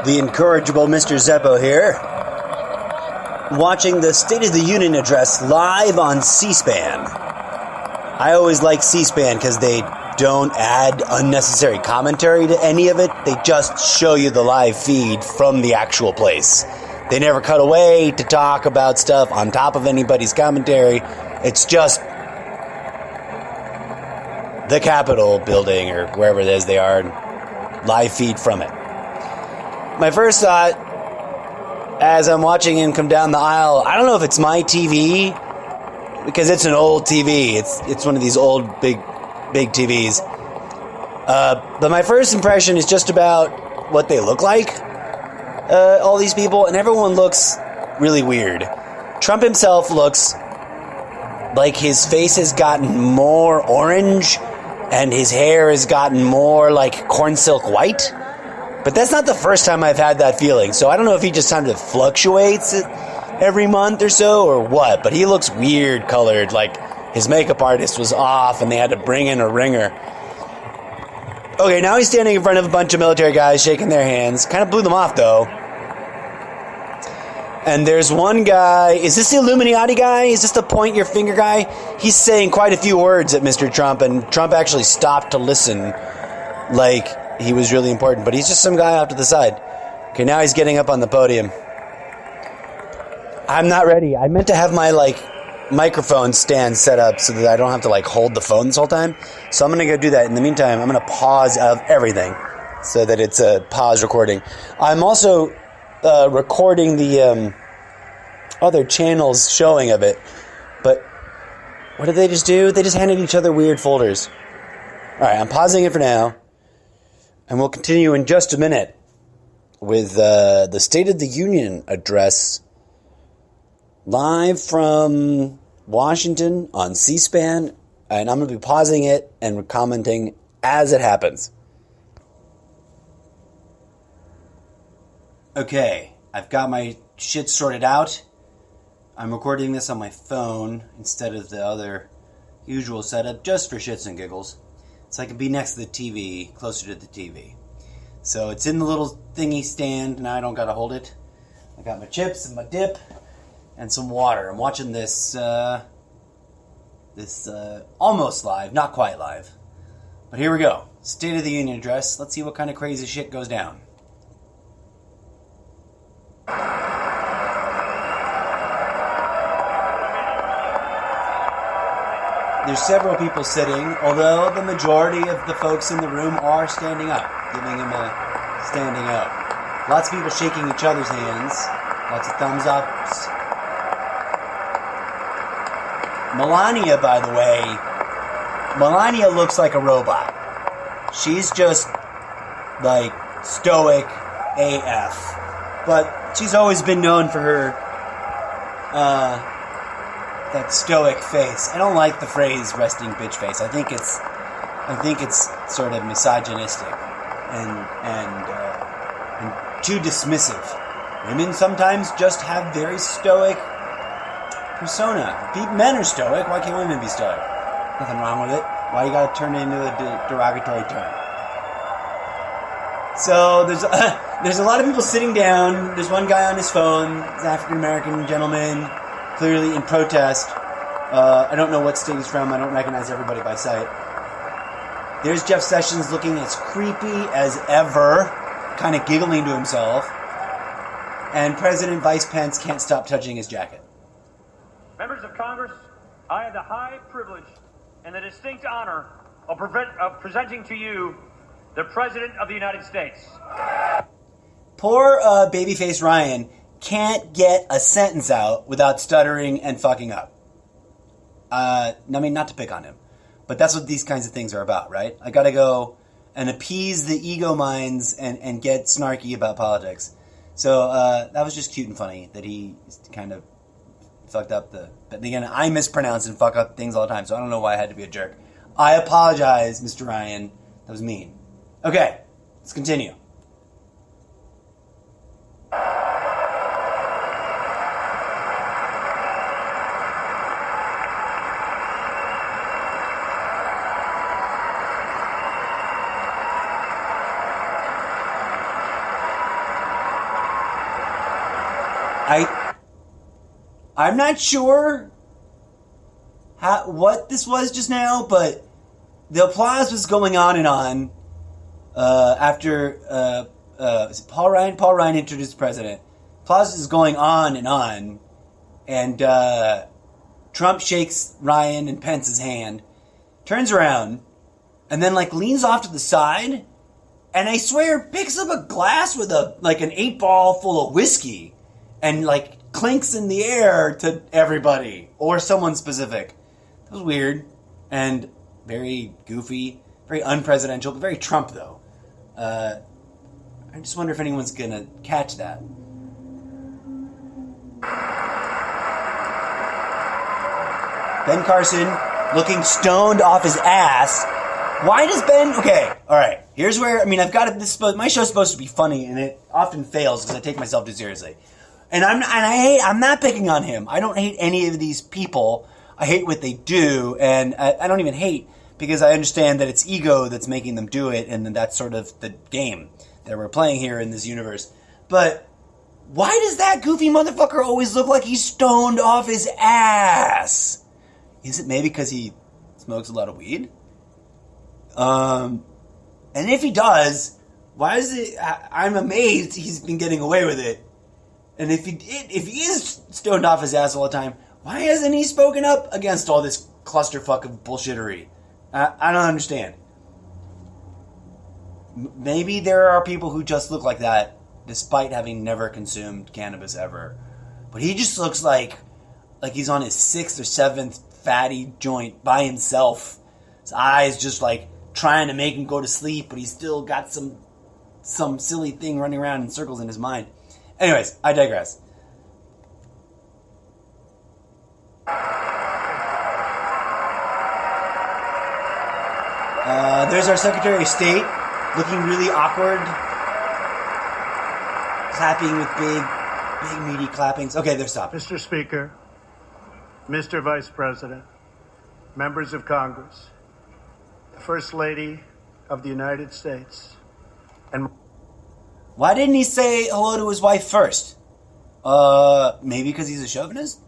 The incorrigible Mr. Zeppo here, watching the State of the Union address live on C-SPAN. I always like C-SPAN because they don't add unnecessary commentary to any of it. They just show you the live feed from the actual place. They never cut away to talk about stuff on top of anybody's commentary. It's just the Capitol building or wherever it is they are, live feed from it. My first thought, as I'm watching him come down the aisle, I don't know if it's my TV, because it's an old TV. It's one of these old big TVs. But my first impression is just about what they look like, all these people, and everyone looks really weird. Trump himself looks like his face has gotten more orange, and his hair has gotten more like corn silk white. But that's not the first time I've had that feeling, so I don't know if he just kind of fluctuates every month or so or what, but he looks weird colored, like his makeup artist was off and they had to bring in a ringer. Okay, now he's standing in front of a bunch of military guys shaking their hands. Kind of blew them off, though. And there's one guy, is this the Illuminati guy? Is this the point your finger guy? He's saying quite a few words at Mr. Trump, and Trump actually stopped to listen like he was really important, but he's just some guy off to the side. Okay, now he's getting up on the podium. I'm not ready. I meant to have my, microphone stand set up so that I don't have to, hold the phone this whole time. So I'm going to go do that. In the meantime, I'm going to pause everything so that it's a pause recording. I'm also recording the other channels showing of it. But what did they just do? They just handed each other weird folders. All right, I'm pausing it for now. And we'll continue in just a minute with the State of the Union address live from Washington on C-SPAN. And I'm going to be pausing it and commenting as it happens. Okay, I've got my shit sorted out. I'm recording this on my phone instead of the other usual setup, just for shits and giggles. So I can be next to the TV, closer to the TV. So it's in the little thingy stand. Now I don't got to hold it. I got my chips and my dip and some water. I'm watching this almost live, not quite live. But here we go. State of the Union address. Let's see what kind of crazy shit goes down. There's several people sitting, although the majority of the folks in the room are standing up, giving him a standing up. Lots of people shaking each other's hands. Lots of thumbs ups. Melania, by the way, Melania looks like a robot. She's just, stoic AF. But she's always been known for her, that stoic face. I don't like the phrase resting bitch face. I think it's sort of misogynistic and too dismissive. Women sometimes just have very stoic persona. Men are stoic. Why can't women be stoic? Nothing wrong with it. Why you gotta turn it into a derogatory term? So there's a lot of people sitting down. There's one guy on his phone, an African-American gentleman, clearly in protest. I don't know what state he's from. I don't recognize everybody by sight. There's Jeff Sessions looking as creepy as ever, kind of giggling to himself. And President Vice Pence can't stop touching his jacket. Members of Congress, I have the high privilege and the distinct honor of presenting to you the President of the United States. Poor babyface Ryan can't get a sentence out without stuttering and fucking up. I mean, not to pick on him, but that's what these kinds of things are about, right? I gotta go and appease the ego minds and get snarky about politics. So that was just cute and funny that he kind of fucked up but again, I mispronounce and fuck up things all the time, so I don't know why I had to be a jerk. I apologize, Mr. Ryan. That was mean. Okay, let's continue. I'm not sure what this was just now, but the applause was going on and on after is it Paul Ryan? Paul Ryan introduced the president. Applause is going on, and Trump shakes Ryan and Pence's hand, turns around, and then leans off to the side, and I swear picks up a glass with an 8-ball full of whiskey, and clinks in the air to everybody or someone specific. That was weird and very goofy, very unpresidential, but very Trump though. I just wonder if anyone's gonna catch that. Ben Carson looking stoned off his ass. Why does Ben... Okay, alright. Here's where... my show's supposed to be funny, and it often fails because I take myself too seriously. I'm not picking on him. I don't hate any of these people. I hate what they do, and I don't even hate because I understand that it's ego that's making them do it, and that's sort of the game that we're playing here in this universe. But why does that goofy motherfucker always look like he's stoned off his ass? Is it maybe because he smokes a lot of weed? And if he does, why is it... I'm amazed he's been getting away with it. And if he is stoned off his ass all the time, why hasn't he spoken up against all this clusterfuck of bullshittery? I don't understand. Maybe there are people who just look like that, despite having never consumed cannabis ever. But he just looks like he's on his 6th or 7th fatty joint by himself. His eyes just trying to make him go to sleep, but he's still got some silly thing running around in circles in his mind. Anyways, I digress. There's our Secretary of State looking really awkward, clapping with big meaty clappings. Okay, they're stopped. Mr. Speaker, Mr. Vice President, members of Congress, the First Lady of the United States, and... Why didn't he say hello to his wife first? Maybe because he's a chauvinist?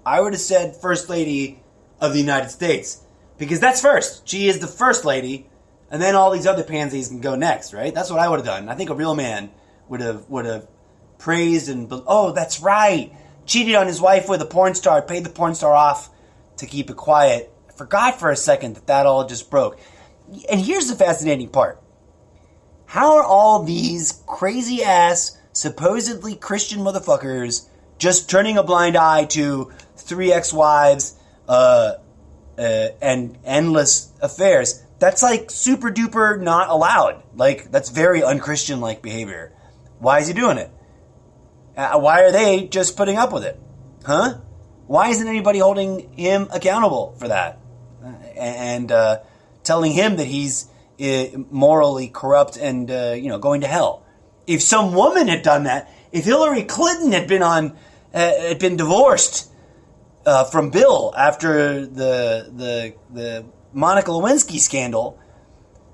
I would have said First Lady of the United States. Because that's first. She is the First Lady. And then all these other pansies can go next, right? That's what I would have done. I think a real man would have praised and... Oh, that's right. Cheated on his wife with a porn star. Paid the porn star off to keep it quiet. I forgot for a second that all just broke. And here's the fascinating part. How are all these crazy-ass, supposedly Christian motherfuckers just turning a blind eye to 3 ex-wives and endless affairs? That's super duper not allowed. That's very unchristian-like behavior. Why is he doing it? Why are they just putting up with it? Huh? Why isn't anybody holding him accountable for that? And telling him that he's morally corrupt and going to hell. If some woman had done that, if Hillary Clinton had been divorced from Bill after the Monica Lewinsky scandal,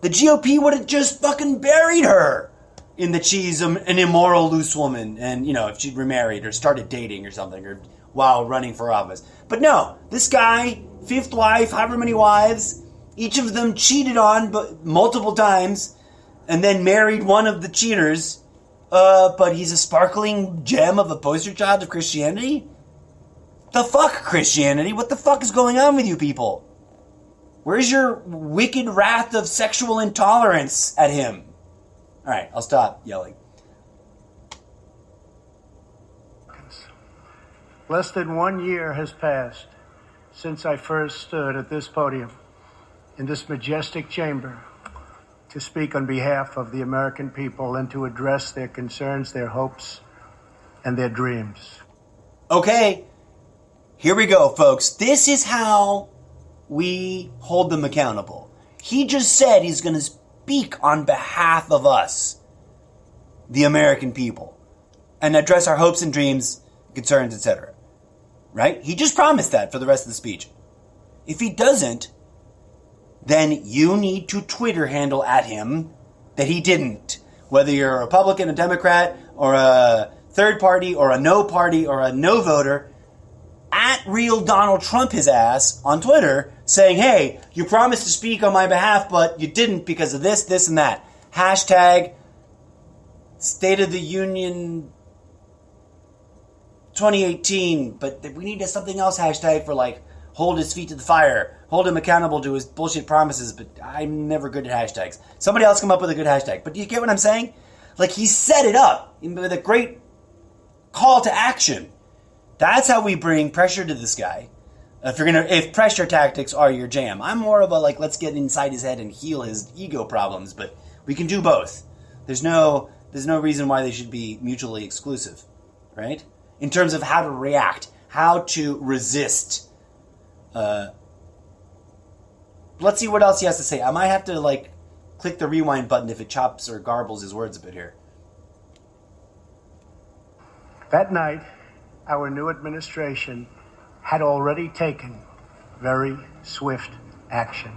the GOP would have just fucking buried her in that she's an immoral loose woman, and if she'd remarried or started dating or something, or while running for office. But no, this guy, 5th wife, however many wives. Each of them cheated on multiple times and then married one of the cheaters. But he's a sparkling gem of a poster child of Christianity? The fuck, Christianity? What the fuck is going on with you people? Where's your wicked wrath of sexual intolerance at him? Alright, I'll stop yelling. Less than 1 year has passed since I first stood at this podium, in this majestic chamber, to speak on behalf of the American people and to address their concerns, their hopes, and their dreams. Okay, here we go, folks. This is how we hold them accountable. He just said he's going to speak on behalf of us, the American people, and address our hopes and dreams, concerns, etc. Right? He just promised that for the rest of the speech. If he doesn't, then you need to Twitter handle at him that he didn't. Whether you're a Republican, a Democrat, or a third party or a no voter at real Donald Trump his ass on Twitter saying, hey, you promised to speak on my behalf, but you didn't because of this, this, and that. Hashtag State of the Union 2018, but we need something else hashtag for like hold his feet to the fire, hold him accountable to his bullshit promises, but I'm never good at hashtags. Somebody else come up with a good hashtag. But do you get what I'm saying? Like, he set it up with a great call to action. That's how we bring pressure to this guy. If pressure tactics are your jam. I'm more of a like, let's get inside his head and heal his ego problems, but we can do both. There's no reason why they should be mutually exclusive, right? In terms of how to react, how to resist. Let's see what else he has to say. I might have to like click the rewind button if it chops or garbles his words a bit here. That night, our new administration had already taken very swift action.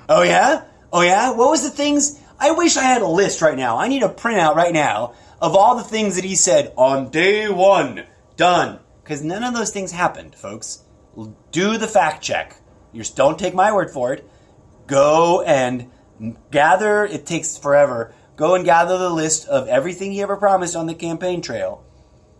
Oh yeah? Oh yeah? What was the things? I wish I had a list right now. I need a printout right now of all the things that he said on day one. Done. Because none of those things happened, folks. Do the fact check. You just don't take my word for it. Go and gather, it takes forever, go and gather the list of everything he ever promised on the campaign trail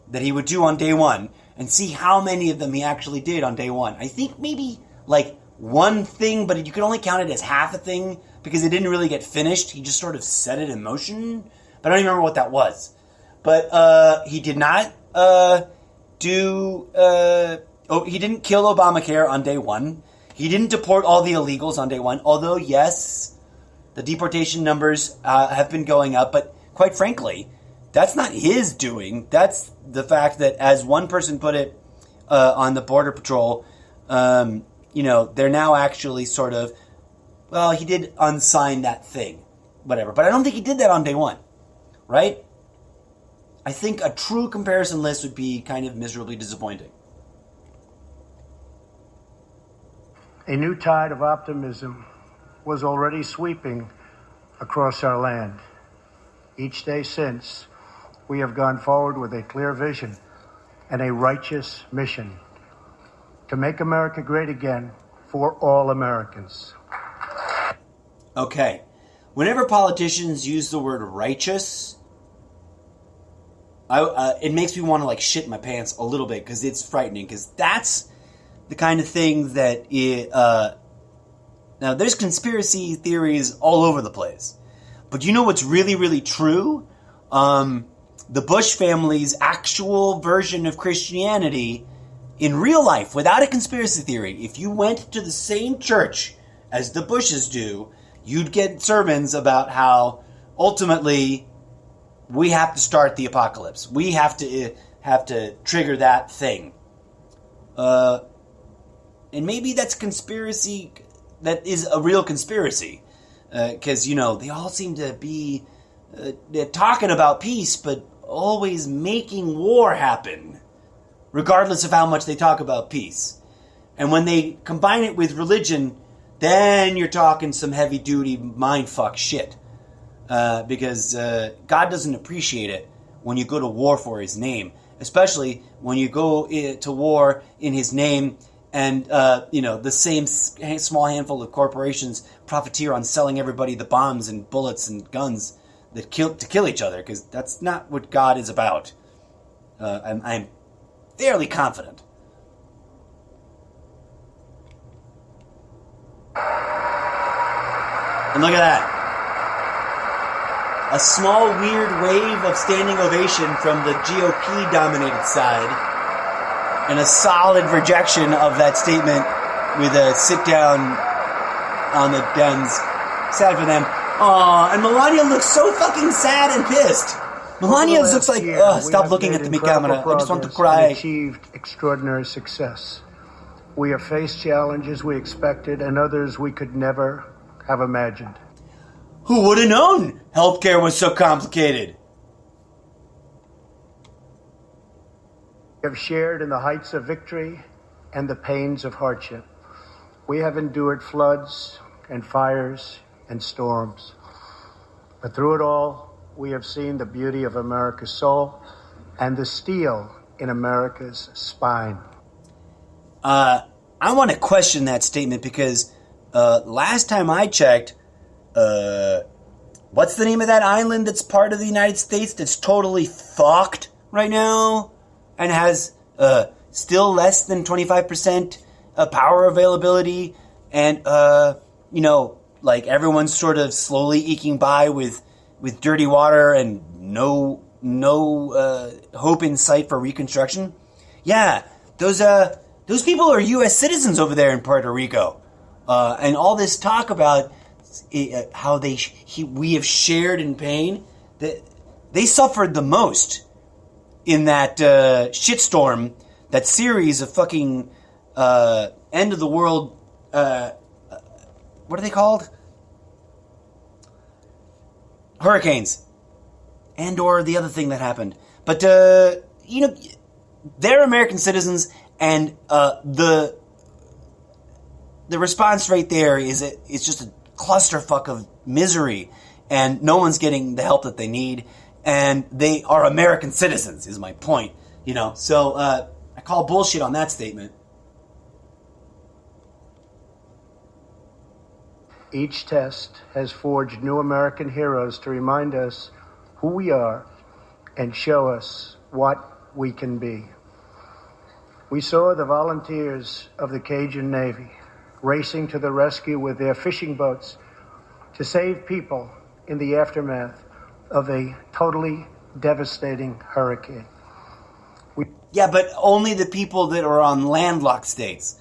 that he would do on day one and see how many of them he actually did on day one. I think maybe like one thing, but you can only count it as half a thing because it didn't really get finished. He just sort of set it in motion. But I don't even remember what that was. But he did not he didn't kill Obamacare on day one. He didn't deport all the illegals on day one. Although, yes, the deportation numbers have been going up. But quite frankly, that's not his doing. That's the fact that, as one person put it on the Border Patrol, they're now actually sort of, well, he did unsign that thing. Whatever. But I don't think he did that on day one. Right? I think a true comparison list would be kind of miserably disappointing. A new tide of optimism was already sweeping across our land. Each day since, we have gone forward with a clear vision and a righteous mission to make America great again for all Americans. Okay. Whenever politicians use the word righteous, it makes me want to like shit my pants a little bit because it's frightening, because that's the kind of thing that now there's conspiracy theories all over the place, but you know what's really, really true? The Bush family's actual version of Christianity in real life, without a conspiracy theory. If you went to the same church as the Bushes do, you'd get sermons about how ultimately we have to start the apocalypse. We have to trigger that thing. And maybe that's conspiracy that is a real conspiracy. Because, they all seem to be talking about peace, but always making war happen, regardless of how much they talk about peace. And when they combine it with religion, then you're talking some heavy-duty mindfuck shit. Because God doesn't appreciate it when you go to war for his name, especially when you go to war in his name and, the same small handful of corporations profiteer on selling everybody the bombs and bullets and guns that kill each other, because that's not what God is about. I'm fairly confident. And look at that. A small, weird wave of standing ovation from the GOP-dominated side, and a solid rejection of that statement with a sit-down on the Dems. Sad for them. Aw, and Melania looks so fucking sad and pissed. Melania looks like, stop looking at the camera. I just want to cry. Achieved extraordinary success. We have faced challenges we expected and others we could never have imagined. Who would have known healthcare was so complicated? We have shared in the heights of victory and the pains of hardship. We have endured floods and fires and storms. But through it all, we have seen the beauty of America's soul and the steel in America's spine. I want to question that statement because last time I checked, what's the name of that island that's part of the United States that's totally fucked right now and has still less than 25% power availability, and like everyone's sort of slowly eking by with dirty water and no hope in sight for reconstruction? Yeah, those people are U.S. citizens over there in Puerto Rico, and all this talk about how we have shared in pain, that they suffered the most in that shitstorm, that series of fucking end of the world. What are they called? Hurricanes, and or the other thing that happened. But they're American citizens, and the response right there is it's just a clusterfuck of misery, and no one's getting the help that they need, and they are American citizens, is my point. So I call bullshit on that statement. Each test has forged new American heroes to remind us who we are and show us what we can be. We saw the volunteers of the Cajun Navy racing to the rescue with their fishing boats to save people in the aftermath of a totally devastating hurricane. Yeah, but only the people that are on landlocked states.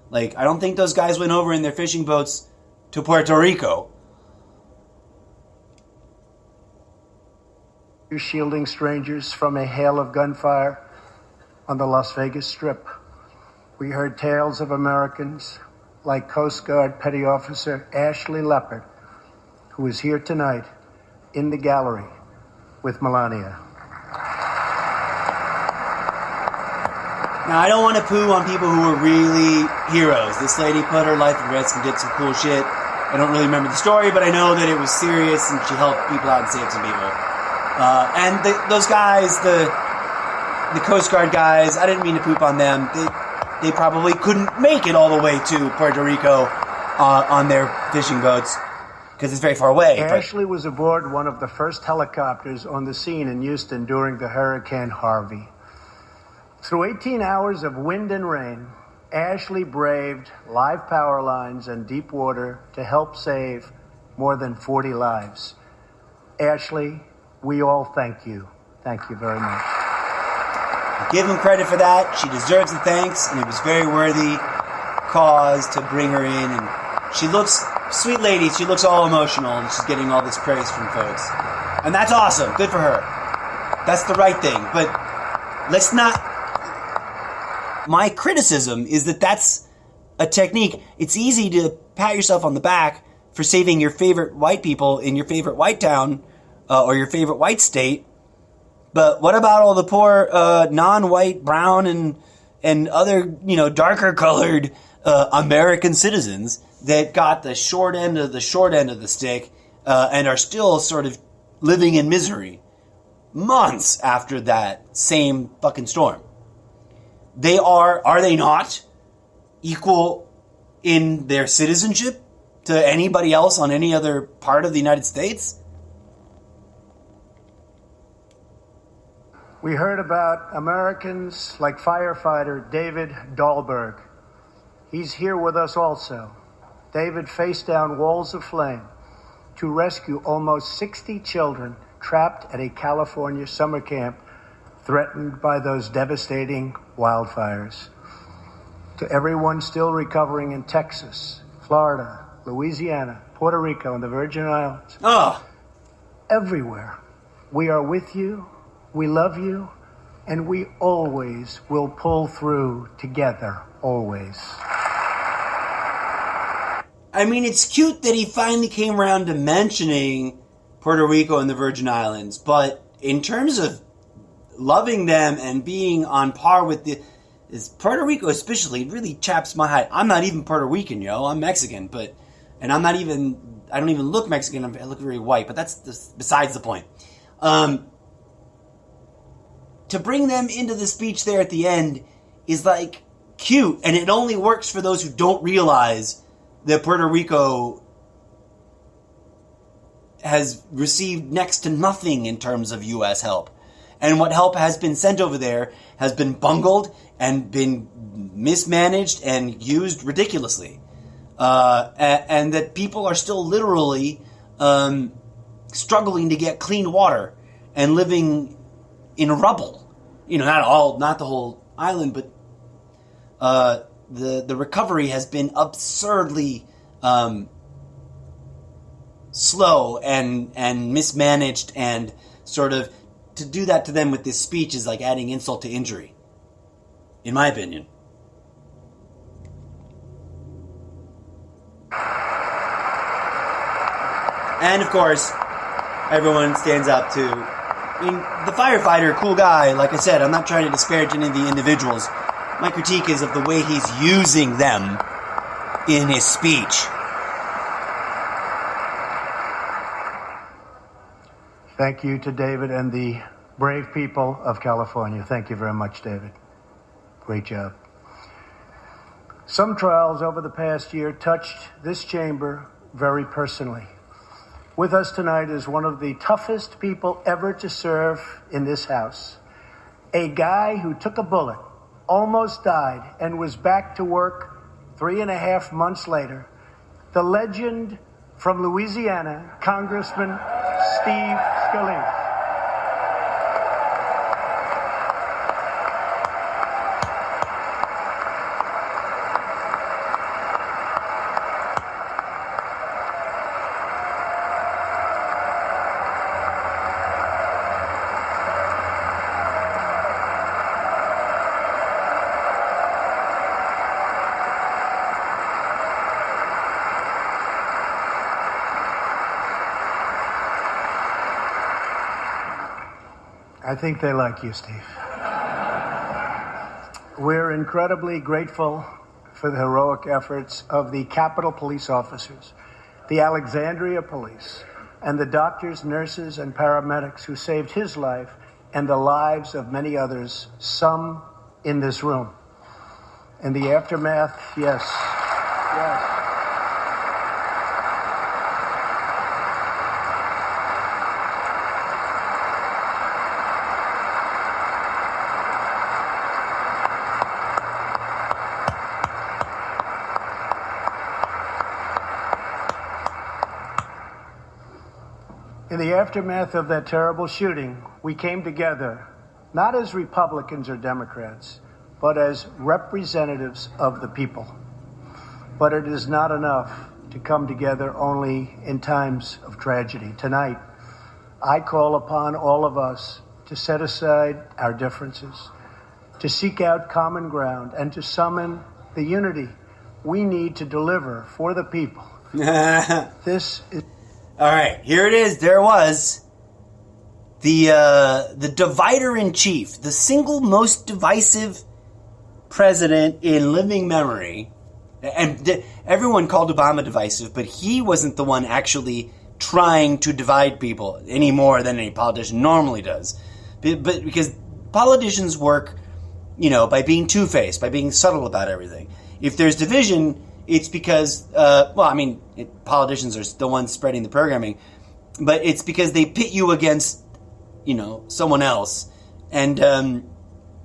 Like, I don't think those guys went over in their fishing boats to Puerto Rico. Shielding strangers from a hail of gunfire on the Las Vegas Strip. We heard tales of Americans like Coast Guard Petty Officer Ashley Leopard, who is here tonight in the gallery with Melania. Now, I don't want to poo on people who are really heroes. This lady put her life at risk and did some cool shit. I don't really remember the story, but I know that it was serious and she helped people out and saved some people. And those guys, the Coast Guard guys, I didn't mean to poop on them. They probably couldn't make it all the way to Puerto Rico on their fishing boats because it's very far away. Ashley was aboard one of the first helicopters on the scene in Houston during the Hurricane Harvey. Through 18 hours of wind and rain, Ashley braved live power lines and deep water to help save more than 40 lives. Ashley, we all thank you. Thank you very much. Give him credit for that. She deserves the thanks, and it was very worthy cause to bring her in. And she looks, sweet lady, she looks all emotional, and she's getting all this praise from folks. And that's awesome. Good for her. That's the right thing. But let's not... My criticism is that that's a technique. It's easy to pat yourself on the back for saving your favorite white people in your favorite white town or your favorite white state. But what about all the poor non-white, brown, and other, darker colored American citizens that got the short end of the stick and are still sort of living in misery months after that same fucking storm? They are they not equal in their citizenship to anybody else on any other part of the United States? We heard about Americans like firefighter David Dahlberg. He's here with us also. David faced down walls of flame to rescue almost 60 children trapped at a California summer camp threatened by those devastating wildfires. To everyone still recovering in Texas, Florida, Louisiana, Puerto Rico, and the Virgin Islands. Everywhere. We are with you, we love you, and we always will pull through together, always. I mean, it's cute that he finally came around to mentioning Puerto Rico and the Virgin Islands, but in terms of loving them and being on par with Puerto Rico especially really chaps my height. I'm not even Puerto Rican, yo. I'm Mexican, and I don't even look Mexican. I look very white, but that's besides the point. To to bring them into the speech there at the end is like cute, and it only works for those who don't realize that Puerto Rico has received next to nothing in terms of U.S. help. And what help has been sent over there has been bungled and been mismanaged and used ridiculously. And that people are still literally struggling to get clean water and living in rubble. You know, not the whole island, but the recovery has been absurdly slow and mismanaged, and sort of to do that to them with this speech is like adding insult to injury, in my opinion. And of course, everyone stands up to, I mean, the firefighter, cool guy. Like I said, I'm not trying to disparage any of the individuals. My critique is of the way he's using them in his speech. Thank you to David and the brave people of California. Thank you very much, David. Great job. Some trials over the past year touched this chamber very personally. With us tonight is one of the toughest people ever to serve in this House. A guy who took a bullet, almost died, and was back to work 3.5 months later. The legend from Louisiana, Congressman Steve Scalise. I think they like you, Steve. We're incredibly grateful for the heroic efforts of the Capitol Police officers, the Alexandria Police, and the doctors, nurses, and paramedics who saved his life and the lives of many others, some in this room. In the aftermath, yes. In the aftermath of that terrible shooting, we came together, not as Republicans or Democrats, but as representatives of the people. But it is not enough to come together only in times of tragedy. Tonight, I call upon all of us to set aside our differences, to seek out common ground, and to summon the unity we need to deliver for the people. This is... All right, here it is. There was the divider in chief, the single most divisive president in living memory. And everyone called Obama divisive, but he wasn't the one actually trying to divide people any more than any politician normally does. But because politicians work, you know, by being two-faced, by being subtle about everything. If there's division, it's because, politicians are the ones spreading the programming, but it's because they pit you against, you know, someone else. And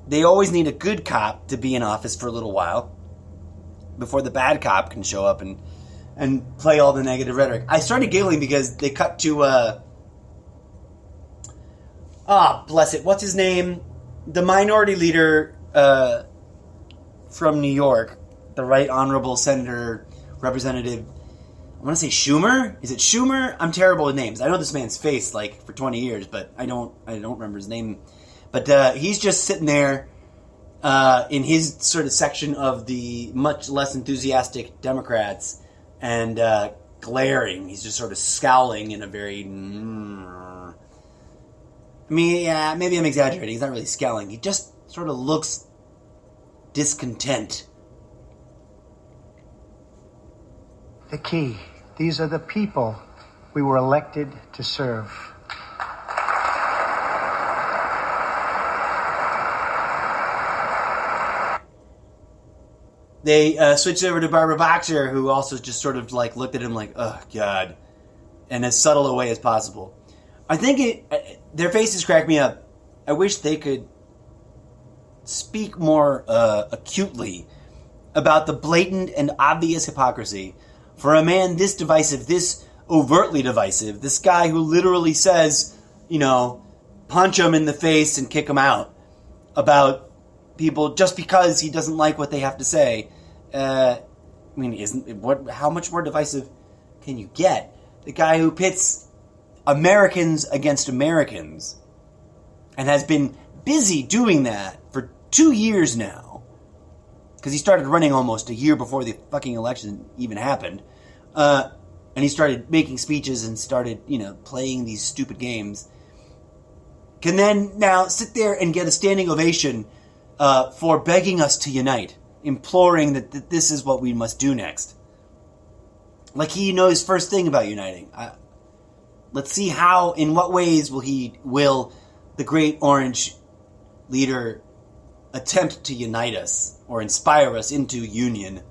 they always need a good cop to be in office for a little while before the bad cop can show up and play all the negative rhetoric. I started giggling because they cut to, bless it, what's his name? The minority leader from New York, the Right Honorable Senator, Representative, I want to say Schumer? Is it Schumer? I'm terrible with names. I know this man's face like for 20 years, but I don't remember his name. But he's just sitting there in his sort of section of the much less enthusiastic Democrats and glaring. He's just sort of scowling in a very... maybe I'm exaggerating. He's not really scowling. He just sort of looks discontent. The key. These are the people we were elected to serve. they switched over to Barbara Boxer, who also just sort of like looked at him like, oh, God, in as subtle a way as possible. I think their faces crack me up. I wish they could speak more acutely about the blatant and obvious hypocrisy for a man this divisive, this overtly divisive, this guy who literally says, punch him in the face and kick him out about people just because he doesn't like what they have to say. How much more divisive can you get? The guy who pits Americans against Americans and has been busy doing that for 2 years now, because he started running almost a year before the fucking election even happened, and he started making speeches and started, playing these stupid games, can then now sit there and get a standing ovation for begging us to unite, imploring that this is what we must do next. Like he knows first thing about uniting. Let's see in what ways will the great orange leader attempt to unite us or inspire us into union.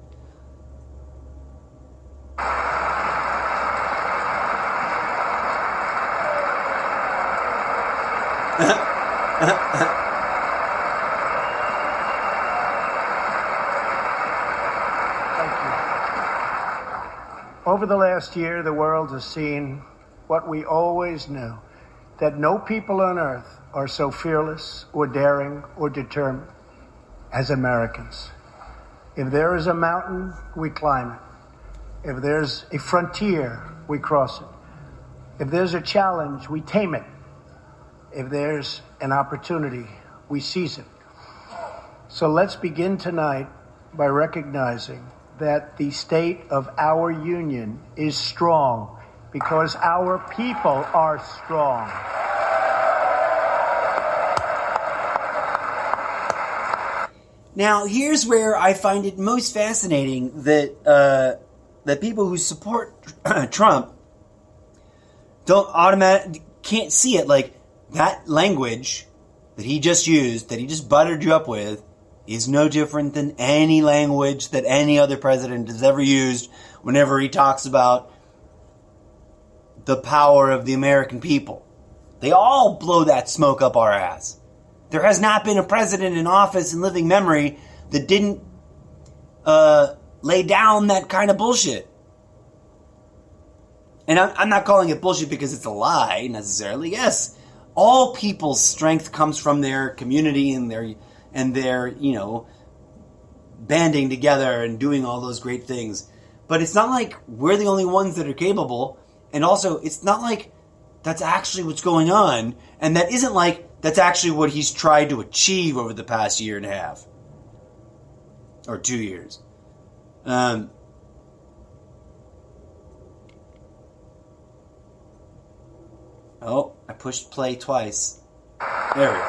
Over the last year, the world has seen what we always knew, that no people on earth are so fearless or daring or determined as Americans. If there is a mountain, we climb it. If there's a frontier, we cross it. If there's a challenge, we tame it. If there's an opportunity, we seize it. So let's begin tonight by recognizing that the state of our union is strong because our people are strong. Now, here's where I find it most fascinating that people who support Trump can't see it. Like, that language that he just used, that he just buttered you up with, is no different than any language that any other president has ever used whenever he talks about the power of the American people. They all blow that smoke up our ass. There has not been a president in office in living memory that didn't lay down that kind of bullshit. And I'm not calling it bullshit because it's a lie, necessarily. Yes, all people's strength comes from their community and their banding together and doing all those great things. But it's not like we're the only ones that are capable. And also, it's not like that's actually what's going on. And that isn't like that's actually what he's tried to achieve over the past year and a half. Or 2 years. Oh, I pushed play twice. There we go.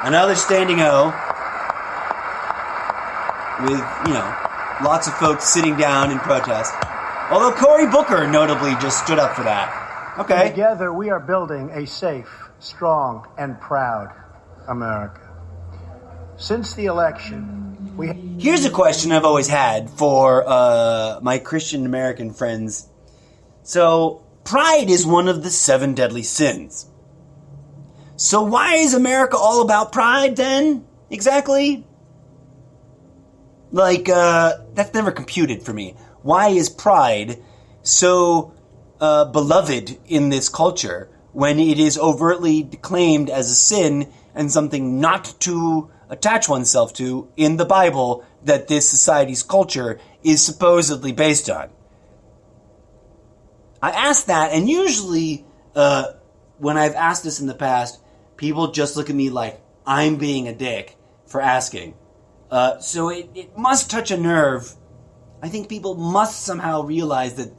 Another standing O. With, lots of folks sitting down in protest. Although Cory Booker notably just stood up for that. Okay. Together we are building a safe, strong, and proud America. Since the election, Here's a question I've always had for my Christian American friends. So, pride is one of the 7 deadly sins. So why is America all about pride then? Exactly? Like, that's never computed for me. Why is pride so beloved in this culture when it is overtly claimed as a sin and something not to attach oneself to in the Bible that this society's culture is supposedly based on? I ask that, and usually when I've asked this in the past, people just look at me like I'm being a dick for asking. So it must touch a nerve. I think people must somehow realize that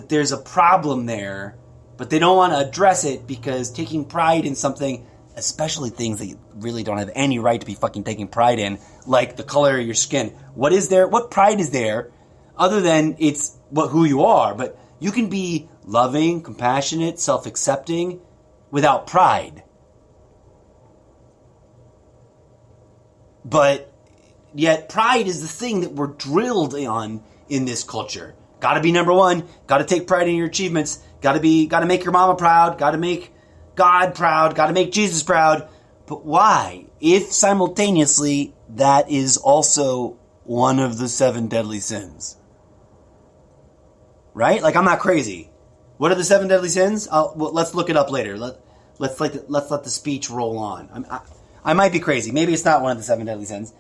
there's a problem there, but they don't want to address it because taking pride in something, especially things that you really don't have any right to be fucking taking pride in, like the color of your skin. What is there? What pride is there other than it's who you are? But you can be loving, compassionate, self-accepting without pride. But yet pride is the thing that we're drilled on in this culture. Got to be number one. Got to take pride in your achievements. Got to make your mama proud. Got to make God proud. Got to make Jesus proud. But why? If simultaneously that is also one of the 7 deadly sins. Right? Like, I'm not crazy. What are the 7 deadly sins? Let's look it up later. Let's let the speech roll on. I might be crazy. Maybe it's not one of the 7 deadly sins.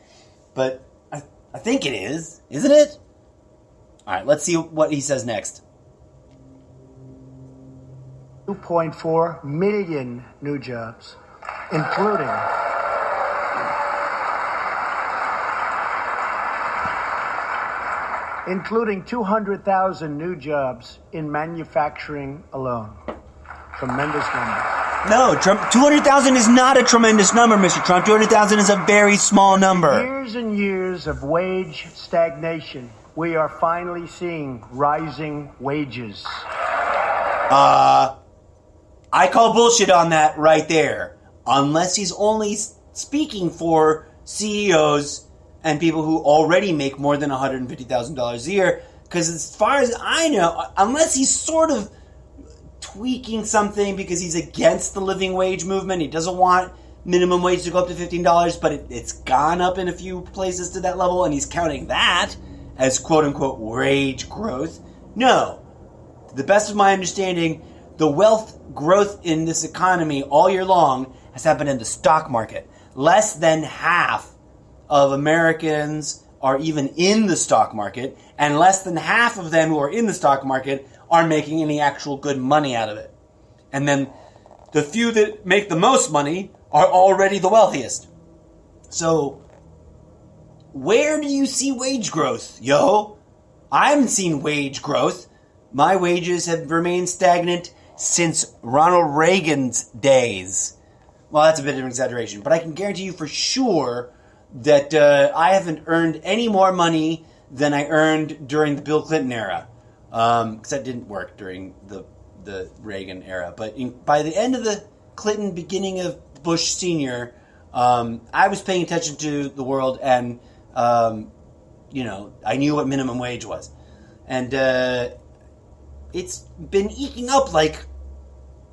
But I think it is. Isn't it? All right, let's see what he says next. 2.4 million new jobs, including 200,000 new jobs in manufacturing alone. Tremendous number. No, 200,000 is not a tremendous number, Mr. Trump. 200,000 is a very small number. Years and years of wage stagnation. We are finally seeing rising wages. I call bullshit on that right there. Unless he's only speaking for CEOs and people who already make more than $150,000 a year. Because as far as I know, unless he's sort of tweaking something because he's against the living wage movement, he doesn't want minimum wage to go up to $15, but it's gone up in a few places to that level, and he's counting that as quote-unquote wage growth. No. To the best of my understanding, the wealth growth in this economy all year long has happened in the stock market. Less than half of Americans are even in the stock market, and less than half of them who are in the stock market are making any actual good money out of it. And then the few that make the most money are already the wealthiest. So, where do you see wage growth, yo? I haven't seen wage growth. My wages have remained stagnant since Ronald Reagan's days. Well, that's a bit of an exaggeration, but I can guarantee you for sure that I haven't earned any more money than I earned during the Bill Clinton era. Because that didn't work during the Reagan era. But by the end of the Clinton, beginning of Bush Sr., I was paying attention to the world, and I knew what minimum wage was. And it's been eking up like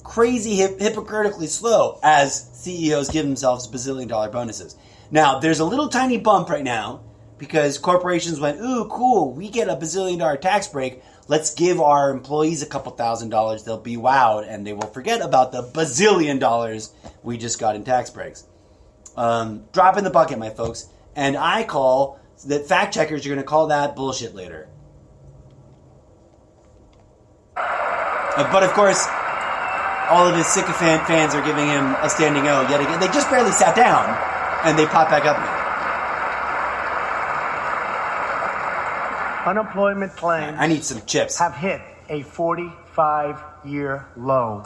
crazy, hypocritically slow as CEOs give themselves bazillion-dollar bonuses. Now, there's a little tiny bump right now because corporations went, ooh, cool, we get a bazillion-dollar tax break. Let's give our employees a couple $1,000s. They'll be wowed, and they will forget about the bazillion dollars we just got in tax breaks. Drop in the bucket, my folks. And I call that fact checkers are going to call that bullshit later. But of course, all of his sycophant fans are giving him a standing O yet again. They just barely sat down, and they pop back up again. Unemployment claims I need some chips. have hit a 45-year low.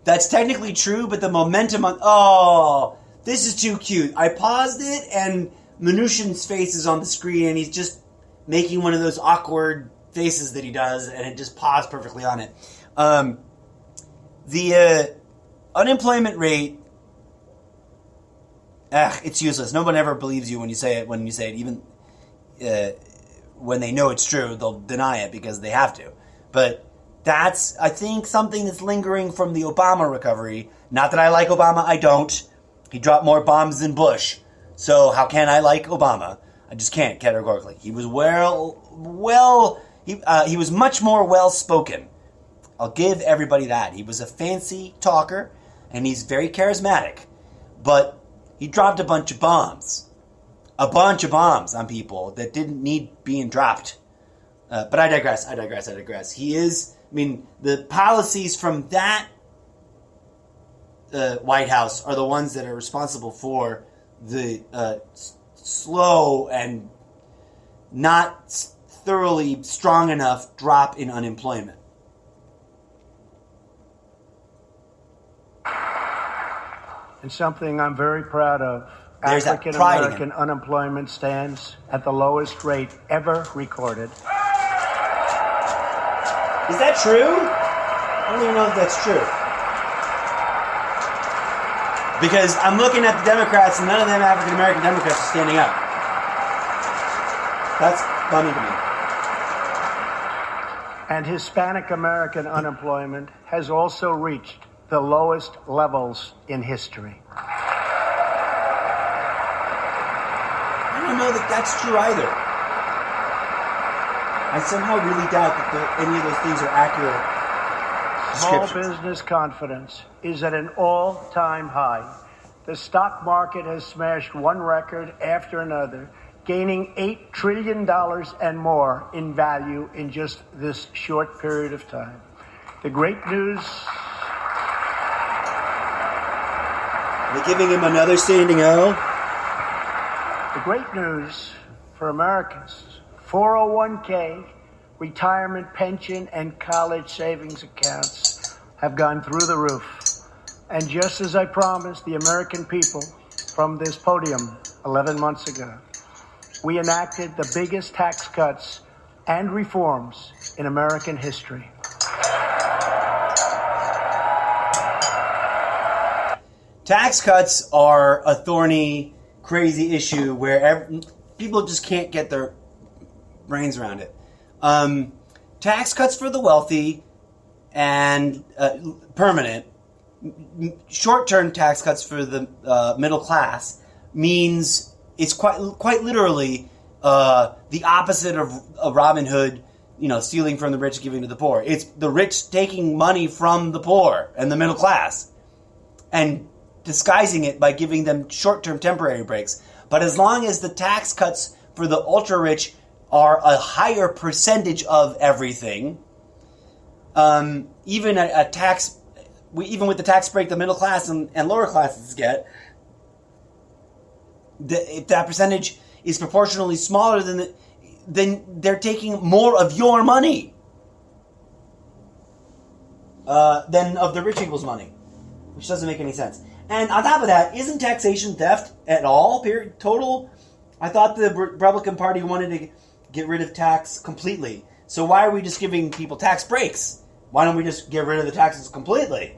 That's technically true, but the momentum on... Oh, this is too cute. I paused it, and Mnuchin's face is on the screen, and he's just making one of those awkward faces that he does, and it just paused perfectly on it. The unemployment rate... it's useless. No one ever believes you when you say it. Even when they know it's true, they'll deny it because they have to. But that's, I think, something that's lingering from the Obama recovery. Not that I like Obama. I don't. He dropped more bombs than Bush. So how can I like Obama? I just can't categorically. He was he was much more well-spoken. I'll give everybody that. He was a fancy talker, and he's very charismatic. But he dropped a bunch of bombs. A bunch of bombs on people that didn't need being dropped. But I digress. He is... the policies from that White House are the ones that are responsible for the slow and not thoroughly strong enough drop in unemployment. And something I'm very proud of. There's that pride African-American unemployment stands at the lowest rate ever recorded. Is that true? I don't even know if that's true. Because I'm looking at the Democrats and none of them African-American Democrats are standing up. That's funny to me. And Hispanic American unemployment has also reached the lowest levels in history. I don't know that that's true either. I somehow really doubt that any of those things are accurate. Small business confidence is at an all-time high. The stock market has smashed one record after another, gaining $8 trillion and more in value in just this short period of time. The great news... They're giving him another standing O? The great news for Americans, 401k, retirement pension, and college savings accounts have gone through the roof. And just as I promised the American people from this podium 11 months ago, we enacted the biggest tax cuts and reforms in American history. Tax cuts are a thorny, crazy issue where people just can't get their brains around it. Tax cuts for the wealthy and permanent, short-term tax cuts for the middle class means it's quite literally the opposite of Robin Hood, stealing from the rich, giving to the poor. It's the rich taking money from the poor and the middle class and disguising it by giving them short-term temporary breaks. But as long as the tax cuts for the ultra-rich are a higher percentage of everything, even with the tax break the middle class and lower classes get, if that percentage is proportionally smaller then they're taking more of your money than of the rich people's money, which doesn't make any sense. And on top of that, isn't taxation theft at all? Period. Total. I thought the Republican Party wanted to get rid of tax completely. So why are we just giving people tax breaks? Why don't we just get rid of the taxes completely?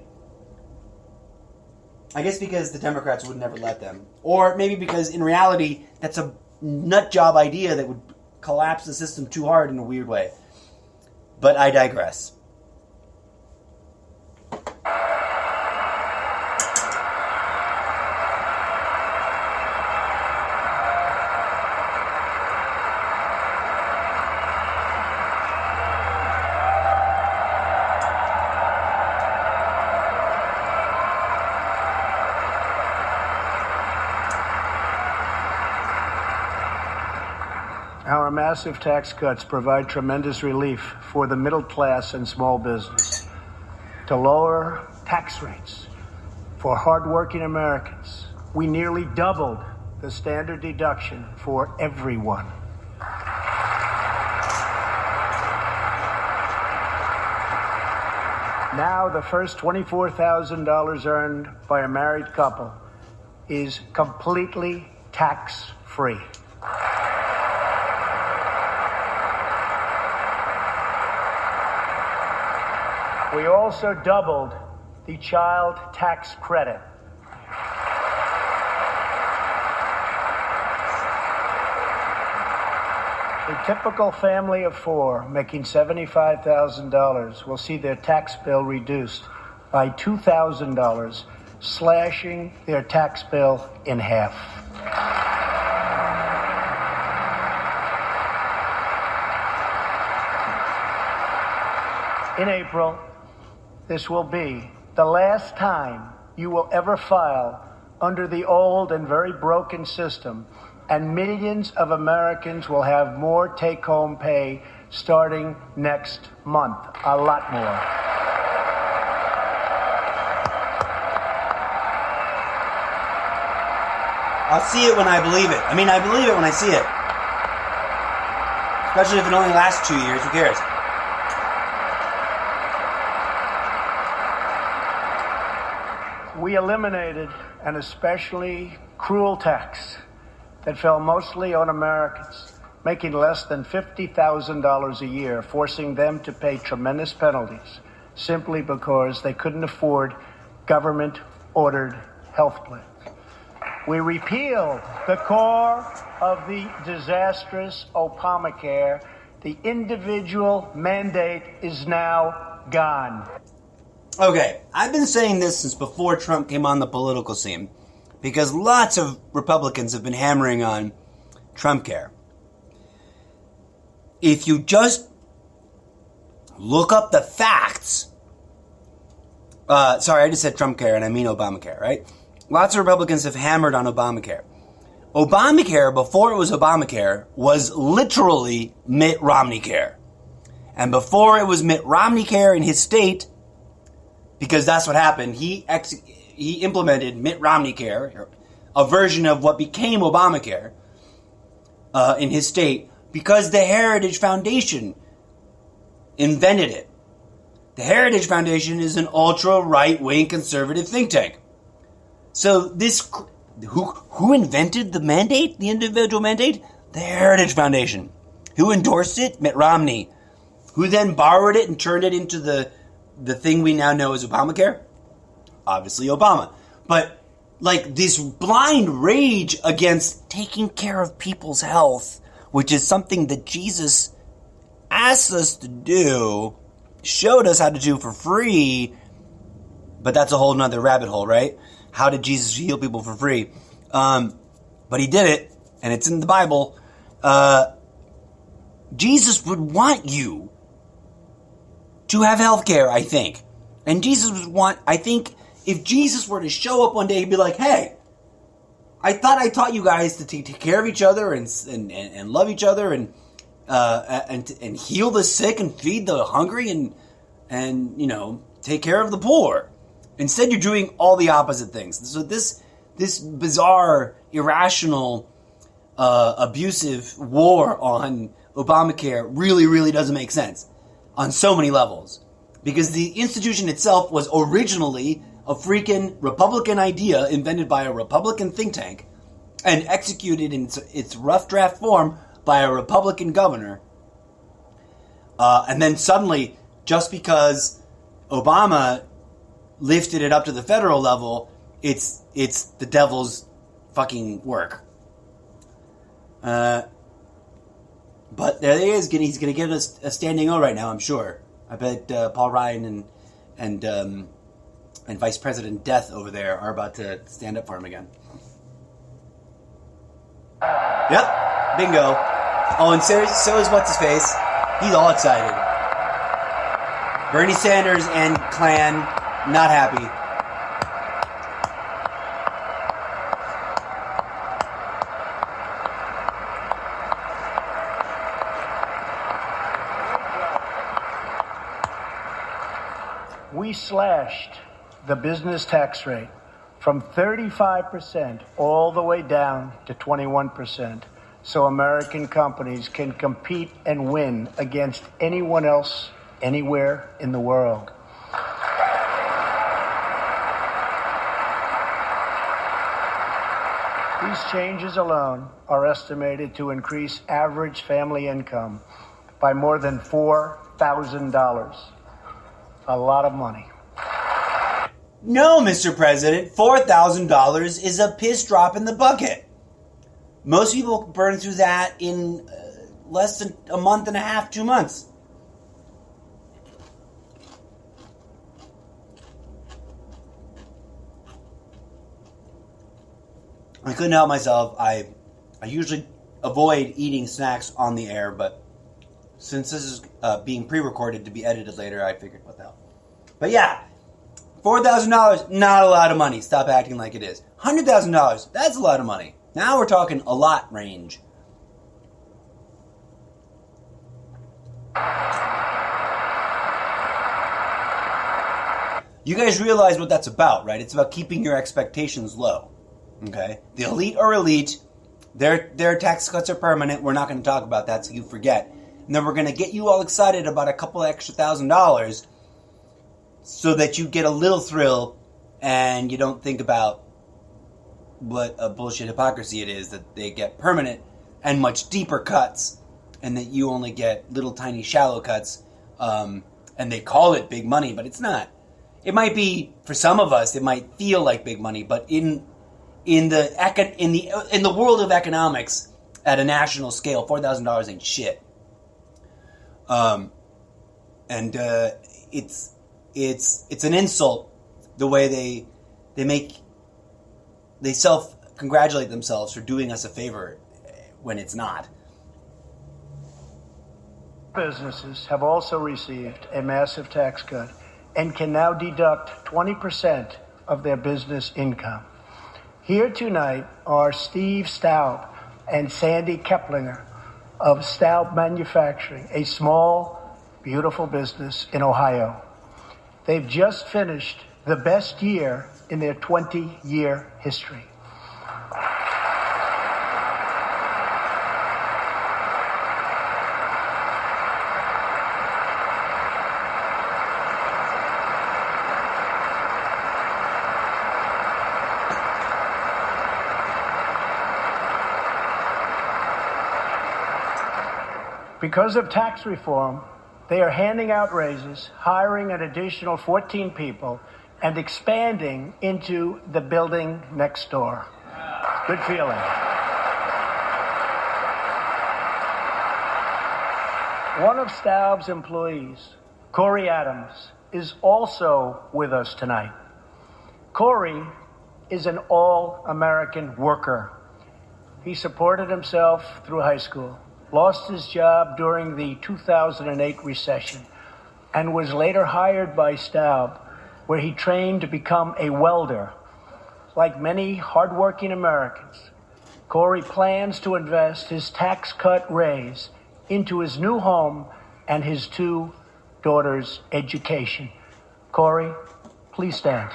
I guess because the Democrats would never let them. Or maybe because in reality, that's a nut job idea that would collapse the system too hard in a weird way. But I digress. Our massive tax cuts provide tremendous relief for the middle class and small business. To lower tax rates for hardworking Americans, we nearly doubled the standard deduction for everyone. Now the first $24,000 earned by a married couple is completely tax-free. We also doubled the child tax credit. A typical family of four making $75,000 will see their tax bill reduced by $2,000, slashing their tax bill in half. In April, this will be the last time you will ever file under the old and very broken system, and millions of Americans will have more take-home pay starting next month, a lot more. I'll see it when I believe it. I believe it when I see it. Especially if it only lasts 2 years, who cares? We eliminated an especially cruel tax that fell mostly on Americans making less than $50,000 a year, forcing them to pay tremendous penalties simply because they couldn't afford government-ordered health plans. We repealed the core of the disastrous Obamacare. The individual mandate is now gone. Okay, I've been saying this since before Trump came on the political scene, because lots of Republicans have been hammering on Trumpcare. If you just look up the facts, sorry, I just said Trumpcare and I mean Obamacare, right? Lots of Republicans have hammered on Obamacare. Obamacare, before it was Obamacare, was literally Mitt Romney care. And before it was Mitt Romney care in his state, because that's what happened, he implemented Mitt Romney care, a version of what became Obamacare in his state, because the Heritage Foundation invented it. The Heritage Foundation is an ultra right-wing conservative think tank. So this, who invented the mandate, the individual mandate? The Heritage Foundation. Who endorsed it? Mitt Romney. Who then borrowed it and turned it into the thing we now know as Obamacare? Obviously Obama. But like this blind rage against taking care of people's health, which is something that Jesus asked us to do, showed us how to do for free, but that's a whole nother rabbit hole, right? How did Jesus heal people for free? But he did it, and it's in the Bible. Jesus would want you to have health care, I think. And Jesus would want, I think, if Jesus were to show up one day, he'd be like, hey, I thought I taught you guys to take care of each other and love each other and heal the sick and feed the hungry and you know, take care of the poor. Instead, you're doing all the opposite things. So this bizarre, irrational, abusive war on Obamacare really, really doesn't make sense on so many levels. Because the institution itself was originally a freaking Republican idea invented by a Republican think tank and executed in its rough draft form by a Republican governor. And then suddenly, just because Obama lifted it up to the federal level, it's the devil's fucking work. But there he is. He's going to give us a standing O right now, I'm sure. I bet Paul Ryan and Vice President Death over there are about to stand up for him again. Yep, bingo. Oh, and so is what's-his-face. He's all excited. Bernie Sanders and Klan, not happy. We slashed the business tax rate from 35% all the way down to 21%, so American companies can compete and win against anyone else anywhere in the world. These changes alone are estimated to increase average family income by more than $4,000. A lot of money. No, Mr. President, $4,000 is a piss drop in the bucket. Most people burn through that in less than a month and a half, 2 months. I couldn't help myself. I usually avoid eating snacks on the air, but since this is being pre-recorded to be edited later, I figured, what the hell. But yeah, $4,000, not a lot of money. Stop acting like it is. $100,000, that's a lot of money. Now we're talking a lot range. You guys realize what that's about, right? It's about keeping your expectations low. Okay? The elite are elite. Their tax cuts are permanent. We're not going to talk about that, so you forget. And then we're going to get you all excited about a couple extra $1,000 so that you get a little thrill and you don't think about what a bullshit hypocrisy it is that they get permanent and much deeper cuts and that you only get little tiny shallow cuts and they call it big money, but it's not. It might be, for some of us, it might feel like big money, but in the world of economics, at a national scale, $4,000 ain't shit. It's an insult the way they self-congratulate themselves for doing us a favor when it's not. Businesses have also received a massive tax cut and can now deduct 20% of their business income. Here tonight are Steve Staub and Sandy Keplinger of Staub Manufacturing, a small, beautiful business in Ohio. They've just finished the best year in their 20-year history. Because of tax reform, they are handing out raises, hiring an additional 14 people, and expanding into the building next door. Good feeling. One of Staub's employees, Corey Adams, is also with us tonight. Corey is an all-American worker. He supported himself through high school, lost his job during the 2008 recession, and was later hired by Staub, where he trained to become a welder. Like many hardworking Americans, Corey plans to invest his tax cut raise into his new home and his 2 daughters' education. Corey, please stand.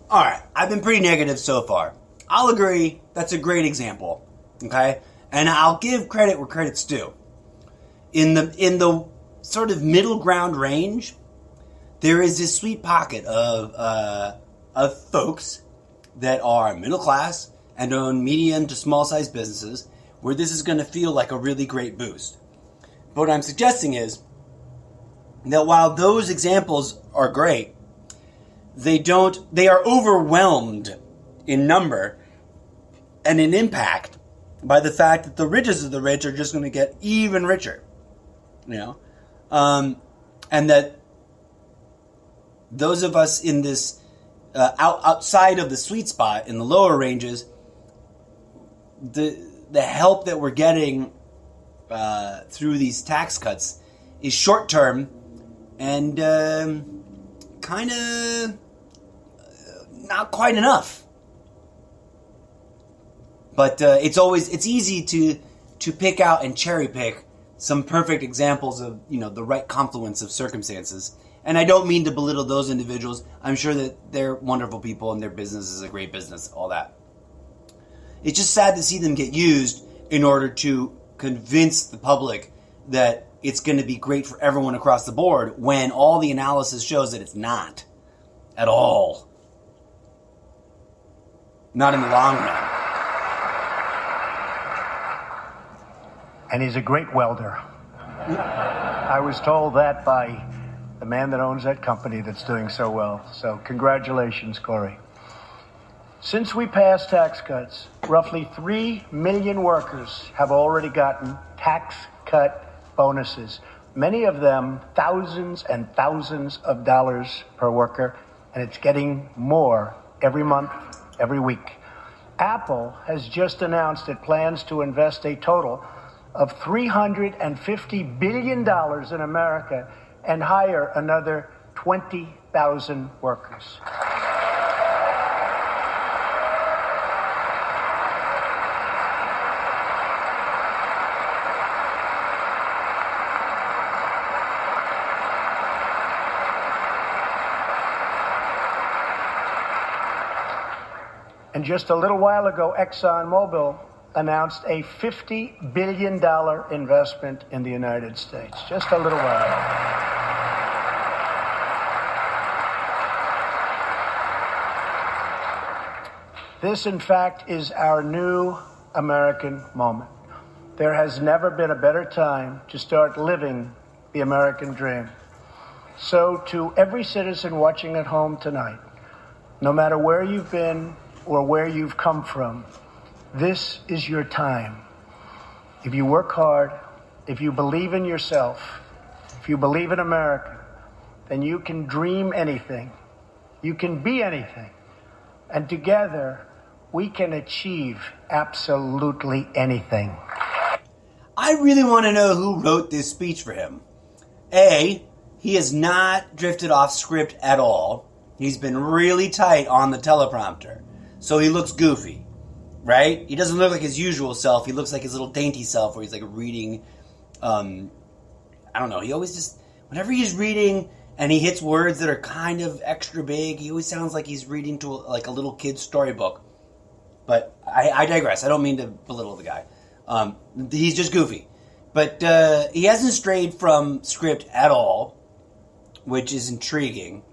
All right, I've been pretty negative so far. I'll agree, that's a great example, okay? And I'll give credit where credit's due. In the sort of middle ground range, there is this sweet pocket of folks that are middle class and own medium to small size businesses where this is going to feel like a really great boost. But what I'm suggesting is that while those examples are great, they are overwhelmed in number and in impact by the fact that the richest of the rich are just going to get even richer, and that those of us in this outside of the sweet spot in the lower ranges, the help that we're getting through these tax cuts is short term and kind of not quite enough. But it's easy to pick out and cherry pick some perfect examples of the right confluence of circumstances. And I don't mean to belittle those individuals. I'm sure that they're wonderful people and their business is a great business, all that. It's just sad to see them get used in order to convince the public that it's going to be great for everyone across the board when all the analysis shows that it's not at all. Not in the long run. And he's a great welder. I was told that by the man that owns that company that's doing so well. So congratulations, Corey. Since we passed tax cuts, roughly 3 million workers have already gotten tax cut bonuses. Many of them thousands and thousands of dollars per worker, and it's getting more every month, every week. Apple has just announced it plans to invest a total of $350 billion in America and hire another 20,000 workers. And just a little while ago, ExxonMobil announced a $50 billion investment in the United States. Just a little while ago. This, in fact, is our new American moment. There has never been a better time to start living the American dream. So to every citizen watching at home tonight, no matter where you've been or where you've come from, this is your time. If you work hard, if you believe in yourself, if you believe in America, then you can dream anything. You can be anything. And together, we can achieve absolutely anything. I really want to know who wrote this speech for him. A, he has not drifted off script at all. He's been really tight on the teleprompter. So he looks goofy, right? He doesn't look like his usual self. He looks like his little dainty self where he's like reading, I don't know. He always just, whenever he's reading and he hits words that are kind of extra big, he always sounds like he's reading to like a little kid's storybook. But I digress. I don't mean to belittle the guy. He's just goofy. But he hasn't strayed from script at all, which is intriguing.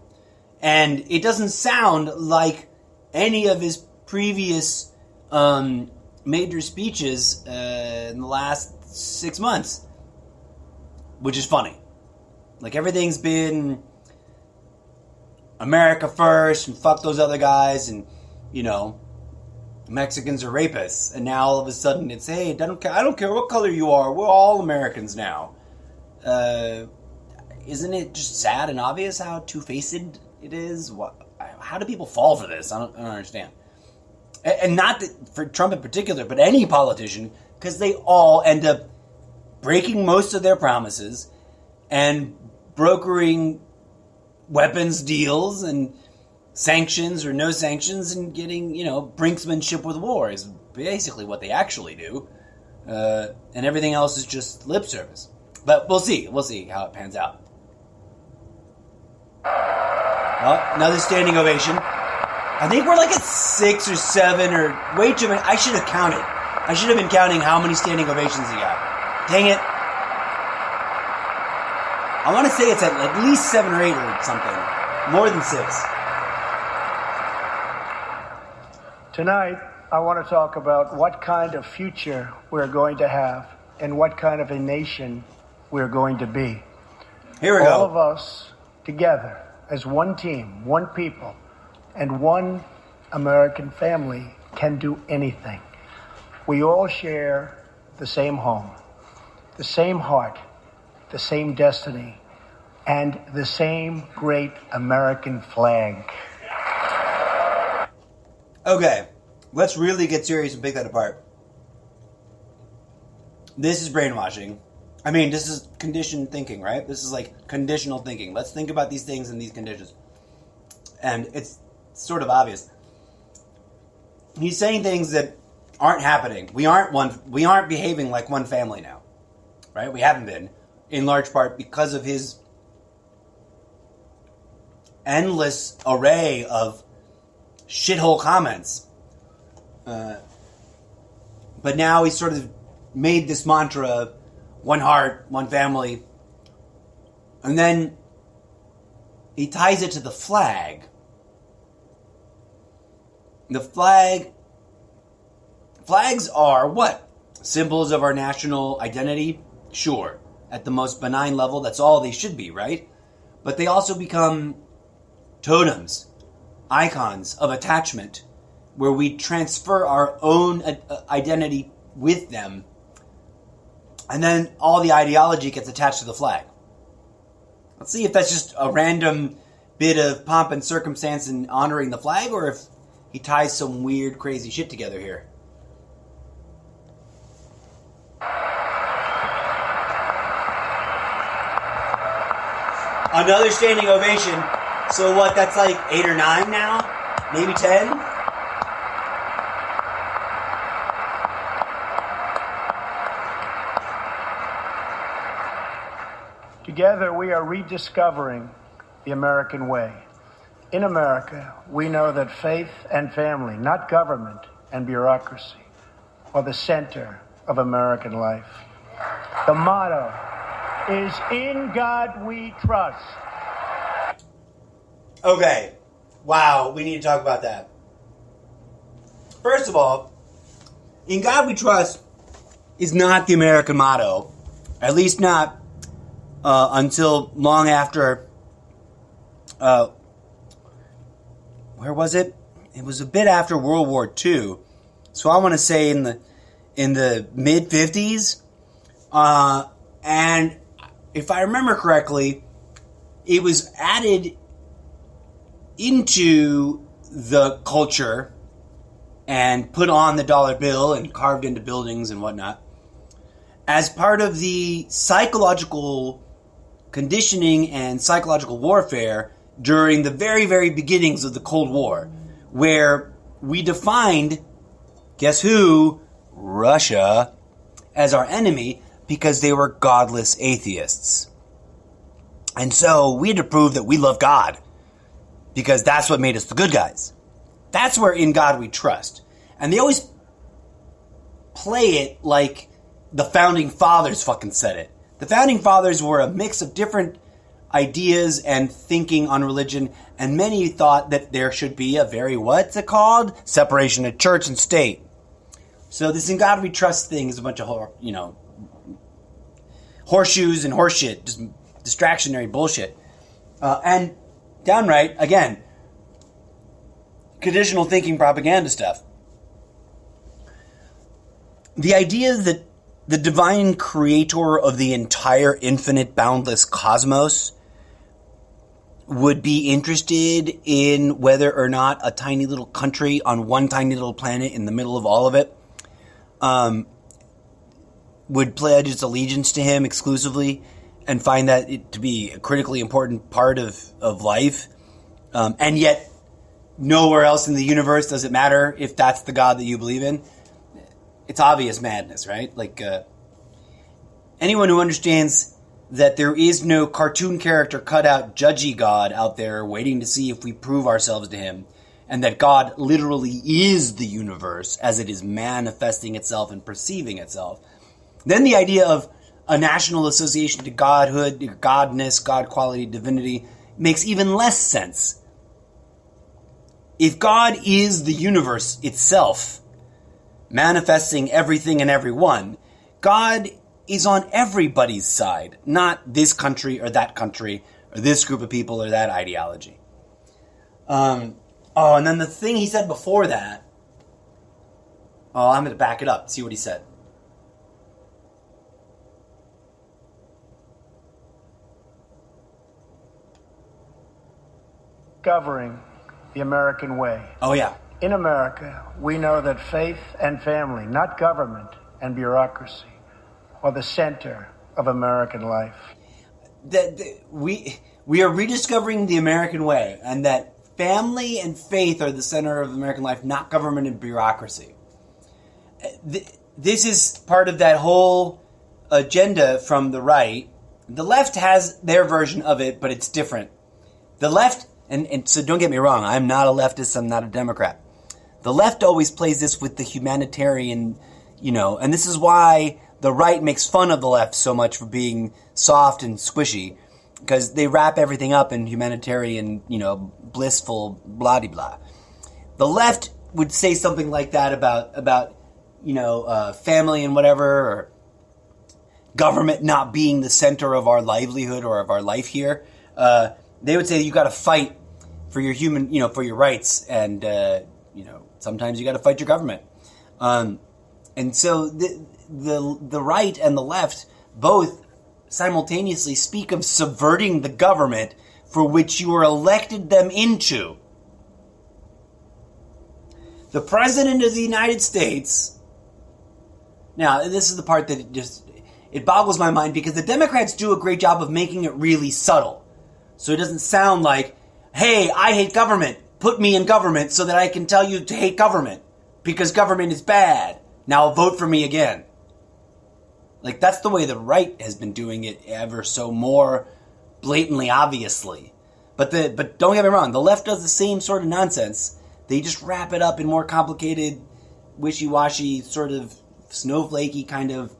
And it doesn't sound like any of his previous major speeches in the last 6 months, which is funny. Like, everything's been America first and fuck those other guys and, you know, Mexicans are rapists. And now all of a sudden it's, hey, I don't care what color you are. We're all Americans now. Isn't it just sad and obvious how two-faced it is? How do people fall for this? I don't understand. And not that for Trump in particular, but any politician, because they all end up breaking most of their promises and brokering weapons deals and sanctions or no sanctions and getting, you know, brinksmanship with war is basically what they actually do. And everything else is just lip service. But we'll see. We'll see how it pans out. Well, another standing ovation. I think we're like at 6 or 7 or way too many. I should have counted. I should have been counting how many standing ovations he got. Dang it. I want to say it's at least 7 or 8 or something. More than 6. Tonight, I want to talk about what kind of future we're going to have and what kind of a nation we're going to be. Here we go. All of us together as one team, one people, and one American family can do anything. We all share the same home, the same heart, the same destiny, and the same great American flag. Okay, let's really get serious and pick that apart. This is brainwashing. I mean, this is conditioned thinking, right? This is like conditional thinking. Let's think about these things in these conditions. And it's sort of obvious. He's saying things that aren't happening. We aren't behaving like one family now. Right? We haven't been, in large part because of his endless array of shithole comments. But now he's sort of made this mantra, one heart, one family. And then he ties it to the flag. The flags are what? Symbols of our national identity? Sure. At the most benign level, that's all they should be, right? But they also become totems, icons of attachment, where we transfer our own identity with them, and then all the ideology gets attached to the flag. Let's see if that's just a random bit of pomp and circumstance in honoring the flag, or if he ties some weird, crazy shit together here. Another standing ovation. So what, that's like 8 or 9 now? Maybe 10? Together, we are rediscovering the American way. In America, we know that faith and family, not government and bureaucracy, are the center of American life. The motto is, "In God we trust." Okay. Wow, we need to talk about that. First of all, in God we trust is not the American motto, at least not until long after, where was it? It was a bit after World War II. So I want to say in the mid-50s. And if I remember correctly, it was added into the culture and put on the dollar bill and carved into buildings and whatnot as part of the psychological conditioning and psychological warfare during the very, very beginnings of the Cold War, where we defined, guess who? Russia, as our enemy because they were godless atheists. And so we had to prove that we love God because that's what made us the good guys. That's where in God we trust. And they always play it like the Founding Fathers fucking said it. The Founding Fathers were a mix of different ideas and thinking on religion, and many thought that there should be a very, what's it called? Separation of church and state. So this in God we trust thing is a bunch of, horseshoes and horseshit, just distractionary bullshit. And downright, again, conditional thinking propaganda stuff. The idea that the divine creator of the entire infinite, boundless cosmos would be interested in whether or not a tiny little country on one tiny little planet in the middle of all of it would pledge its allegiance to him exclusively and find that it to be a critically important part of life. And yet nowhere else in the universe does it matter if that's the God that you believe in. It's obvious madness, right? Like, anyone who understands that there is no cartoon character cutout judgy God out there waiting to see if we prove ourselves to him, and that God literally is the universe as it is manifesting itself and perceiving itself, then the idea of a national association to godhood, godness, God quality, divinity makes even less sense. If God is the universe itself, manifesting everything and everyone, God is on everybody's side, not this country or this group of people or that ideology. And then the thing he said before that, I'm going to back it up, see what he said. Discovering the American way. Oh, yeah. In America, we know that faith and family, not government and bureaucracy, are the center of American life. We are rediscovering the American way, and that family and faith are the center of American life, not government and bureaucracy. This is part of that whole agenda from the right. The left has their version of it, but it's different. The left, and so don't get me wrong, I'm not a leftist, I'm not a Democrat. The left always plays this with the humanitarian, and this is why the right makes fun of the left so much for being soft and squishy, because they wrap everything up in humanitarian, blissful blah-de-blah. The left would say something like that about family and whatever, or government not being the center of our livelihood or of our life here. They would say you got to fight for your human, for your rights, and sometimes you got to fight your government. And so the right and the left both simultaneously speak of subverting the government for which you were elected them into. The President of the United States. Now, this is the part that it boggles my mind, because the Democrats do a great job of making it really subtle. So it doesn't sound like, hey, I hate government. Put me in government so that I can tell you to hate government because government is bad. Now vote for me again. Like, that's the way the right has been doing it ever so more blatantly, obviously. But don't get me wrong, the left does the same sort of nonsense. They just wrap it up in more complicated, wishy-washy, sort of snowflakey kind of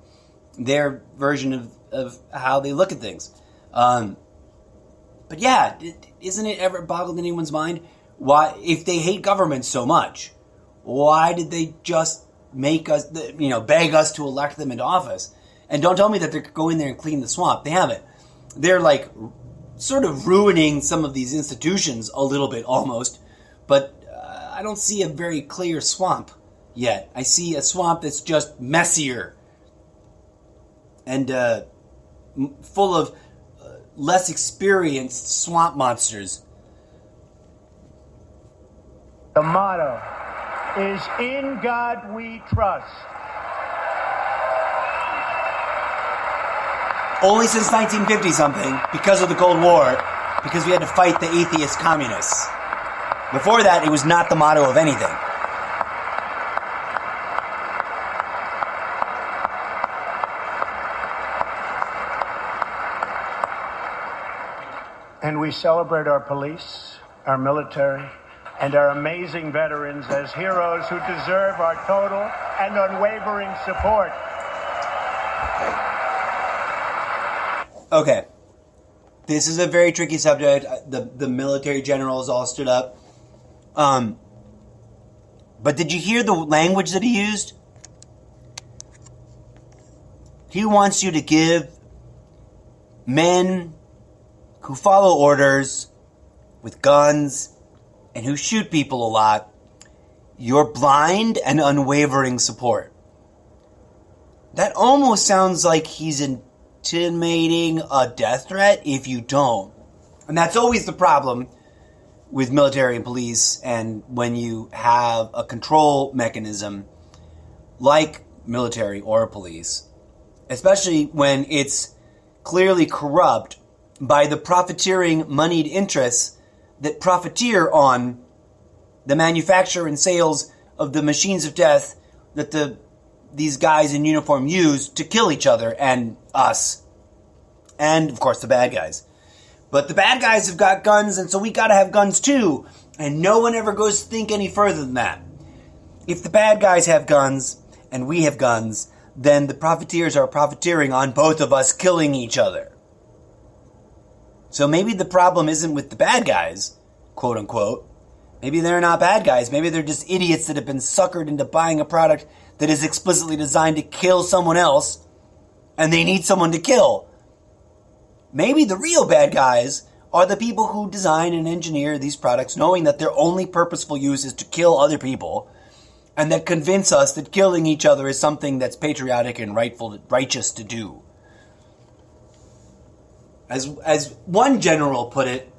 their version of how they look at things. But yeah, isn't it ever boggled anyone's mind why, if they hate government so much, Why did they just make us, beg us to elect them into office? And don't tell me that they're going there and clean the swamp. They haven't. They're like sort of ruining some of these institutions a little bit almost, but I don't see a very clear swamp yet. I see a swamp that's just messier and full of less experienced swamp monsters. The motto is "In God We Trust." Only since 1950-something, because of the Cold War, because we had to fight the atheist communists. Before that, it was not the motto of anything. And we celebrate our police, our military, and our amazing veterans as heroes who deserve our total and unwavering support. Okay. This is a very tricky subject. The military generals all stood up. But did you hear the language that he used? He wants you to give men who follow orders with guns and who shoot people a lot your blind and unwavering support. That almost sounds like he's intimating a death threat if you don't. And that's always the problem with military and police, and when you have a control mechanism like military or police, especially when it's clearly corrupt by the profiteering moneyed interests that profiteer on the manufacture and sales of the machines of death that these guys in uniform use to kill each other and us. And, of course, the bad guys. But the bad guys have got guns, and so we gotta have guns too. And no one ever goes to think any further than that. If the bad guys have guns, and we have guns, then the profiteers are profiteering on both of us killing each other. So maybe the problem isn't with the bad guys, quote unquote. Maybe they're not bad guys. Maybe they're just idiots that have been suckered into buying a product that is explicitly designed to kill someone else, and they need someone to kill. Maybe the real bad guys are the people who design and engineer these products knowing that their only purposeful use is to kill other people, and that convince us that killing each other is something that's patriotic and righteous to do. As one general put it,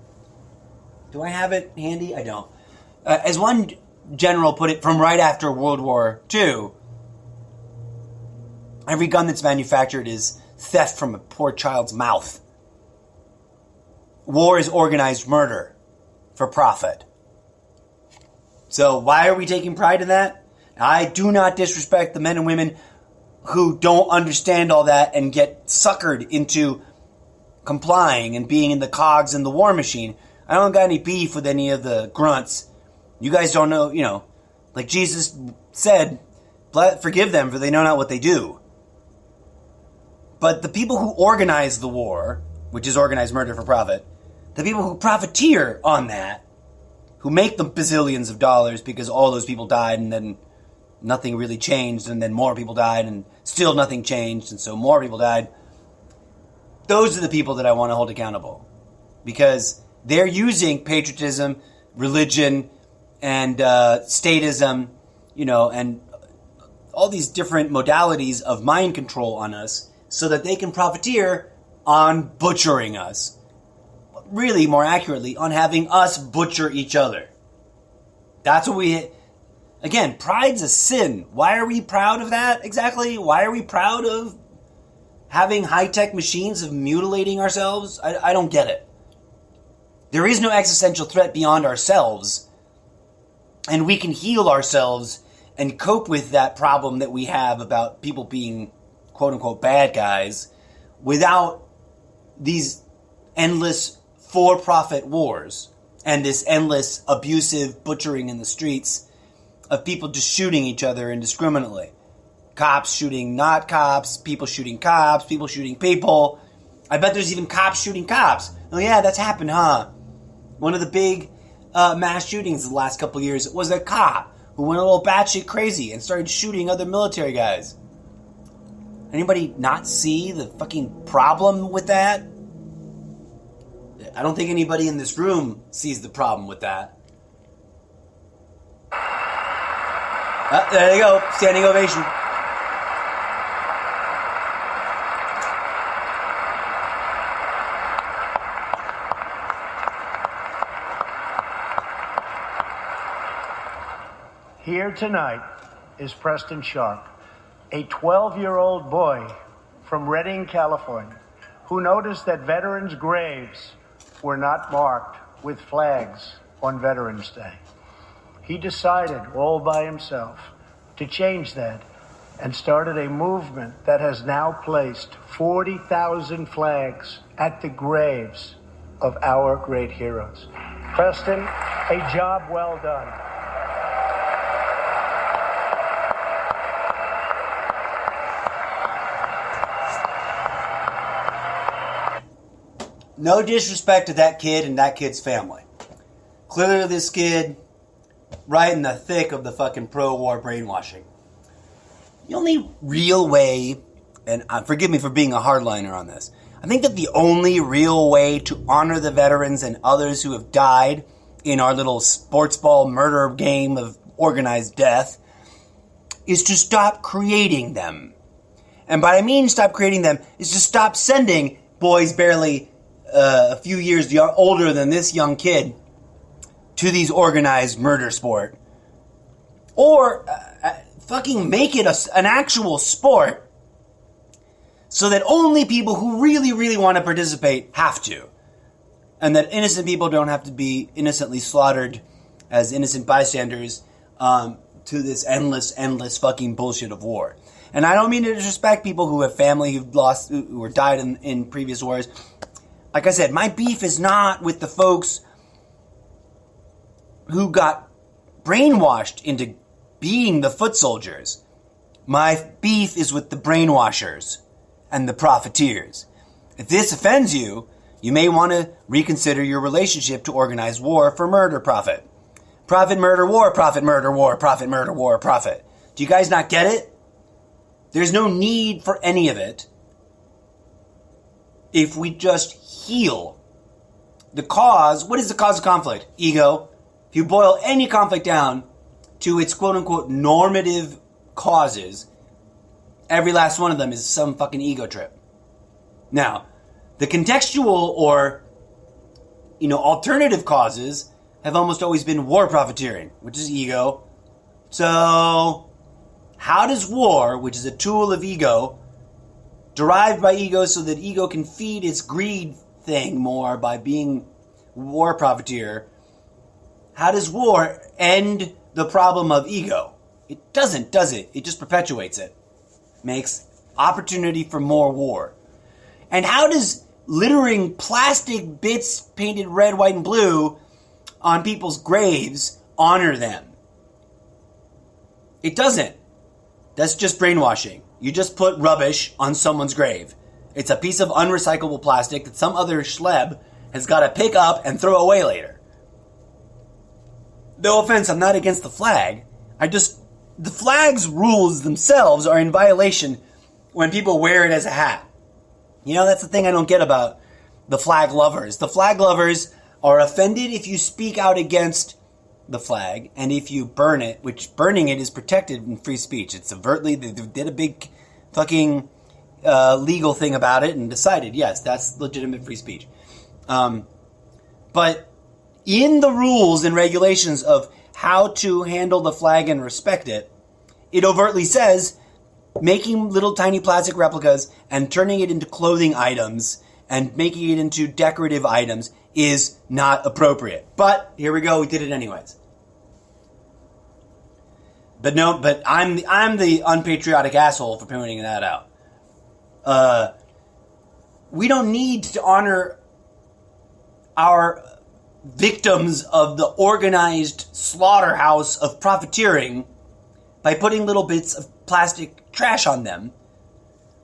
do I have it handy? I don't. As one general put it from right after World War II, every gun that's manufactured is theft from a poor child's mouth. War is organized murder for profit. So why are we taking pride in that? I do not disrespect the men and women who don't understand all that and get suckered into complying and being in the cogs in the war machine. I don't got any beef with any of the grunts. You guys don't know, like Jesus said, forgive them for they know not what they do. But the people who organize the war, which is organized murder for profit, the people who profiteer on that, who make the bazillions of dollars because all those people died and then nothing really changed and then more people died and still nothing changed and so more people died, those are the people that I want to hold accountable. Because they're using patriotism, religion, and statism, and all these different modalities of mind control on us so that they can profiteer on butchering us. Really, more accurately, on having us butcher each other. That's what again, pride's a sin. Why are we proud of that exactly? Why are we proud of having high-tech machines of mutilating ourselves? I don't get it. There is no existential threat beyond ourselves, and we can heal ourselves and cope with that problem that we have about people being quote-unquote bad guys without these endless for-profit wars and this endless abusive butchering in the streets of people just shooting each other indiscriminately. Cops shooting not cops, people shooting cops, people shooting people. I bet there's even cops shooting cops. Oh yeah, that's happened, huh? One of the big mass shootings of the last couple of years was a cop who went a little batshit crazy and started shooting other military guys. Anybody not see the fucking problem with that? I don't think anybody in this room sees the problem with that. There you go. Standing ovation. Here tonight is Preston Sharp, a 12-year-old boy from Redding, California, who noticed that veterans' graves were not marked with flags on Veterans Day. He decided all by himself to change that and started a movement that has now placed 40,000 flags at the graves of our great heroes. Preston, a job well done. No disrespect to that kid and that kid's family. Clearly this kid, right in the thick of the fucking pro-war brainwashing. The only real way, and forgive me for being a hardliner on this, I think that the only real way to honor the veterans and others who have died in our little sports ball murder game of organized death is to stop creating them. And by I mean stop creating them is to stop sending boys barely a few years older than this young kid to these organized murder sport. Or fucking make it an actual sport so that only people who really, really want to participate have to. And that innocent people don't have to be innocently slaughtered as innocent bystanders to this endless fucking bullshit of war. And I don't mean to disrespect people who have family who died in previous wars. Like I said, my beef is not with the folks who got brainwashed into being the foot soldiers. My beef is with the brainwashers and the profiteers. If this offends you, you may want to reconsider your relationship to organized war for murder profit. Profit, murder, war, profit, murder, war, profit, murder, war, profit. Do you guys not get it? There's no need for any of it if we just heal the cause. What is the cause of conflict? Ego. If you boil any conflict down to its quote-unquote normative causes, every last one of them is some fucking ego trip. Now, the contextual or, alternative causes have almost always been war profiteering, which is ego. So, how does war, which is a tool of ego, derived by ego so that ego can feed its greed thing more by being war profiteer, how does war end the problem of ego? It doesn't, does it? It just perpetuates it. Makes opportunity for more war. And how does littering plastic bits painted red, white, and blue on people's graves honor them? It doesn't. That's just brainwashing. You just put rubbish on someone's grave. It's a piece of unrecyclable plastic that some other schleb has got to pick up and throw away later. No offense, I'm not against the flag. The flag's rules themselves are in violation when people wear it as a hat. That's the thing I don't get about the flag lovers. The flag lovers are offended if you speak out against the flag, and if you burn it, which burning it is protected in free speech. It's overtly, they did a big fucking legal thing about it and decided, yes, that's legitimate free speech. But in the rules and regulations of how to handle the flag and respect it, it overtly says making little tiny plastic replicas and turning it into clothing items and making it into decorative items is not appropriate. But here we go, we did it anyways. But I'm the unpatriotic asshole for pointing that out. We don't need to honor our victims of the organized slaughterhouse of profiteering by putting little bits of plastic trash on them.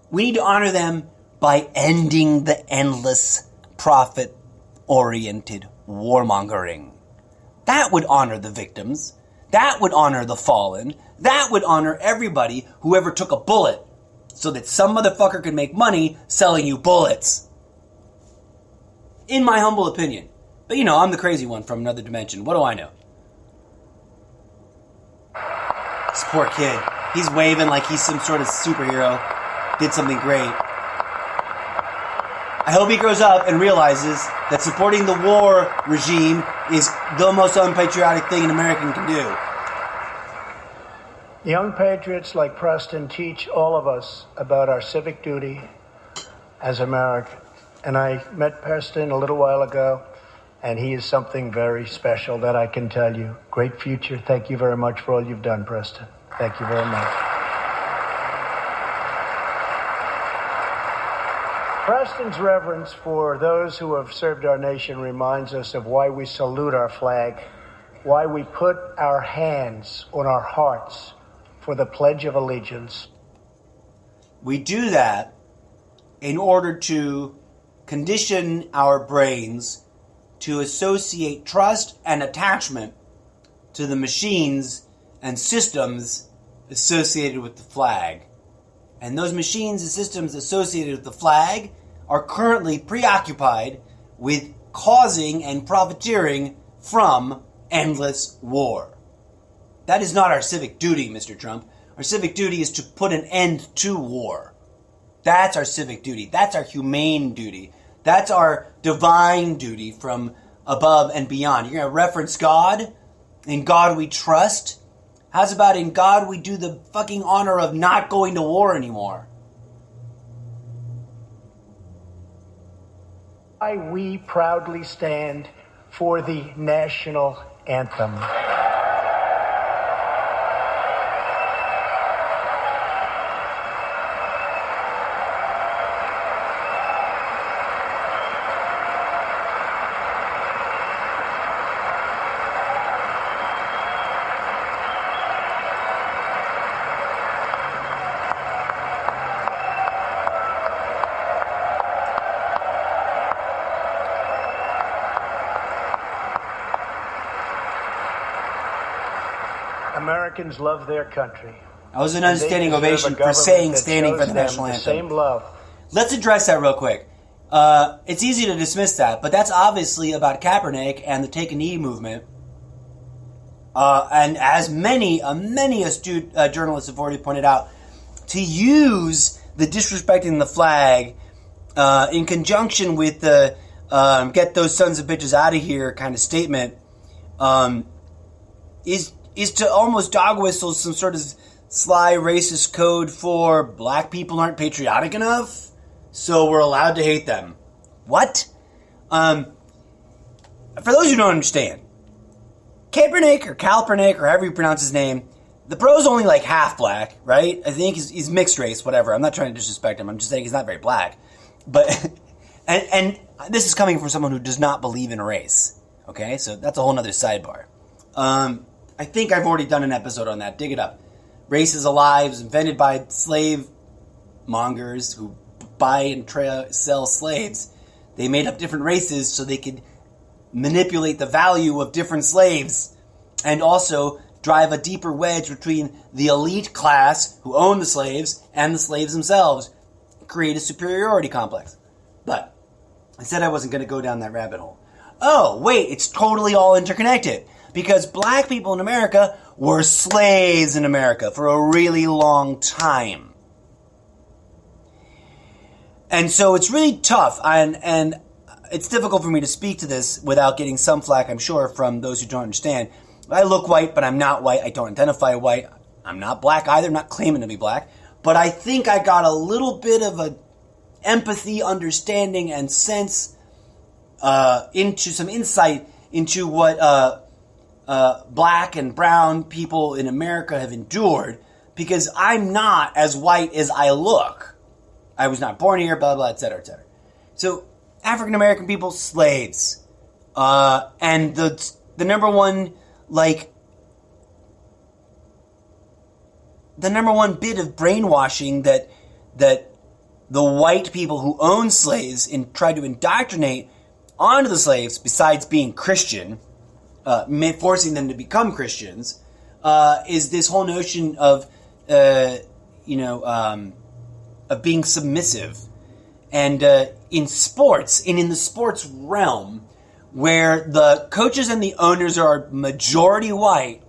We need to honor them by ending the endless profit-oriented warmongering. That would honor the victims. That would honor the fallen. That would honor everybody who ever took a bullet so that some motherfucker could make money selling you bullets. In my humble opinion. But you know, I'm the crazy one from another dimension. What do I know? This poor kid. He's waving like he's some sort of superhero. Did something great. I hope he grows up and realizes that supporting the war regime is the most unpatriotic thing an American can do. Young patriots like Preston teach all of us about our civic duty as Americans. And I met Preston a little while ago, and he is something very special that I can tell you. Great future. Thank you very much for all you've done, Preston. Thank you very much. Preston's reverence for those who have served our nation reminds us of why we salute our flag, why we put our hands on our hearts for the Pledge of Allegiance. We do that in order to condition our brains to associate trust and attachment to the machines and systems associated with the flag. And those machines and systems associated with the flag are currently preoccupied with causing and profiteering from endless war. That is not our civic duty, Mr. Trump. Our civic duty is to put an end to war. That's our civic duty. That's our humane duty. That's our divine duty from above and beyond. You're going to reference God? In God we trust? How's about in God we do the fucking honor of not going to war anymore? We proudly stand for the national anthem. Americans love their country. That was an understanding ovation for saying standing for the national anthem. Same love. Let's address that real quick. It's easy to dismiss that, but that's obviously about Kaepernick and the Take a Knee movement. And as many astute journalists have already pointed out, to use the disrespecting the flag in conjunction with the get those sons of bitches out of here kind of statement is to almost dog whistle some sort of sly racist code for black people aren't patriotic enough, so we're allowed to hate them. What? For those who don't understand, Kaepernick or Calpernick or however you pronounce his name, the bro's only like half black, right? I think he's mixed race, whatever. I'm not trying to disrespect him. I'm just saying he's not very black. But and this is coming from someone who does not believe in race. Okay, so that's a whole nother sidebar. I think I've already done an episode on that. Dig it up. Race is alive. It was invented by slave mongers who buy and sell slaves. They made up different races so they could manipulate the value of different slaves and also drive a deeper wedge between the elite class who own the slaves and the slaves themselves, create a superiority complex. But I said I wasn't going to go down that rabbit hole. Oh, wait, it's totally all interconnected. Because black people in America were slaves in America for a really long time. And so it's really tough, and it's difficult for me to speak to this without getting some flack, I'm sure, from those who don't understand. I look white, but I'm not white. I don't identify white. I'm not black either. I'm not claiming to be black. But I think I got a little bit of a empathy, understanding, and sense into some insight into what black and brown people in America have endured, because I'm not as white as I look. I was not born here, blah, blah, et cetera, et cetera. So, African-American people, slaves. And the number one, the number one bit of brainwashing that the white people who own slaves and tried to indoctrinate onto the slaves, besides being Christian, forcing them to become Christians, is this whole notion of, of being submissive. And in sports, and in the sports realm, where the coaches and the owners are majority white,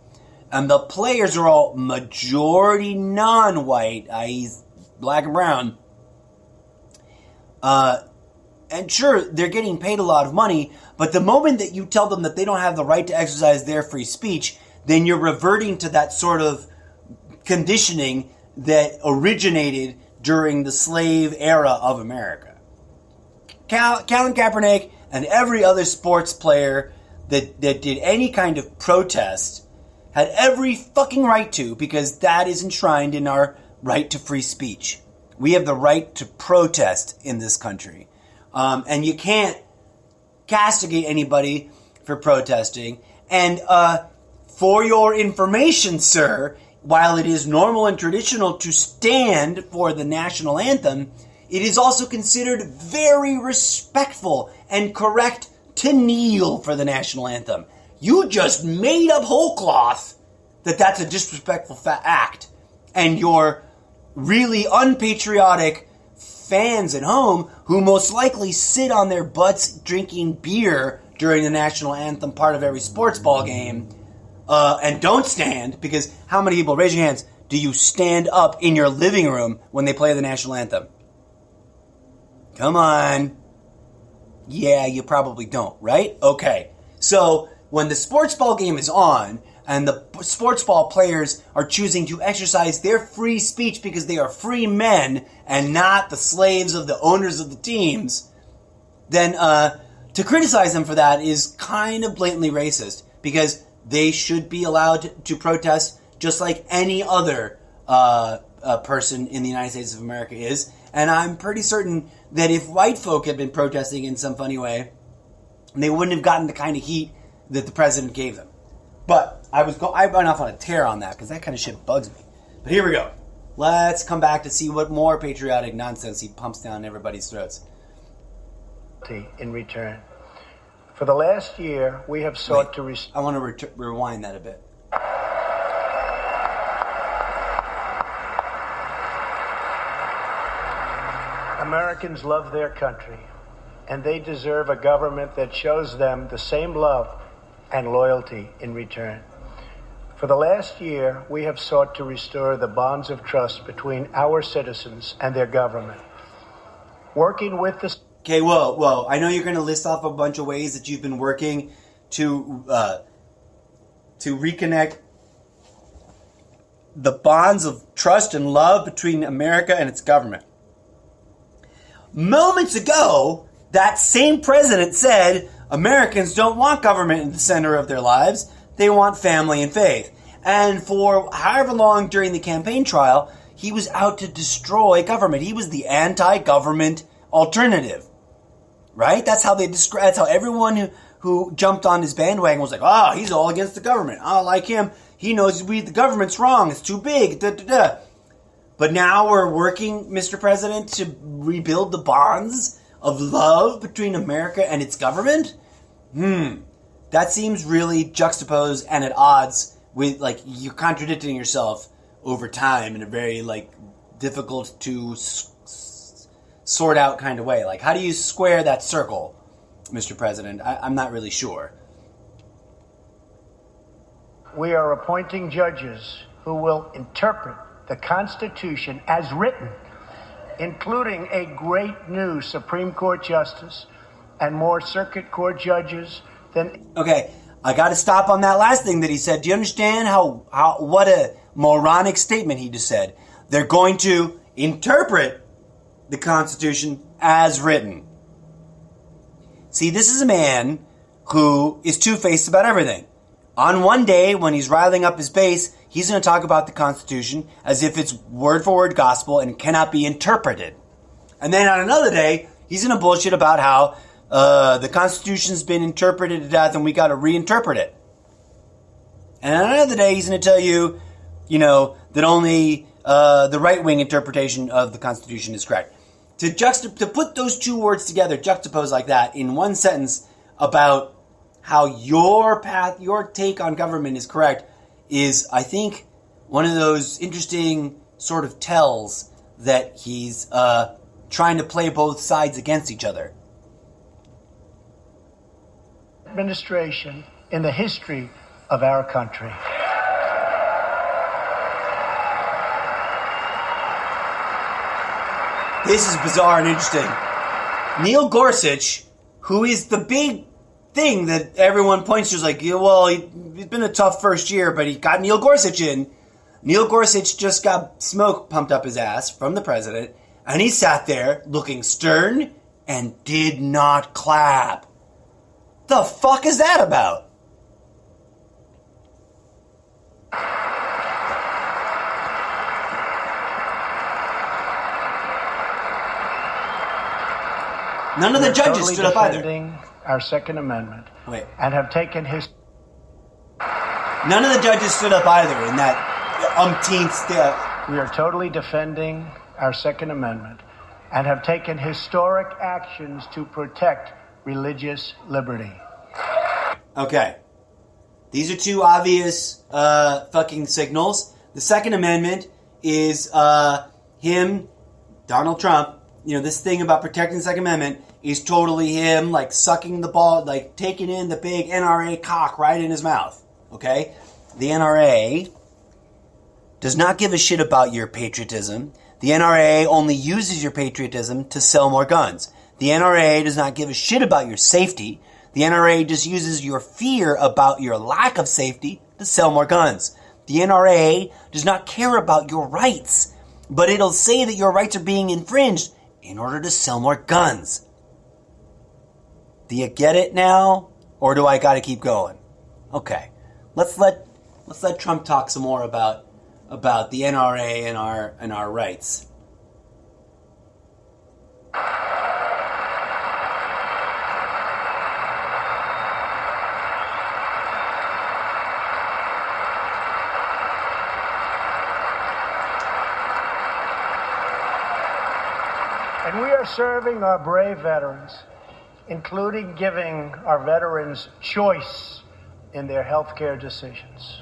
and the players are all majority non-white, i.e. black and brown, and sure, they're getting paid a lot of money, but the moment that you tell them that they don't have the right to exercise their free speech, then you're reverting to that sort of conditioning that originated during the slave era of America. Colin Kaepernick and every other sports player that did any kind of protest had every fucking right to, because that is enshrined in our right to free speech. We have the right to protest in this country. And you can't castigate anybody for protesting. And for your information, sir, while it is normal and traditional to stand for the national anthem, it is also considered very respectful and correct to kneel for the national anthem. You just made up whole cloth that that's a disrespectful act. And your really unpatriotic fans at home, who most likely sit on their butts drinking beer during the national anthem part of every sports ball game, and don't stand, because how many people, raise your hands, do you stand up in your living room when they play the national anthem? Come on. Yeah, you probably don't, right? Okay. So when the sports ball game is on, and the sports ball players are choosing to exercise their free speech because they are free men and not the slaves of the owners of the teams, then to criticize them for that is kind of blatantly racist, because they should be allowed to protest just like any other person in the United States of America is. And I'm pretty certain that if white folk had been protesting in some funny way, they wouldn't have gotten the kind of heat that the president gave them. But I went off on a tear on that because that kind of shit bugs me. But here we go. Let's come back to see what more patriotic nonsense he pumps down everybody's throats. In return. For the last year, we have sought to... I want to rewind that a bit. Americans love their country, and they deserve a government that shows them the same love and loyalty in return. For the last year, we have sought to restore the bonds of trust between our citizens and their government. Working with the... Okay, whoa. I know you're going to list off a bunch of ways that you've been working to reconnect the bonds of trust and love between America and its government. Moments ago, that same president said Americans don't want government in the center of their lives. They want family and faith. And for however long during the campaign trail, he was out to destroy government. He was the anti-government alternative. Right? That's how that's how everyone who jumped on his bandwagon was like, he's all against the government. I don't like him. He knows the government's wrong. It's too big. But now we're working, Mr. President, to rebuild the bonds of love between America and its government? That seems really juxtaposed and at odds with, you're contradicting yourself over time in a very, difficult to sort out kind of way. How do you square that circle, Mr. President? I'm not really sure. We are appointing judges who will interpret the Constitution as written, including a great new Supreme Court justice and more circuit court judges than... Okay, I got to stop on that last thing that he said. Do you understand what a moronic statement he just said? They're going to interpret the Constitution as written. See, this is a man who is two-faced about everything. On one day, when he's riling up his base, he's going to talk about the Constitution as if it's word-for-word gospel and cannot be interpreted. And then on another day, he's going to bullshit about how the Constitution's been interpreted to death and we got to reinterpret it. And on another day, he's going to tell you, that only the right-wing interpretation of the Constitution is correct. To put those two words together, juxtaposed like that, in one sentence about how your take on government is correct, is, I think, one of those interesting sort of tells that he's trying to play both sides against each other. Administration in the history of our country. This is bizarre and interesting. Neil Gorsuch, who is the big thing that everyone points to, is like, yeah, well, he's been a tough first year, but he got Neil Gorsuch in. Neil Gorsuch just got smoke pumped up his ass from the president, and he sat there looking stern and did not clap. The fuck is that about? None of the judges stood up either. Defending our Second Amendment. Wait. And have taken his... None of the judges stood up either in that umpteenth step. We are totally defending our Second Amendment and have taken historic actions to protect religious liberty. Okay. These are two obvious fucking signals. The Second Amendment is him, Donald Trump. You know, this thing about protecting the Second Amendment is totally him, like, sucking the ball, like, taking in the big NRA cock right in his mouth. Okay? The NRA does not give a shit about your patriotism. The NRA only uses your patriotism to sell more guns. The NRA does not give a shit about your safety. The NRA just uses your fear about your lack of safety to sell more guns. The NRA does not care about your rights, but it'll say that your rights are being infringed in order to sell more guns. Do you get it now? Or do I gotta keep going? Okay. Let's let Trump talk some more about the NRA and our rights. And we are serving our brave veterans, including giving our veterans choice in their health care decisions.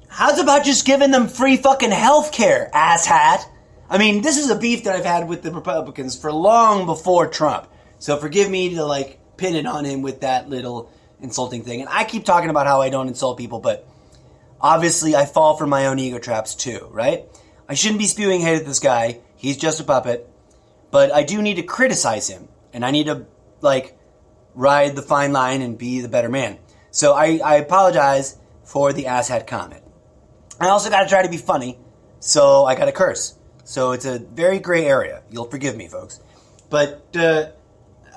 How's about just giving them free fucking health care, asshat? I mean, this is a beef that I've had with the Republicans for long before Trump. So forgive me to, like, pin it on him with that little insulting thing. And I keep talking about how I don't insult people, but obviously I fall for my own ego traps too, right? I shouldn't be spewing hate at this guy. He's just a puppet. But I do need to criticize him. And I need to, like, ride the fine line and be the better man. So I apologize for the asshat comment. I also got to try to be funny, so I got to curse. So it's a very gray area. You'll forgive me, folks. But,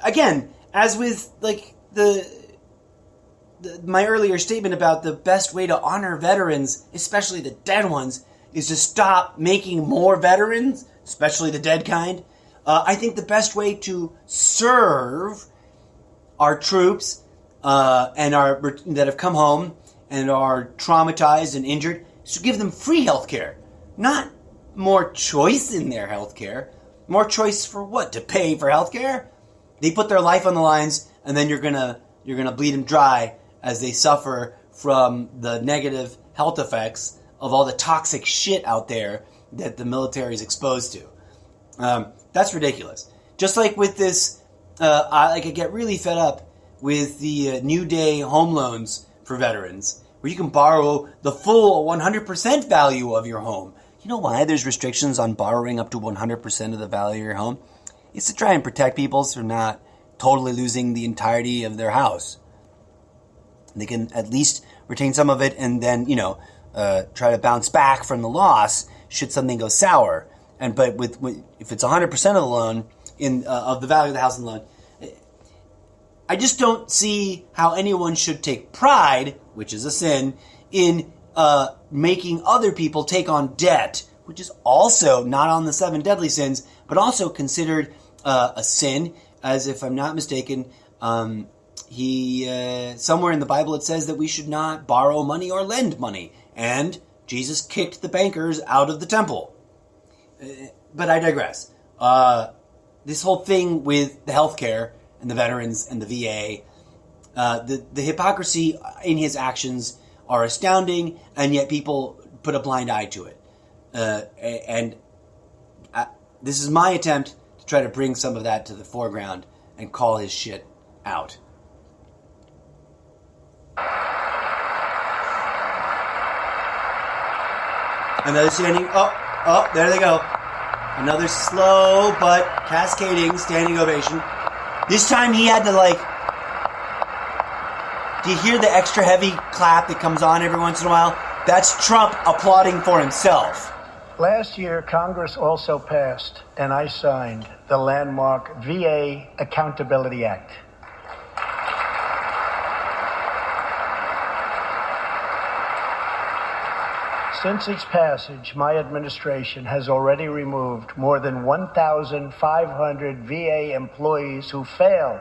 again, as with, like, my earlier statement about the best way to honor veterans, especially the dead ones, is to stop making more veterans, especially the dead kind. I think the best way to serve our troops that have come home and are traumatized and injured is to give them free health care. Not more choice in their health care. More choice for what? To pay for health care? They put their life on the lines, and then you're gonna bleed them dry as they suffer from the negative health effects of all the toxic shit out there that the military is exposed to. That's ridiculous. Just like with this, I get really fed up with the New Day home loans for veterans, where you can borrow the full 100% value of your home. You know why there's restrictions on borrowing up to 100% of the value of your home? It's to try and protect people from not totally losing the entirety of their house. They can at least retain some of it and then, try to bounce back from the loss should something go sour. But if it's 100% of the loan of the value of the house and loan, I just don't see how anyone should take pride, which is a sin, in making other people take on debt, which is also not on the 7 deadly sins, but also considered a sin, as if I'm not mistaken, somewhere in the Bible it says that we should not borrow money or lend money, and Jesus kicked the bankers out of the temple. But I digress. This whole thing with the healthcare and the veterans and the VA, the hypocrisy in his actions are astounding, and yet people put a blind eye to it. This is my attempt to try to bring some of that to the foreground and call his shit out. Another standing... Oh, there they go. Another slow but cascading standing ovation. This time he had to, like... Do you hear the extra heavy clap that comes on every once in a while? That's Trump applauding for himself. Last year, Congress also passed, and I signed, the landmark VA Accountability Act. Since its passage, my administration has already removed more than 1,500 VA employees who failed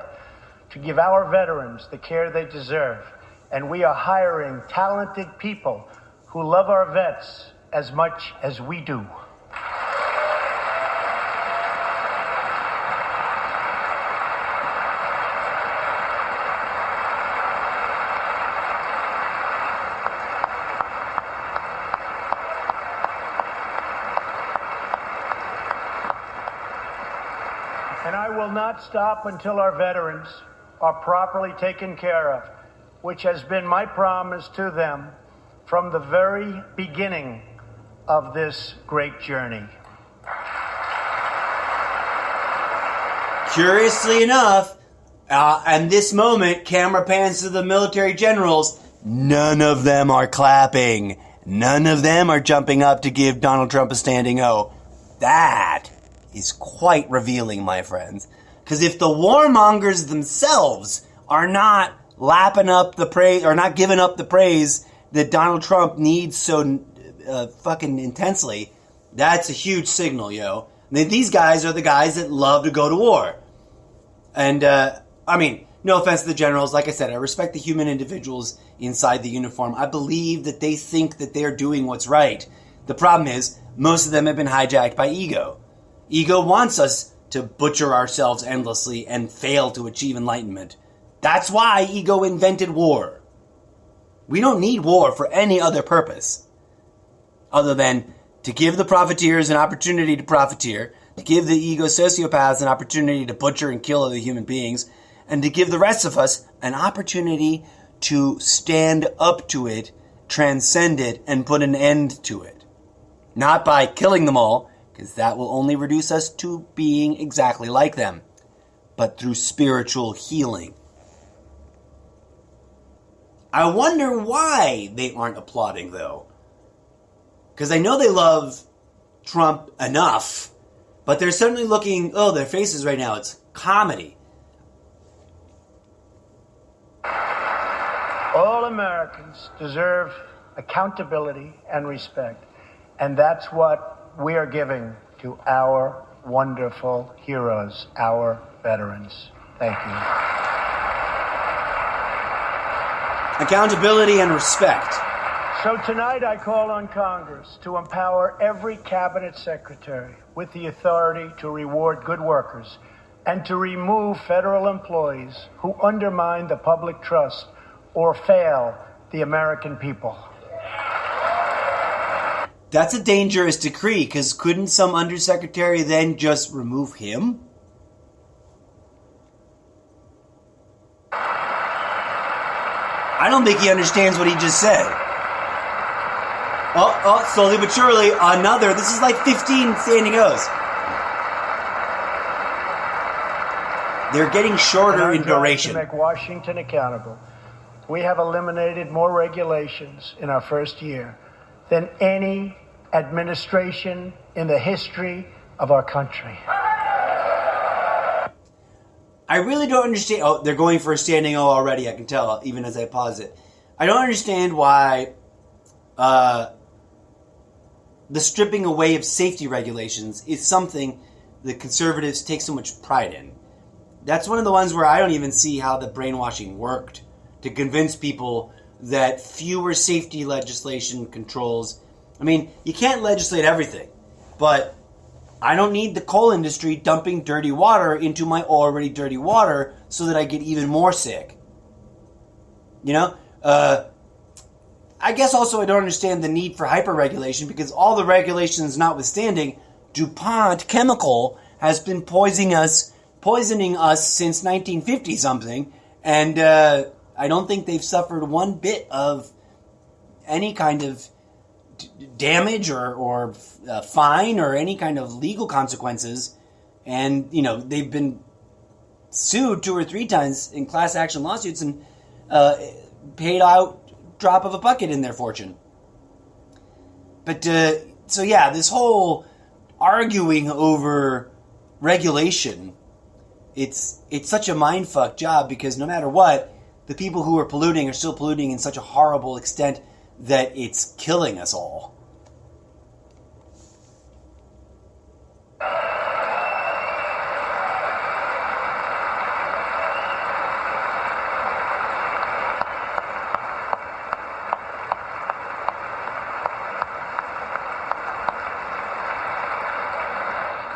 to give our veterans the care they deserve. And we are hiring talented people who love our vets as much as we do. And I will not stop until our veterans are properly taken care of, which has been my promise to them from the very beginning of this great journey. Curiously enough, and this moment, camera pans to the military generals. None of them are clapping. None of them are jumping up to give Donald Trump a standing O. That is quite revealing, my friends. Because if the warmongers themselves are not lapping up the praise, or not giving up the praise that Donald Trump needs so fucking intensely, that's a huge signal, yo. These guys are the guys that love to go to war. And, I mean, no offense to the generals. Like I said, I respect the human individuals inside the uniform. I believe that they think that they're doing what's right. The problem is, most of them have been hijacked by ego. Ego wants us to butcher ourselves endlessly and fail to achieve enlightenment. That's why ego invented war. We don't need war for any other purpose other than to give the profiteers an opportunity to profiteer, to give the ego sociopaths an opportunity to butcher and kill other human beings, and to give the rest of us an opportunity to stand up to it, transcend it, and put an end to it. Not by killing them all, because that will only reduce us to being exactly like them, but through spiritual healing. I wonder why they aren't applauding, though. Because I know they love Trump enough, but they're certainly looking, their faces right now, it's comedy. All Americans deserve accountability and respect, and that's what we are giving to our wonderful heroes, our veterans. Thank you. Accountability and respect. So tonight I call on Congress to empower every cabinet secretary with the authority to reward good workers and to remove federal employees who undermine the public trust or fail the American people. That's a dangerous decree, because couldn't some undersecretary then just remove him? I don't think he understands what he just said. Slowly but surely, another. This is like 15 standing O's. They're getting shorter in duration. To make Washington accountable, we have eliminated more regulations in our first year than any administration in the history of our country. I really don't understand. They're going for a standing O already, I can tell, even as I pause it. I don't understand why the stripping away of safety regulations is something that conservatives take so much pride in. That's one of the ones where I don't even see how the brainwashing worked to convince people that fewer safety legislation controls. I mean, you can't legislate everything, but I don't need the coal industry dumping dirty water into my already dirty water so that I get even more sick. You know? I guess also I don't understand the need for hyper-regulation, because all the regulations notwithstanding, DuPont Chemical has been poisoning us since 1950-something, and I don't think they've suffered one bit of any kind of damage or fine or any kind of legal consequences. And, they've been sued 2 or 3 times in class action lawsuits and paid out drop of a bucket in their fortune. But, this whole arguing over regulation, it's such a mindfuck job, because no matter what, the people who are polluting are still polluting in such a horrible extent that it's killing us all.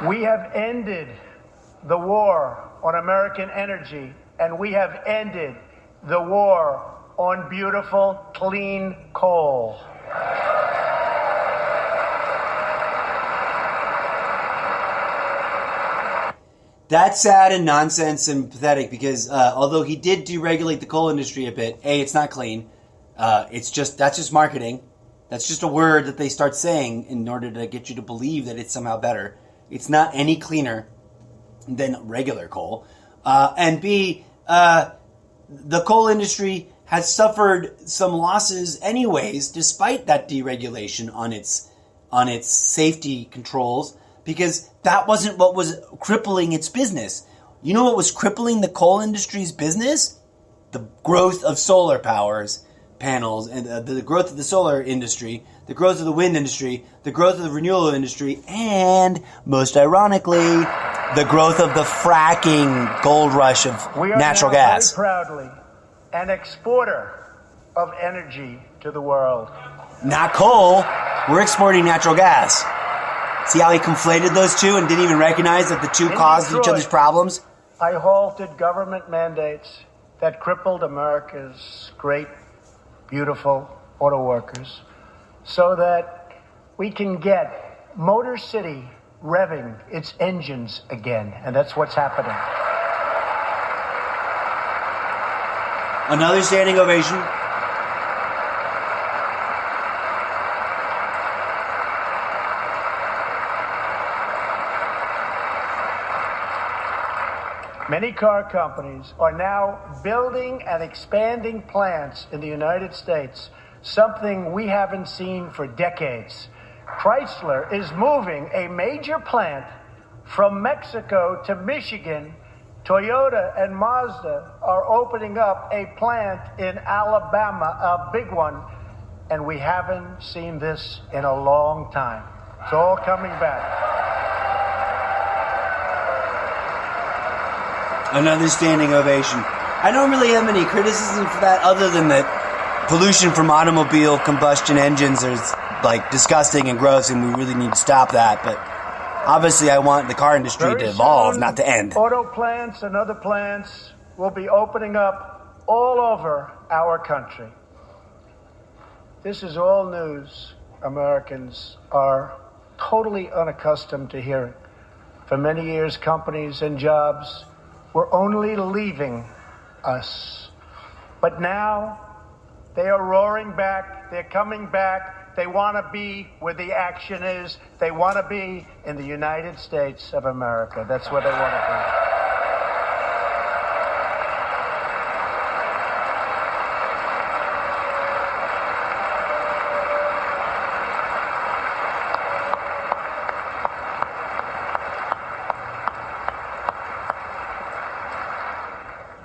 We have ended the war on American energy, and we have ended the war on beautiful, clean coal. That's sad and nonsense and pathetic, because although he did deregulate the coal industry a bit, it's not clean. That's just marketing. That's just a word that they start saying in order to get you to believe that it's somehow better. It's not any cleaner than regular coal. And B, the coal industry has suffered some losses anyways, despite that deregulation on its safety controls, because that wasn't what was crippling its business. You know what was crippling the coal industry's business? The growth of solar panels, and the growth of the solar industry, the growth of the wind industry, the growth of the renewable industry, and, most ironically, the growth of the fracking gold rush of natural gas. We are very proudly an exporter of energy to the world. Not coal. We're exporting natural gas. See how he conflated those two and didn't even recognize that the two caused each other's problems? I halted government mandates that crippled America's great, beautiful auto workers so that we can get Motor City revving its engines again. And that's what's happening. Another standing ovation. Many car companies are now building and expanding plants in the United States, something we haven't seen for decades. Chrysler is moving a major plant from Mexico to Michigan. Toyota and Mazda are opening up a plant in Alabama, a big one, and we haven't seen this in a long time. It's all coming back. Another standing ovation. I don't really have any criticism for that, other than that pollution from automobile combustion engines is disgusting and gross, and we really need to stop that. But obviously I want the car industry to evolve, not to end. Auto plants and other plants will be opening up all over our country. This is all news Americans are totally unaccustomed to hearing. For many years, companies and jobs were only leaving us. But now they are roaring back. They're coming back. They want to be where the action is. They want to be in the United States of America. That's where they want to be.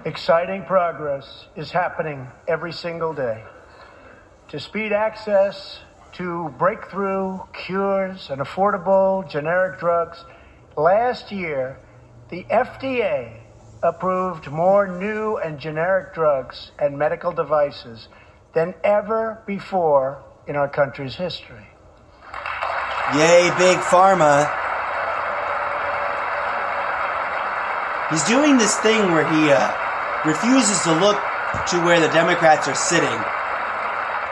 Exciting progress is happening every single day. To speed access to breakthrough cures and affordable generic drugs, last year, the FDA approved more new and generic drugs and medical devices than ever before in our country's history. Yay, Big Pharma. He's doing this thing where he refuses to look to where the Democrats are sitting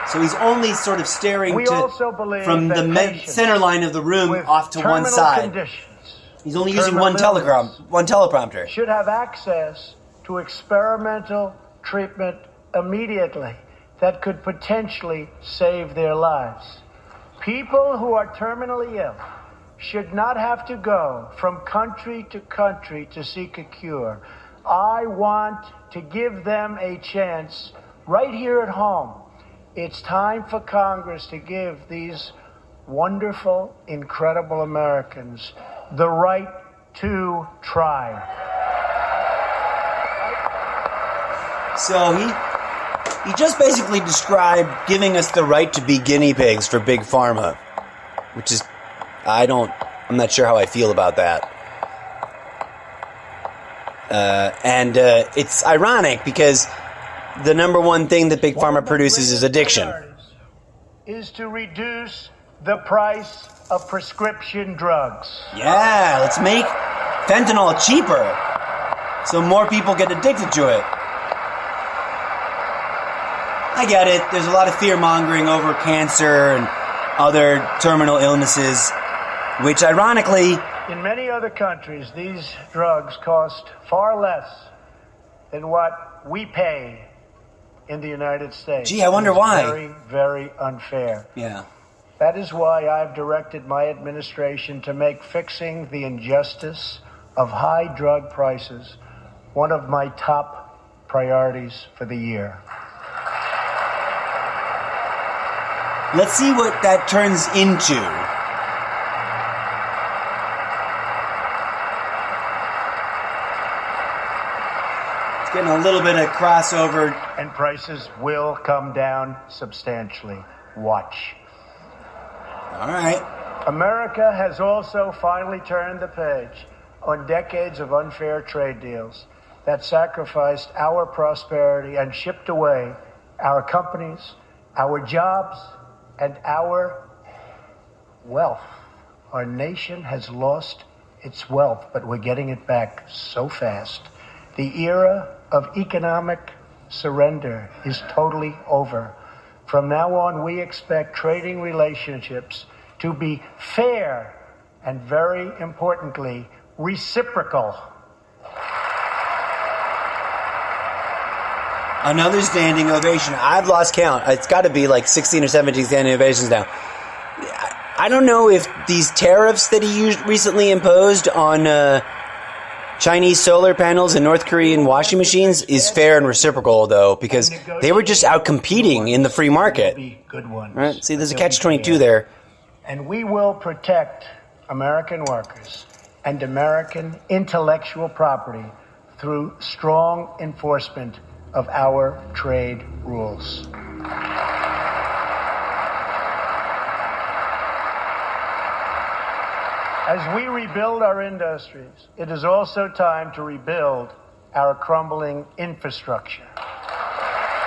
So he's only sort of staring We also believe from that the patients center line of the room with off to one terminal side. conditions He's only using terminal one teleprompter. should have access to experimental treatment immediately that could potentially save their lives. People who are terminally ill should not have to go from country to country to seek a cure. I want to give them a chance right here at home. It's time for Congress to give these wonderful, incredible Americans the right to try. So he just basically described giving us the right to be guinea pigs for Big Pharma, which is, I'm not sure how I feel about that. And it's ironic because the number one thing that Big Pharma produces is addiction. Is to reduce the price of prescription drugs. Yeah, let's make fentanyl cheaper so more people get addicted to it. I get it. There's a lot of fear-mongering over cancer and other terminal illnesses, which ironically... In many other countries, these drugs cost far less than what we pay in the United States. Gee, I wonder why. Very, very unfair. Yeah. That is why I've directed my administration to make fixing the injustice of high drug prices one of my top priorities for the year. Let's see what that turns into. It's getting a little bit of crossover. And prices will come down substantially. Watch. All right. America has also finally turned the page on decades of unfair trade deals that sacrificed our prosperity and shipped away our companies, our jobs, and our wealth. Our nation has lost its wealth, but we're getting it back so fast. The era of economic surrender is totally over. From now on, we expect trading relationships to be fair and, very importantly, reciprocal. Another standing ovation. I've lost count. It's got to be like 16 or 17 standing ovations now. I don't know if these tariffs that he recently imposed on Chinese solar panels and North Korean washing machines is fair and reciprocal, though, because they were just out competing in the free market. Right? See, there's a catch-22 there. And we will protect American workers and American intellectual property through strong enforcement of our trade rules. As we rebuild our industries, it is also time to rebuild our crumbling infrastructure.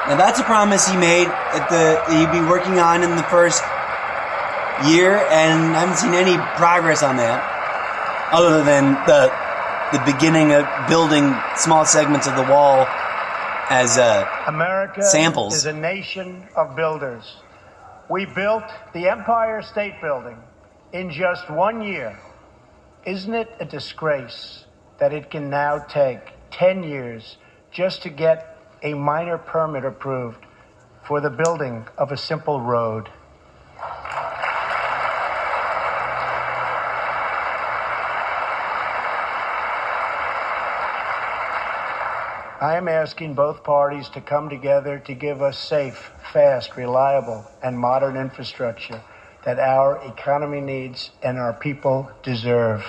Now that's a promise he made that he'd be working on in the first year, and I haven't seen any progress on that, other than the beginning of building small segments of the wall as America samples. Is a nation of builders. We built the Empire State Building in just 1 year. Isn't it a disgrace that it can now take 10 years just to get a minor permit approved for the building of a simple road? I am asking both parties to come together to give us safe, fast, reliable, and modern infrastructure that our economy needs and our people deserve.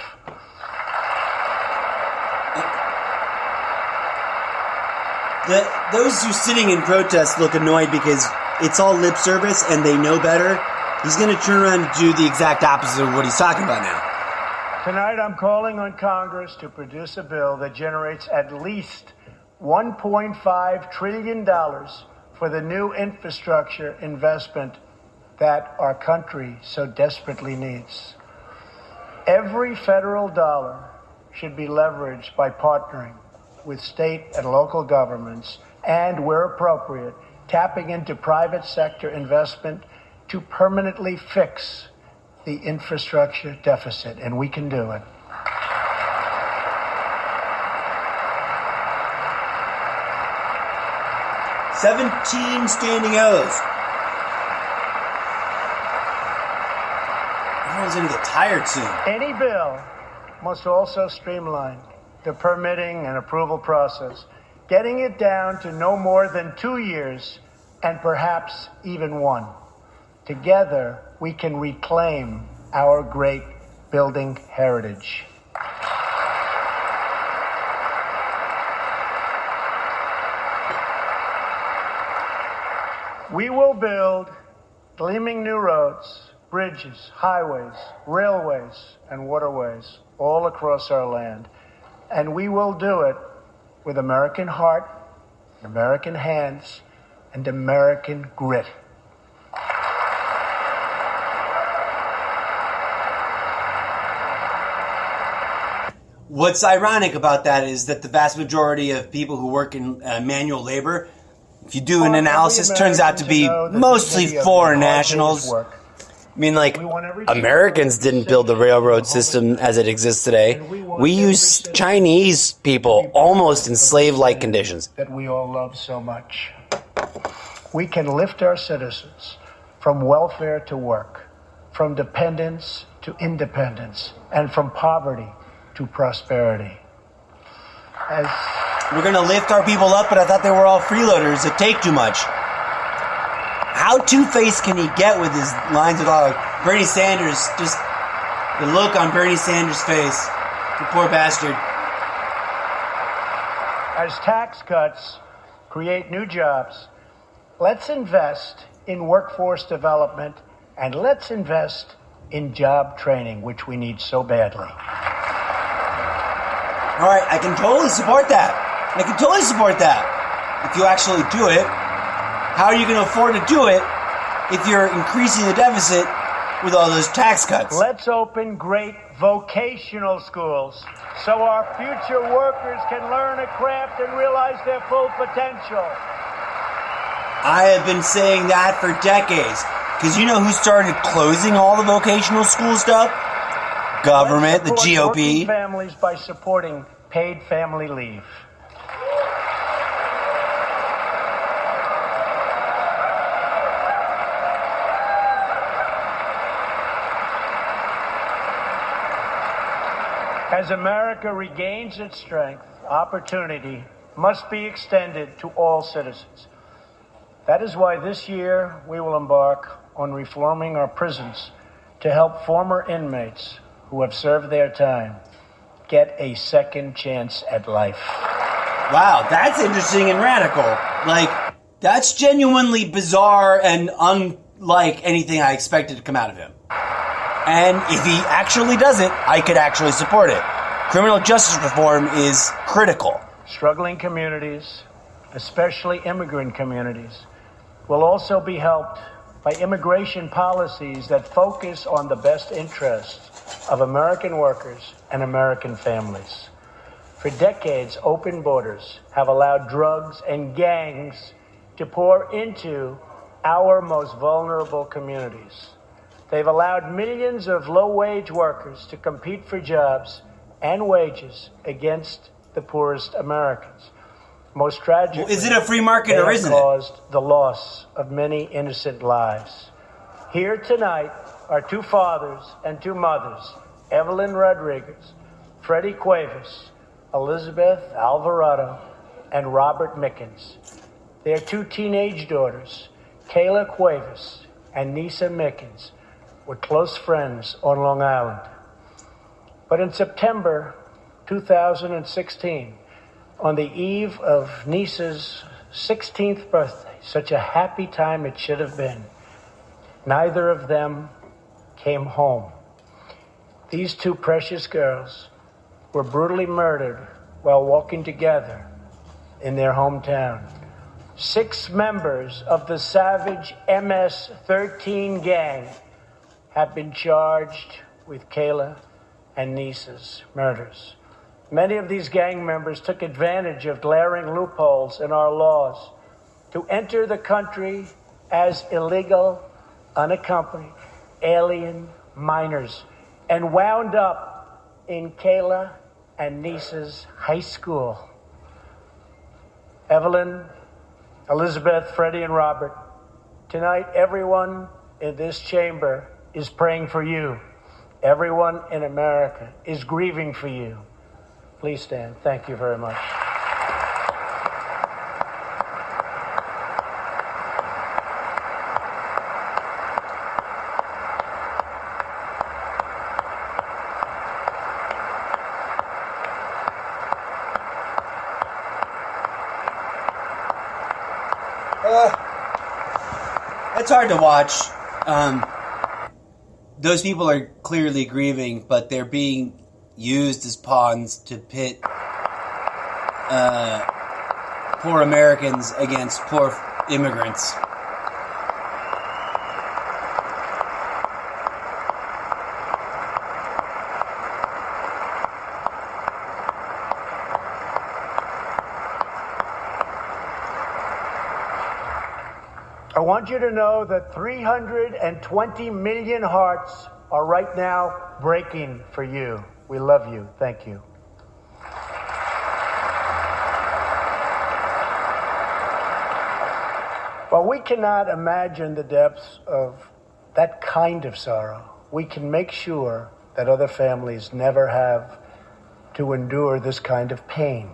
Those who sitting in protest look annoyed because it's all lip service and they know better. He's going to turn around and do the exact opposite of what he's talking about now. Tonight I'm calling on Congress to produce a bill that generates at least $1.5 trillion for the new infrastructure investment that our country so desperately needs. Every federal dollar should be leveraged by partnering with state and local governments and, where appropriate, tapping into private sector investment to permanently fix the infrastructure deficit, and we can do it. "17 standing O's." Everyone's going to get tired soon. Any bill must also streamline the permitting and approval process, getting it down to no more than 2 years and perhaps even 1. Together, we can reclaim our great building heritage. We will build gleaming new roads, bridges, highways, railways, and waterways all across our land. And we will do it with American heart, American hands, and American grit. What's ironic about that is that the vast majority of people who work in manual labor, if you do an analysis, turns out to be mostly foreign nationals. I mean, like, Americans didn't build the railroad system as it exists today. We use Chinese people almost in slave-like conditions. That we all love so much. We can lift our citizens from welfare to work, from dependence to independence, and from poverty to prosperity. We're going to lift our people up, but I thought they were all freeloaders that take too much. How two-faced can he get with his lines of dialogue? Bernie Sanders, just the look on Bernie Sanders' face. The poor bastard. As tax cuts create new jobs, let's invest in workforce development and let's invest in job training, which we need so badly. All right, I can totally support that. If you actually do it. How are you going to afford to do it if you're increasing the deficit with all those tax cuts? Let's open great vocational schools so our future workers can learn a craft and realize their full potential. I have been saying that for decades. Because you know who started closing all the vocational school stuff? Government, the GOP. Working families by supporting paid family leave. As America regains its strength, opportunity must be extended to all citizens. That is why this year we will embark on reforming our prisons to help former inmates who have served their time get a second chance at life. Wow, that's interesting and radical. Like, that's genuinely bizarre and unlike anything I expected to come out of him. And if he actually does it, I could actually support it. Criminal justice reform is critical. Struggling communities, especially immigrant communities, will also be helped by immigration policies that focus on the best interests of American workers and American families. For decades, open borders have allowed drugs and gangs to pour into our most vulnerable communities. They've allowed millions of low-wage workers to compete for jobs and wages against the poorest Americans. Most tragically, well, is it a free market or isn't it? Caused the loss of many innocent lives. Here tonight are two fathers and two mothers, Evelyn Rodriguez, Freddie Cuevas, Elizabeth Alvarado, and Robert Mickens. Their two teenage daughters, Kayla Cuevas and Nisa Mickens, were close friends on Long Island. But in September 2016, on the eve of Nisa's 16th birthday, such a happy time it should have been, neither of them came home. These two precious girls were brutally murdered while walking together in their hometown. 6 members of the savage MS-13 gang have been charged with Kayla and Nisa's murders. Many of these gang members took advantage of glaring loopholes in our laws to enter the country as illegal, unaccompanied, alien minors and wound up in Kayla and Nisa's high school. Evelyn, Elizabeth, Freddie, and Robert, tonight everyone in this chamber is praying for you. Everyone in America is grieving for you. Please stand. Thank you very much. It's hard to watch. Those people are clearly grieving, but they're being used as pawns to pit poor Americans against poor immigrants. I want you to know that 320 million hearts are right now breaking for you. We love you. Thank you. While we cannot imagine the depths of that kind of sorrow, we can make sure that other families never have to endure this kind of pain.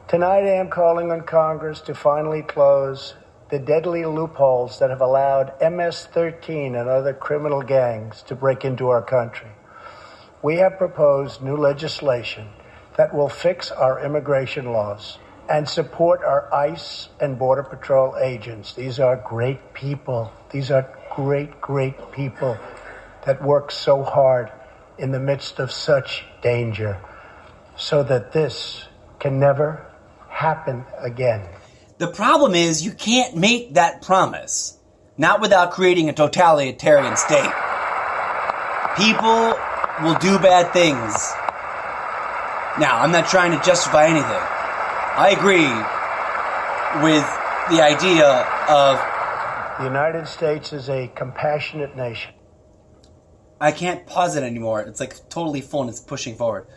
Tonight I am calling on Congress to finally close the deadly loopholes that have allowed MS-13 and other criminal gangs to break into our country. We have proposed new legislation that will fix our immigration laws and support our ICE and Border Patrol agents. These are great people. These are great, great people that work so hard in the midst of such danger so that this can never happen again. The problem is you can't make that promise, not without creating a totalitarian state. People will do bad things. Now, I'm not trying to justify anything. I agree with the idea of... The United States is a compassionate nation. I can't pause it anymore. It's like totally full and it's pushing forward.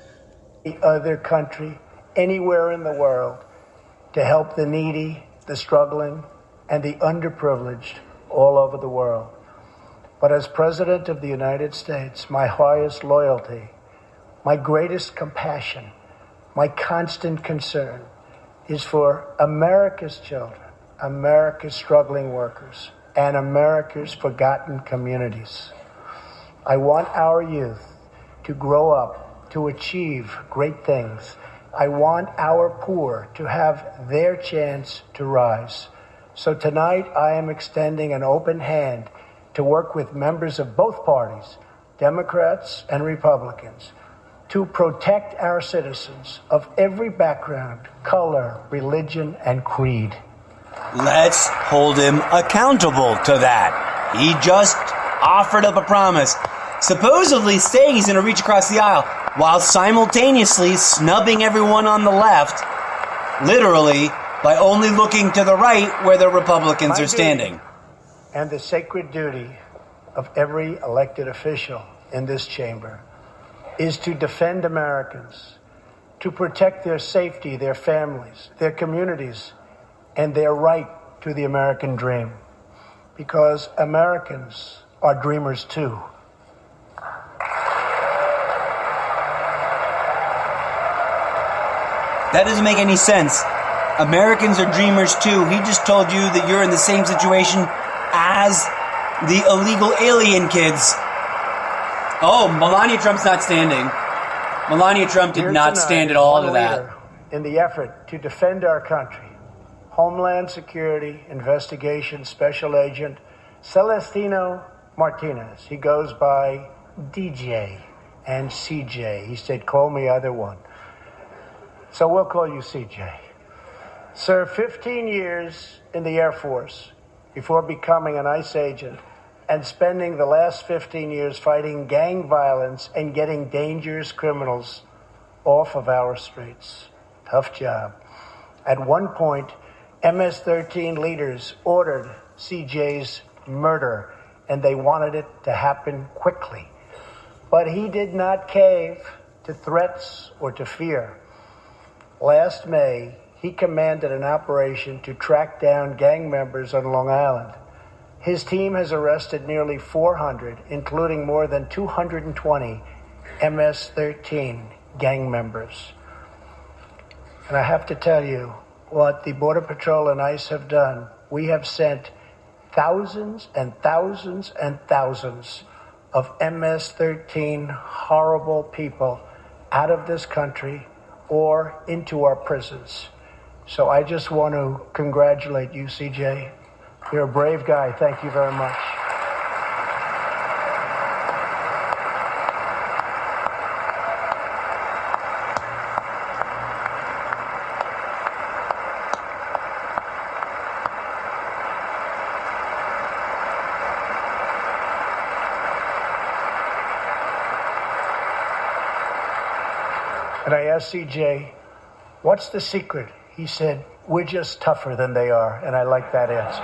The other country, anywhere in the world, to help the needy, the struggling, and the underprivileged all over the world. But as President of the United States, my highest loyalty, my greatest compassion, my constant concern is for America's children, America's struggling workers, and America's forgotten communities. I want our youth to grow up, to achieve great things. I want our poor to have their chance to rise. So tonight I am extending an open hand to work with members of both parties, Democrats and Republicans, to protect our citizens of every background, color, religion, and creed. Let's hold him accountable to that. He just offered up a promise, supposedly saying he's going to reach across the aisle, while simultaneously snubbing everyone on the left, literally, by only looking to the right where the Republicans are standing. And the sacred duty of every elected official in this chamber is to defend Americans, to protect their safety, their families, their communities, and their right to the American dream. Because Americans are dreamers too. That doesn't make any sense. Americans are dreamers too. He just told you that you're in the same situation as the illegal alien kids. Oh, Melania Trump's not standing. Melania Trump did not stand at all to that. In the effort to defend our country, Homeland Security Investigation Special Agent Celestino Martinez. He goes by DJ and CJ. He said, call me either one. So we'll call you CJ. Served 15 years in the Air Force before becoming an ICE agent and spending the last 15 years fighting gang violence and getting dangerous criminals off of our streets. Tough job. At one point, MS-13 leaders ordered CJ's murder, and they wanted it to happen quickly. But he did not cave to threats or to fear. Last May, he commanded an operation to track down gang members on Long Island. His team has arrested nearly 400, including more than 220 MS-13 gang members. And I have to tell you, what the Border Patrol and ICE have done, we have sent thousands and thousands and thousands of MS-13 horrible people out of this country or into our prisons. So I just want to congratulate you, CJ. You're a brave guy. Thank you very much. And I asked CJ, what's the secret? He said, we're just tougher than they are. And I like that answer.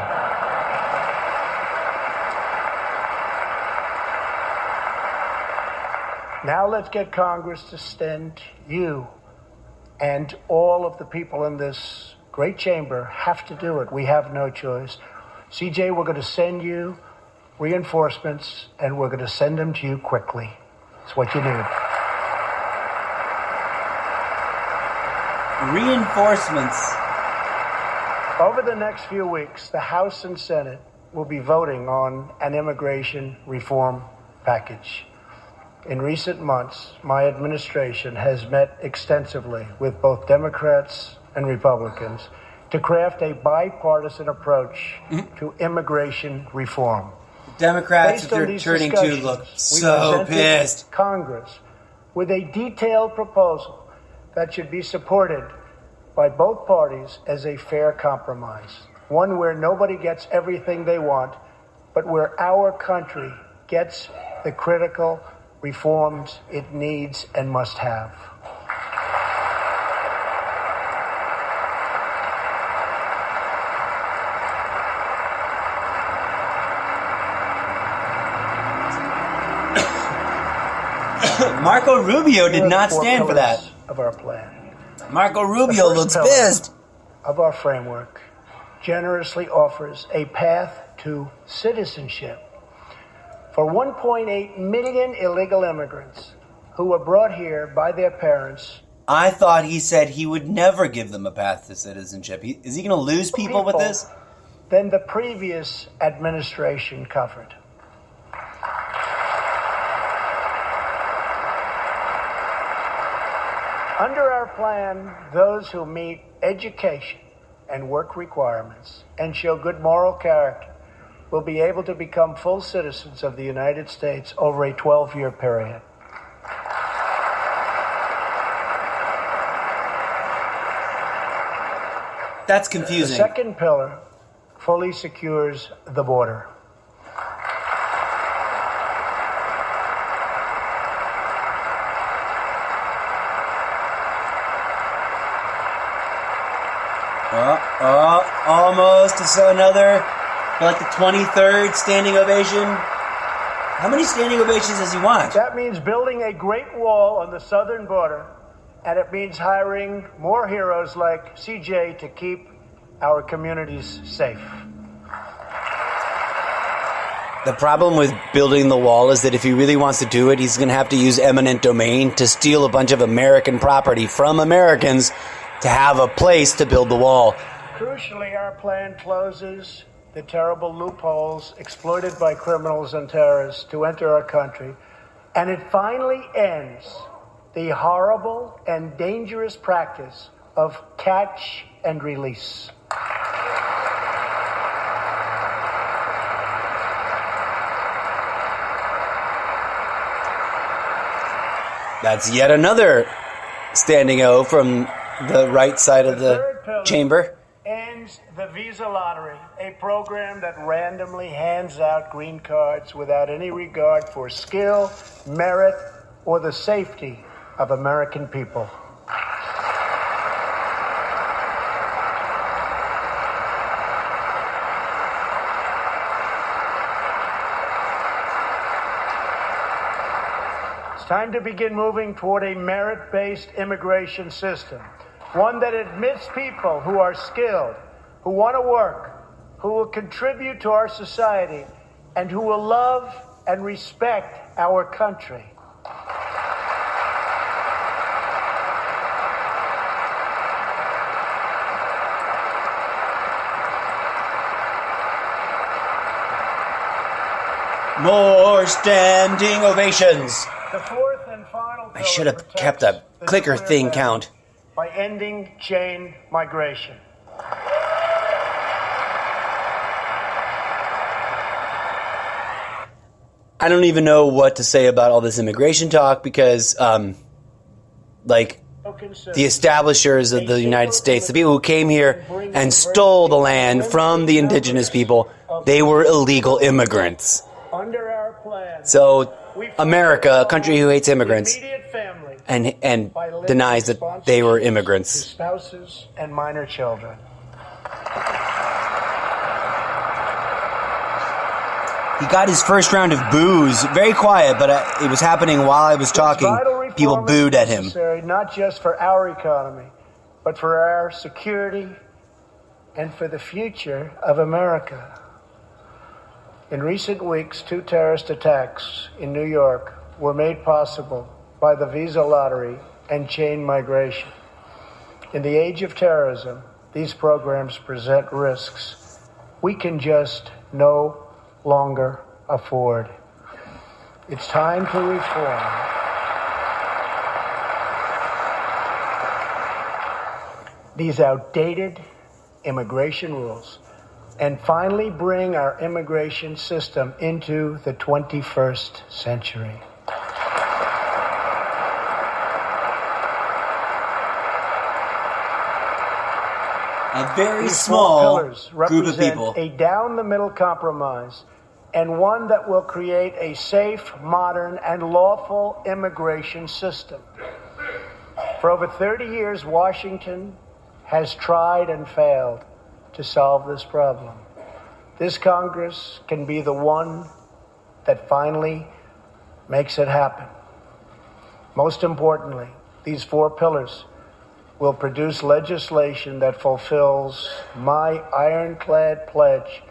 Now let's get Congress to send you, and all of the people in this great chamber have to do it. We have no choice. CJ, we're going to send you reinforcements, and we're going to send them to you quickly. It's what you need. Reinforcements. Over the next few weeks, the House and Senate will be voting on an immigration reform package. In recent months, my administration has met extensively with both Democrats and Republicans to craft a bipartisan approach to immigration reform. Democrats, Based if on they're these turning to, discussions, look we so presented pissed. Congress with a detailed proposal that should be supported by both parties as a fair compromise. One where nobody gets everything they want, but where our country gets the critical reforms it needs and must have. Marco Rubio did not stand for that. Of our plan. Marco Rubio looks pissed. Of our framework generously offers a path to citizenship for 1.8 million illegal immigrants who were brought here by their parents. I thought he said he would never give them a path to citizenship. Is he going to lose people with this? Than the previous administration covered. Under our plan, those who meet education and work requirements and show good moral character will be able to become full citizens of the United States over a 12-year period. That's confusing. The second pillar fully secures the border. Almost. So another, like the 23rd standing ovation. How many standing ovations does he want? That means building a great wall on the southern border, and it means hiring more heroes like CJ to keep our communities safe. The problem with building the wall is that if he really wants to do it, he's going to have to use eminent domain to steal a bunch of American property from Americans to have a place to build the wall. Crucially, our plan closes the terrible loopholes exploited by criminals and terrorists to enter our country, and it finally ends the horrible and dangerous practice of catch and release. That's yet another standing O from the right side of the chamber. Ends the visa lottery, a program that randomly hands out green cards without any regard for skill, merit, or the safety of American people. time to begin moving toward a merit-based immigration system, one that admits people who are skilled, who want to work, who will contribute to our society, and who will love and respect our country. More standing ovations. The fourth and final I should have kept a clicker thing count. By ending chain migration. I don't even know what to say about all this immigration talk because, the establishers of the United States, the people who came here and stole the land from the indigenous people, they were illegal immigrants. Under our plan, So America, a country who hates immigrants, and denies that they were immigrants. Spouses and minor children. He got his first round of boos, very quiet, but it was happening while I was talking. People booed at him. Not just for our economy, but for our security and for the future of America. In recent weeks, 2 terrorist attacks in New York were made possible by the visa lottery and chain migration. In the age of terrorism, these programs present risks we can just no longer afford. It's time to reform. These outdated immigration rules and finally bring our immigration system into the 21st century. A very These small pillars group of people. represent a down-the-middle compromise and one that will create a safe, modern, and lawful immigration system. For over 30 years, Washington has tried and failed to solve this problem. This Congress can be the one that finally makes it happen. Most importantly, these 4 pillars will produce legislation that fulfills my ironclad pledge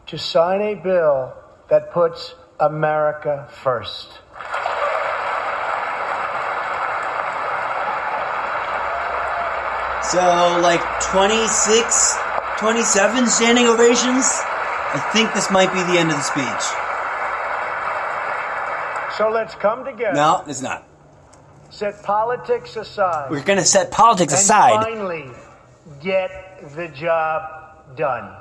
to sign a bill that puts America first. So, 26, 27 standing ovations? I think this might be the end of the speech. So let's come together. No, it's not. Set politics aside. We're going to set politics and aside. finally get the job done.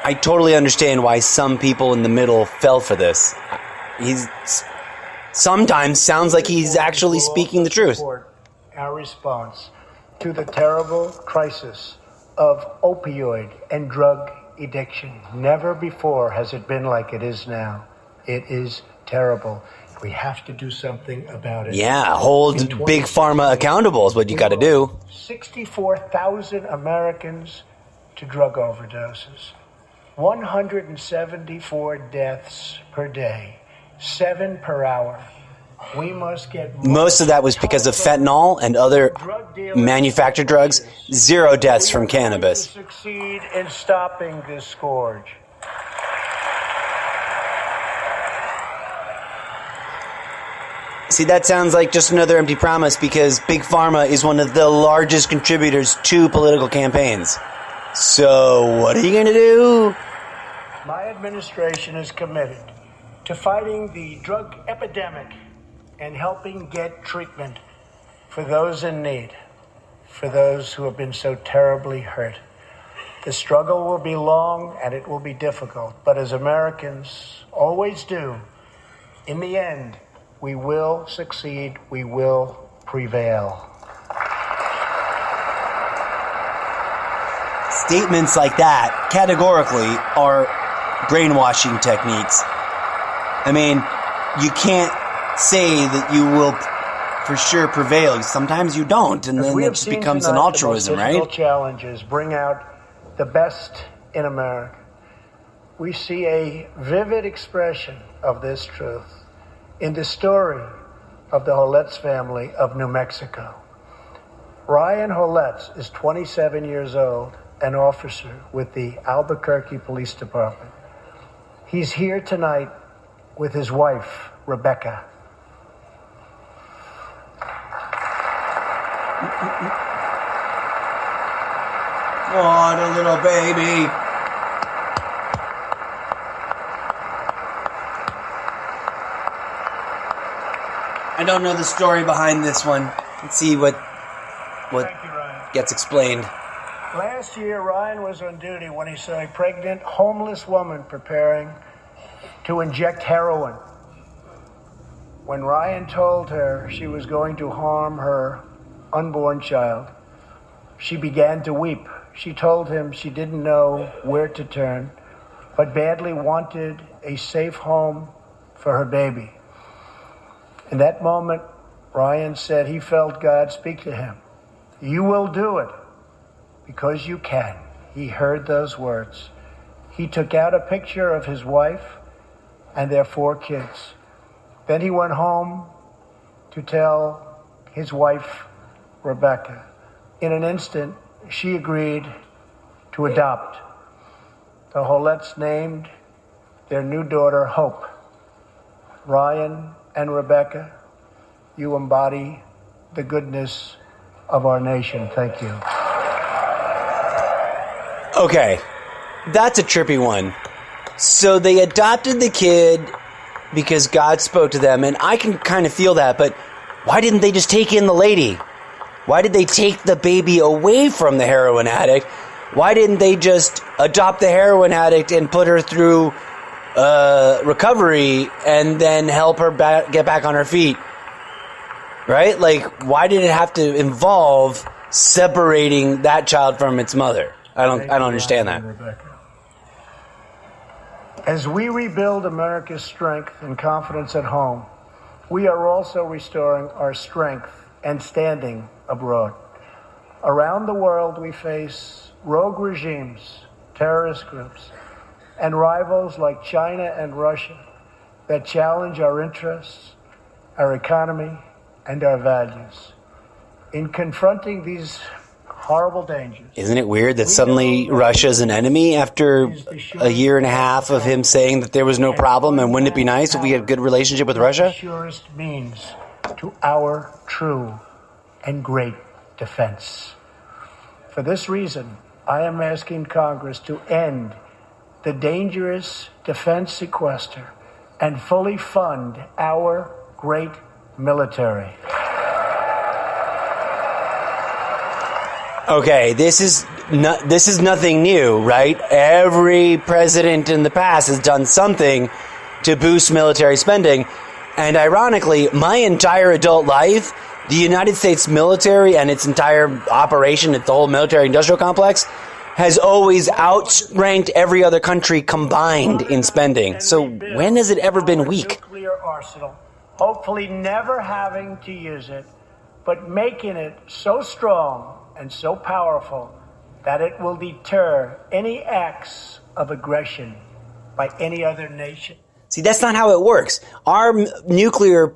I totally understand why some people in the middle fell for this. He's sometimes sounds like he's actually speaking the truth. Our response to the terrible crisis of opioid and drug addiction. Never before has it been like it is now. It is terrible. We have to do something about it. Yeah, hold Big Pharma accountable is what you got to do. 64,000 Americans to drug overdoses. 174 deaths per day. 7 per hour. We must get most of that was because of fentanyl and other manufactured drugs. 0 deaths from cannabis. To succeed in stopping this scourge. See, that sounds like just another empty promise because Big Pharma is one of the largest contributors to political campaigns. So, what are you going to do? My administration is committed to fighting the drug epidemic and helping get treatment for those in need, for those who have been so terribly hurt. The struggle will be long and it will be difficult, but as Americans always do, in the end, we will succeed, we will prevail. Statements like that, categorically, are brainwashing techniques. I mean, you can't say that you will for sure prevail. Sometimes you don't, and then it just becomes an altruism, right? Challenges bring out the best in America. we see a vivid expression of this truth in the story of the Holetz family of New Mexico. Ryan Holetz is 27 years old, an officer with the Albuquerque Police Department. He's here tonight with his wife, Rebecca. Oh, the little baby. I don't know the story behind this one. Let's see what Thank you, Ryan. gets explained. Last year, Ryan was on duty when he saw a pregnant, homeless woman preparing to inject heroin. When Ryan told her she was going to harm her unborn child, she began to weep. She told him she didn't know where to turn, but badly wanted a safe home for her baby. In that moment, Ryan said he felt God speak to him. You will do it because you can. He heard those words. He took out a picture of his wife and their 4 kids. Then he went home to tell his wife, Rebecca. In an instant, she agreed to adopt. The Holetz named their new daughter Hope. Ryan and Rebecca, you embody the goodness of our nation. Thank you. Okay, that's a trippy one. So they adopted the kid because God spoke to them, and I can kind of feel that, but why didn't they just take in the lady? Why did they take the baby away from the heroin addict? Why didn't they just adopt the heroin addict and put her through recovery and then help her get back on her feet? Right? Like, why did it have to involve separating that child from its mother? I don't understand that. As we rebuild America's strength and confidence at home, we are also restoring our strength and standing abroad. Around the world, we face rogue regimes, terrorist groups, and rivals like China and Russia that challenge our interests, our economy, and our values. In confronting these horrible dangers. Isn't it weird that suddenly Russia's an enemy after a year and a half of him saying that there was no problem, and wouldn't it be nice if we had a good relationship with Russia? The surest means to our true and great defense. For this reason, I am asking Congress to end the dangerous defense sequester and fully fund our great military. Okay, this is nothing new, right? Every president in the past has done something to boost military spending. And ironically, my entire adult life, the United States military and its entire operation, its whole military-industrial complex, has always outranked every other country combined in spending. So when has it ever been weak? Nuclear arsenal, hopefully never having to use it, but making it so strong and so powerful that it will deter any acts of aggression by any other nation. See, that's not how it works. Our nuclear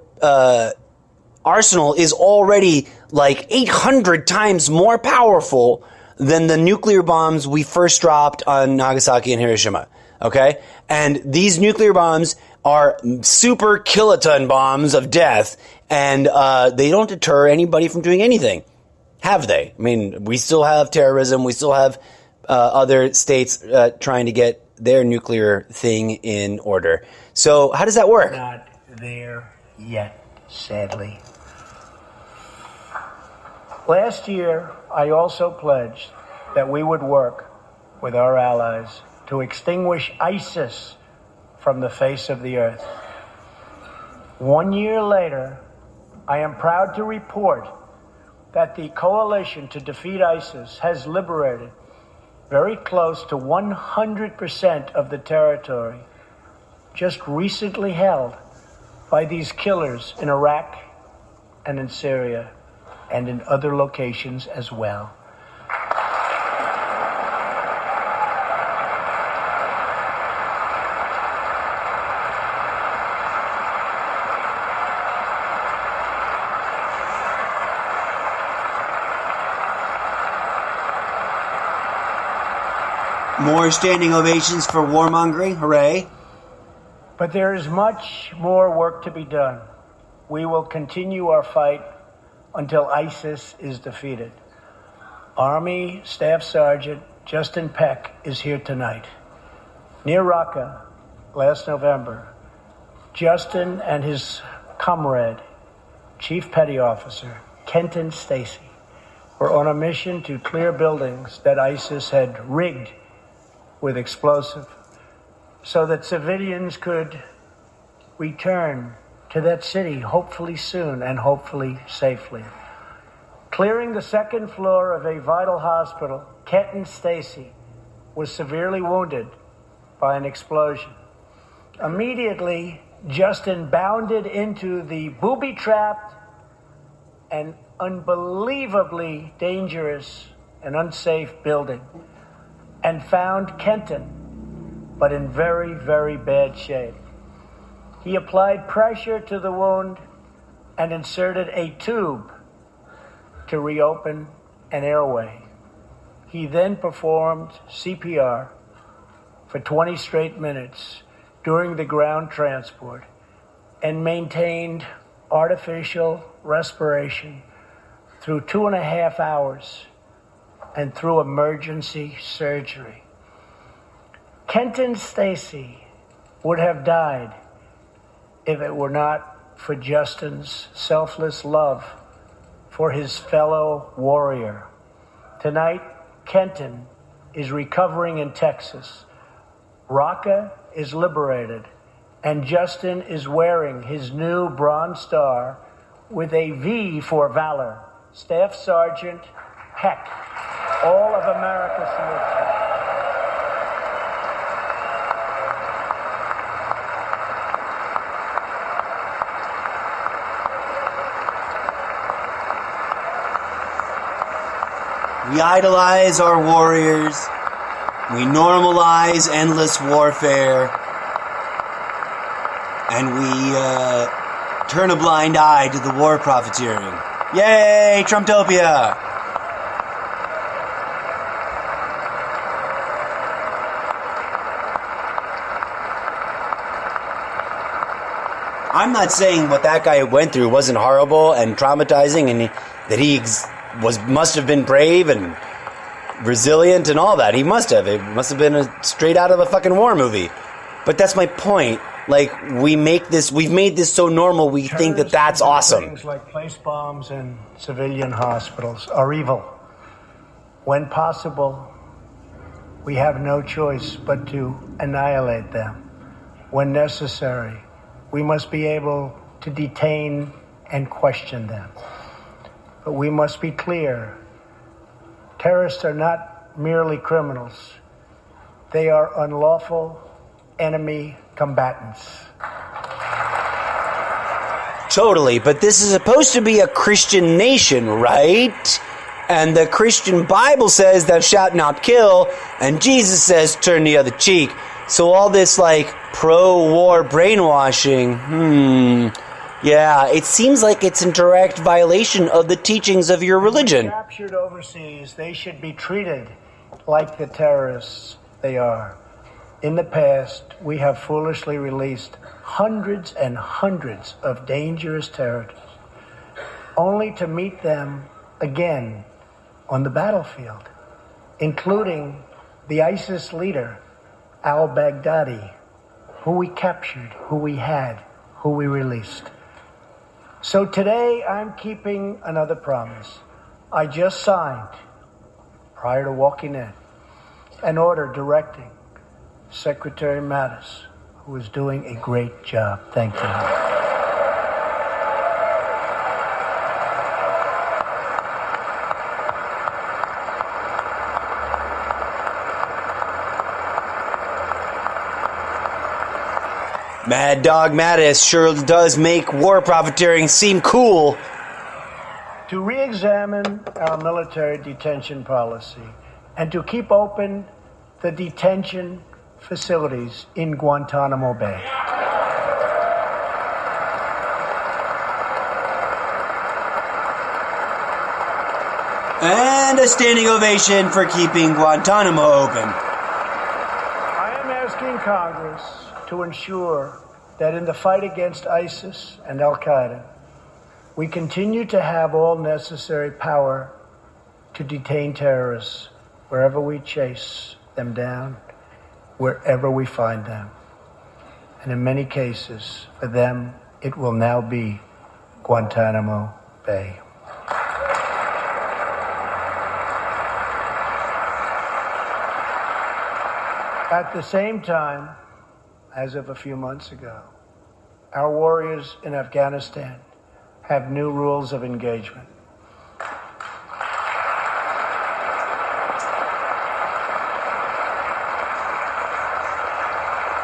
arsenal is already like 800 times more powerful than the nuclear bombs we first dropped on Nagasaki and Hiroshima. Okay? And these nuclear bombs are super kiloton bombs of death, and they don't deter anybody from doing anything. Have they? I mean, we still have terrorism. We still have other states trying to get their nuclear thing in order. So how does that work? Not there yet, sadly. Last year, I also pledged that we would work with our allies to extinguish ISIS from the face of the earth. 1 year later, I am proud to report that the coalition to defeat ISIS has liberated very close to 100% of the territory just recently held by these killers in Iraq and in Syria and in other locations as well. More standing ovations for warmongering. Hooray. But there is much more work to be done. We will continue our fight until ISIS is defeated. Army Staff Sergeant Justin Peck is here tonight. Near Raqqa, last November, Justin and his comrade, Chief Petty Officer Kenton Stacy, were on a mission to clear buildings that ISIS had rigged with explosive so that civilians could return to that city hopefully soon and hopefully safely. Clearing the second floor of a vital hospital, Kenton Stacy was severely wounded by an explosion. Immediately, Justin bounded into the booby-trapped and unbelievably dangerous and unsafe building and found Kenton, but in very, very bad shape. He applied pressure to the wound and inserted a tube to reopen an airway. He then performed CPR for 20 straight minutes during the ground transport and maintained artificial respiration through 2.5 hours and through emergency surgery. Kenton Stacy would have died if it were not for Justin's selfless love for his fellow warrior. Tonight, Kenton is recovering in Texas. Raqqa is liberated, and Justin is wearing his new Bronze Star with a V for valor. Staff Sergeant Peck, all of America salutes you. We idolize our warriors. We normalize endless warfare. And we turn a blind eye to the war profiteering. Yay, Trumptopia! I'm not saying what that guy went through wasn't horrible and traumatizing, and that he must have been brave and resilient and all that. He must have. It must have been straight out of a fucking war movie. But that's my point. Like, we've made this so normal, we think that that's awesome. Things like place bombs in civilian hospitals are evil. When possible, we have no choice but to annihilate them. When necessary, we must be able to detain and question them. But we must be clear. Terrorists are not merely criminals. They are unlawful enemy combatants. Totally, but this is supposed to be a Christian nation, right? And the Christian Bible says thou shalt not kill, and Jesus says turn the other cheek. So all this, like, pro-war brainwashing, yeah, it seems like it's in direct violation of the teachings of your religion. Captured overseas, they should be treated like the terrorists they are. In the past, we have foolishly released hundreds and hundreds of dangerous terrorists, only to meet them again on the battlefield, including the ISIS leader, al-Baghdadi, who we captured, who we had, who we released. So today, I'm keeping another promise. I just signed, prior to walking in, an order directing Secretary Mattis, who is doing a great job. Thank you. Mad Dog Mattis sure does make war profiteering seem cool. To re-examine our military detention policy and to keep open the detention facilities in Guantanamo Bay. And a standing ovation for keeping Guantanamo open. asking Congress to ensure that in the fight against ISIS and al-Qaeda, we continue to have all necessary power to detain terrorists wherever we chase them down, wherever we find them. And in many cases, for them, it will now be Guantanamo Bay. At the same time, as of a few months ago, our warriors in Afghanistan have new rules of engagement.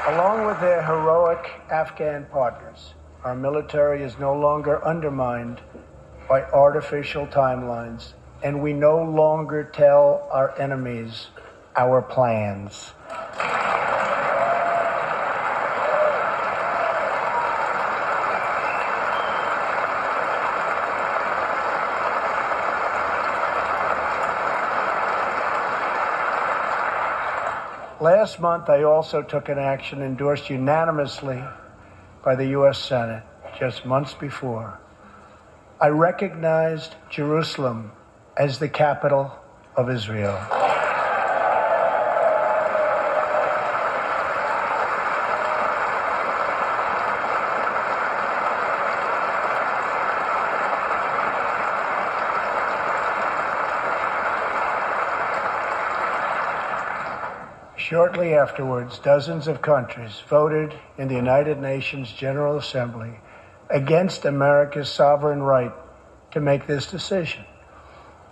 Along with their heroic Afghan partners, our military is no longer undermined by artificial timelines, and we no longer tell our enemies our plans. Last month, I also took an action endorsed unanimously by the U.S. Senate just months before. I recognized Jerusalem as the capital of Israel. Shortly afterwards, dozens of countries voted in the United Nations General Assembly against America's sovereign right to make this decision.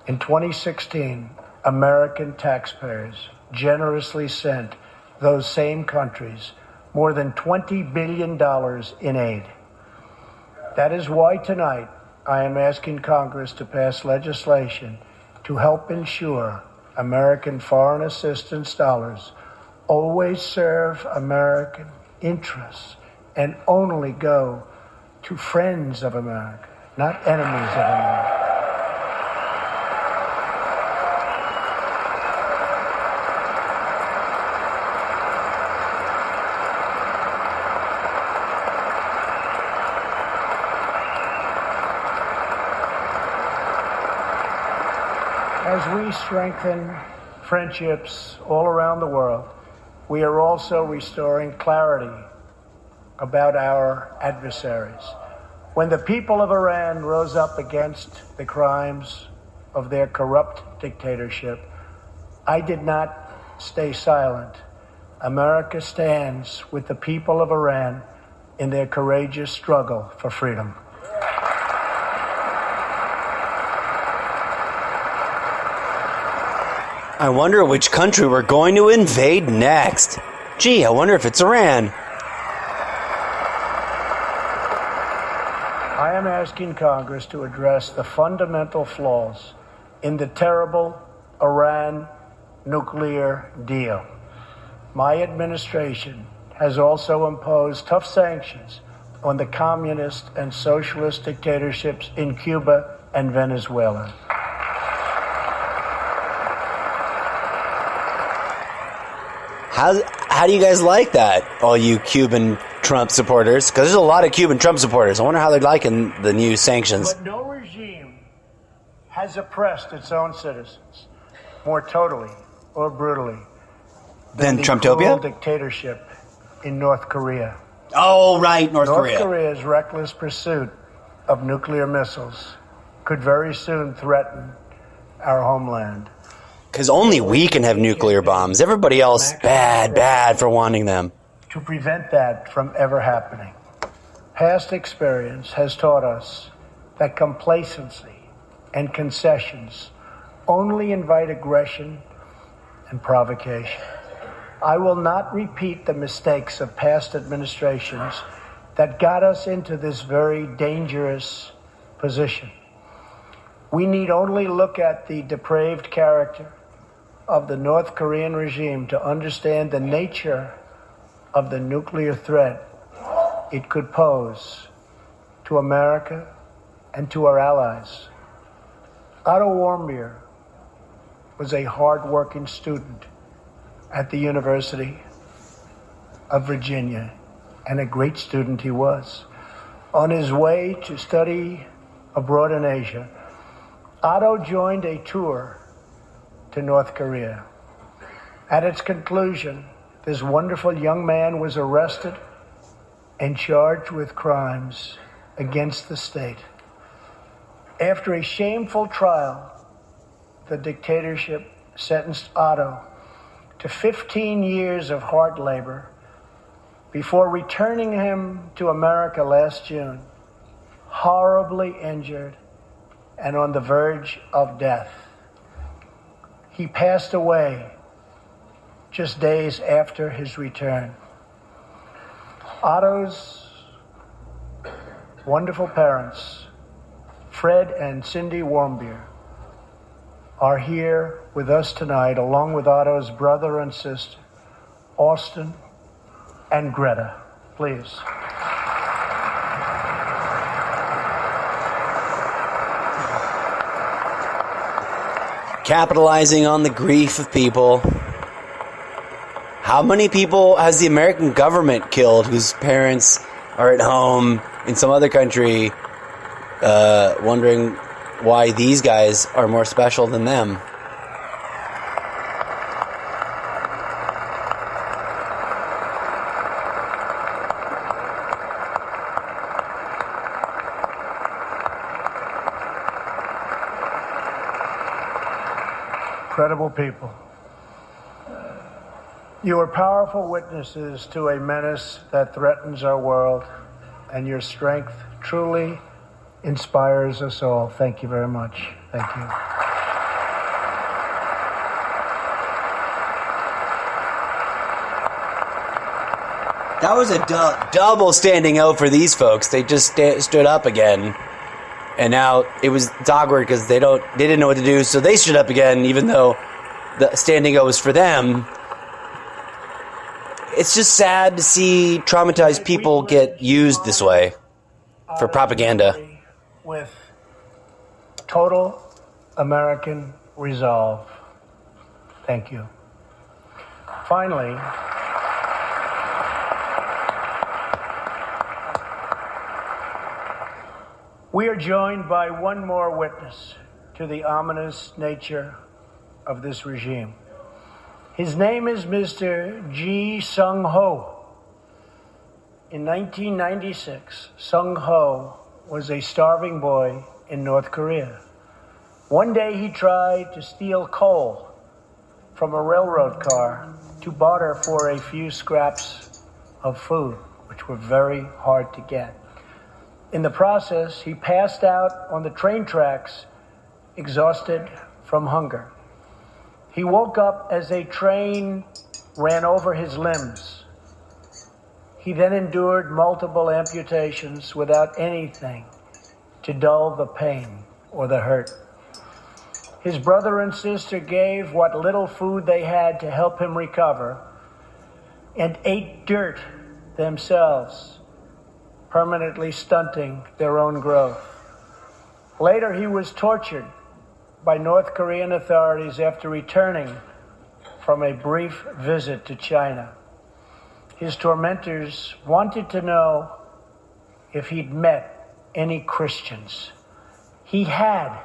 In 2016, American taxpayers generously sent those same countries more than $20 billion in aid. That is why tonight I am asking Congress to pass legislation to help ensure American foreign assistance dollars always serve American interests and only go to friends of America, not enemies of America. As we strengthen friendships all around the world, we are also restoring clarity about our adversaries. When the people of Iran rose up against the crimes of their corrupt dictatorship, I did not stay silent. America stands with the people of Iran in their courageous struggle for freedom. I wonder which country we're going to invade next. Gee, I wonder if it's Iran. I am asking Congress to address the fundamental flaws in the terrible Iran nuclear deal. My administration has also imposed tough sanctions on the communist and socialist dictatorships in Cuba and Venezuela. How do you guys like that, all you Cuban Trump supporters? Because there's a lot of Cuban Trump supporters. I wonder how they're liking the new sanctions. But no regime has oppressed its own citizens more totally or brutally than the Trumptopia? cruel dictatorship in North Korea. Oh, right, North Korea. North Korea's reckless pursuit of nuclear missiles could very soon threaten our homeland. Because only we can have nuclear bombs. Everybody else, bad for wanting them. To prevent that from ever happening, past experience has taught us that complacency and concessions only invite aggression and provocation. I will not repeat the mistakes of past administrations that got us into this very dangerous position. We need only look at the depraved character of the North Korean regime to understand the nature of the nuclear threat it could pose to America and to our allies. Otto Warmbier was a hard-working student at the university of Virginia, and a great student he was. On his way to study abroad in Asia, Otto joined a tour to North Korea. At its conclusion, this wonderful young man was arrested and charged with crimes against the state. After a shameful trial, the dictatorship sentenced Otto to 15 years of hard labor before returning him to America last June, horribly injured and on the verge of death. He passed away just days after his return. Otto's wonderful parents, Fred and Cindy Warmbier, are here with us tonight, along with Otto's brother and sister, Austin and Greta. Please. Capitalizing on the grief of people. How many people has the American government killed whose parents are at home in some other country, wondering why these guys are more special than them? Incredible people. You are powerful witnesses to a menace that threatens our world, and your strength truly inspires us all. Thank you very much. Thank you. That was a double standing out for these folks. They just stood up again. And now it's awkward because they didn't know what to do, so they stood up again, even though the standing out was for them. It's just sad to see traumatized people get used this way for propaganda. With total American resolve. Thank you. Finally, we are joined by one more witness to the ominous nature of this regime. His name is Mr. Ji Sung-ho. In 1996, Sung-ho was a starving boy in North Korea. One day he tried to steal coal from a railroad car to barter for a few scraps of food, which were very hard to get. In the process, he passed out on the train tracks, exhausted from hunger. He woke up as a train ran over his limbs. He then endured multiple amputations without anything to dull the pain or the hurt. His brother and sister gave what little food they had to help him recover and ate dirt themselves, permanently stunting their own growth. Later, he was tortured by North Korean authorities after returning from a brief visit to China. His tormentors wanted to know if he'd met any Christians. He had,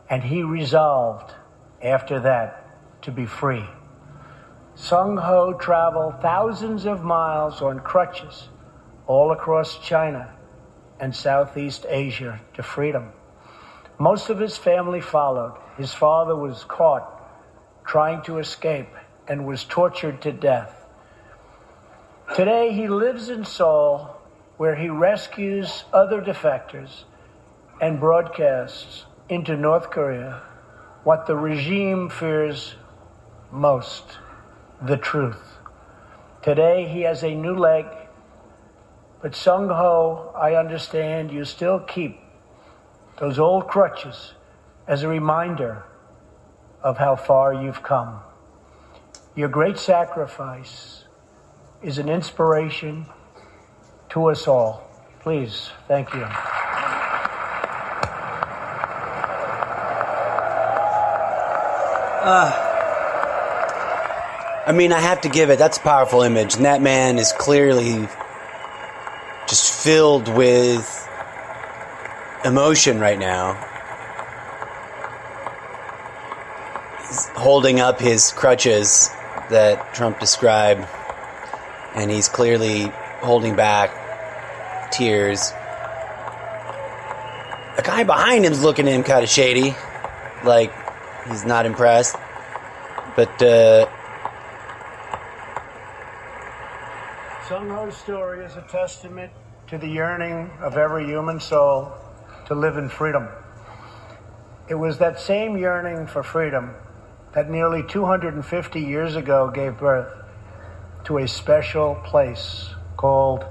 and he resolved after that to be free. Sung-ho traveled thousands of miles on crutches all across China and Southeast Asia to freedom. Most of his family followed. His father was caught trying to escape and was tortured to death. Today he lives in Seoul, where he rescues other defectors and broadcasts into North Korea what the regime fears most, the truth. Today he has a new leg, but Sung-ho, I understand you still keep those old crutches as a reminder of how far you've come. Your great sacrifice is an inspiration to us all. Please, thank you. I mean, I have to give it, that's a powerful image. And that man is clearly just filled with emotion right now. He's holding up his crutches that Trump described, and he's clearly holding back tears. The guy behind him's looking at him kind of shady, like he's not impressed. But Sung Ho's story is a testament to the yearning of every human soul to live in freedom. It was that same yearning for freedom that nearly 250 years ago gave birth to a special place called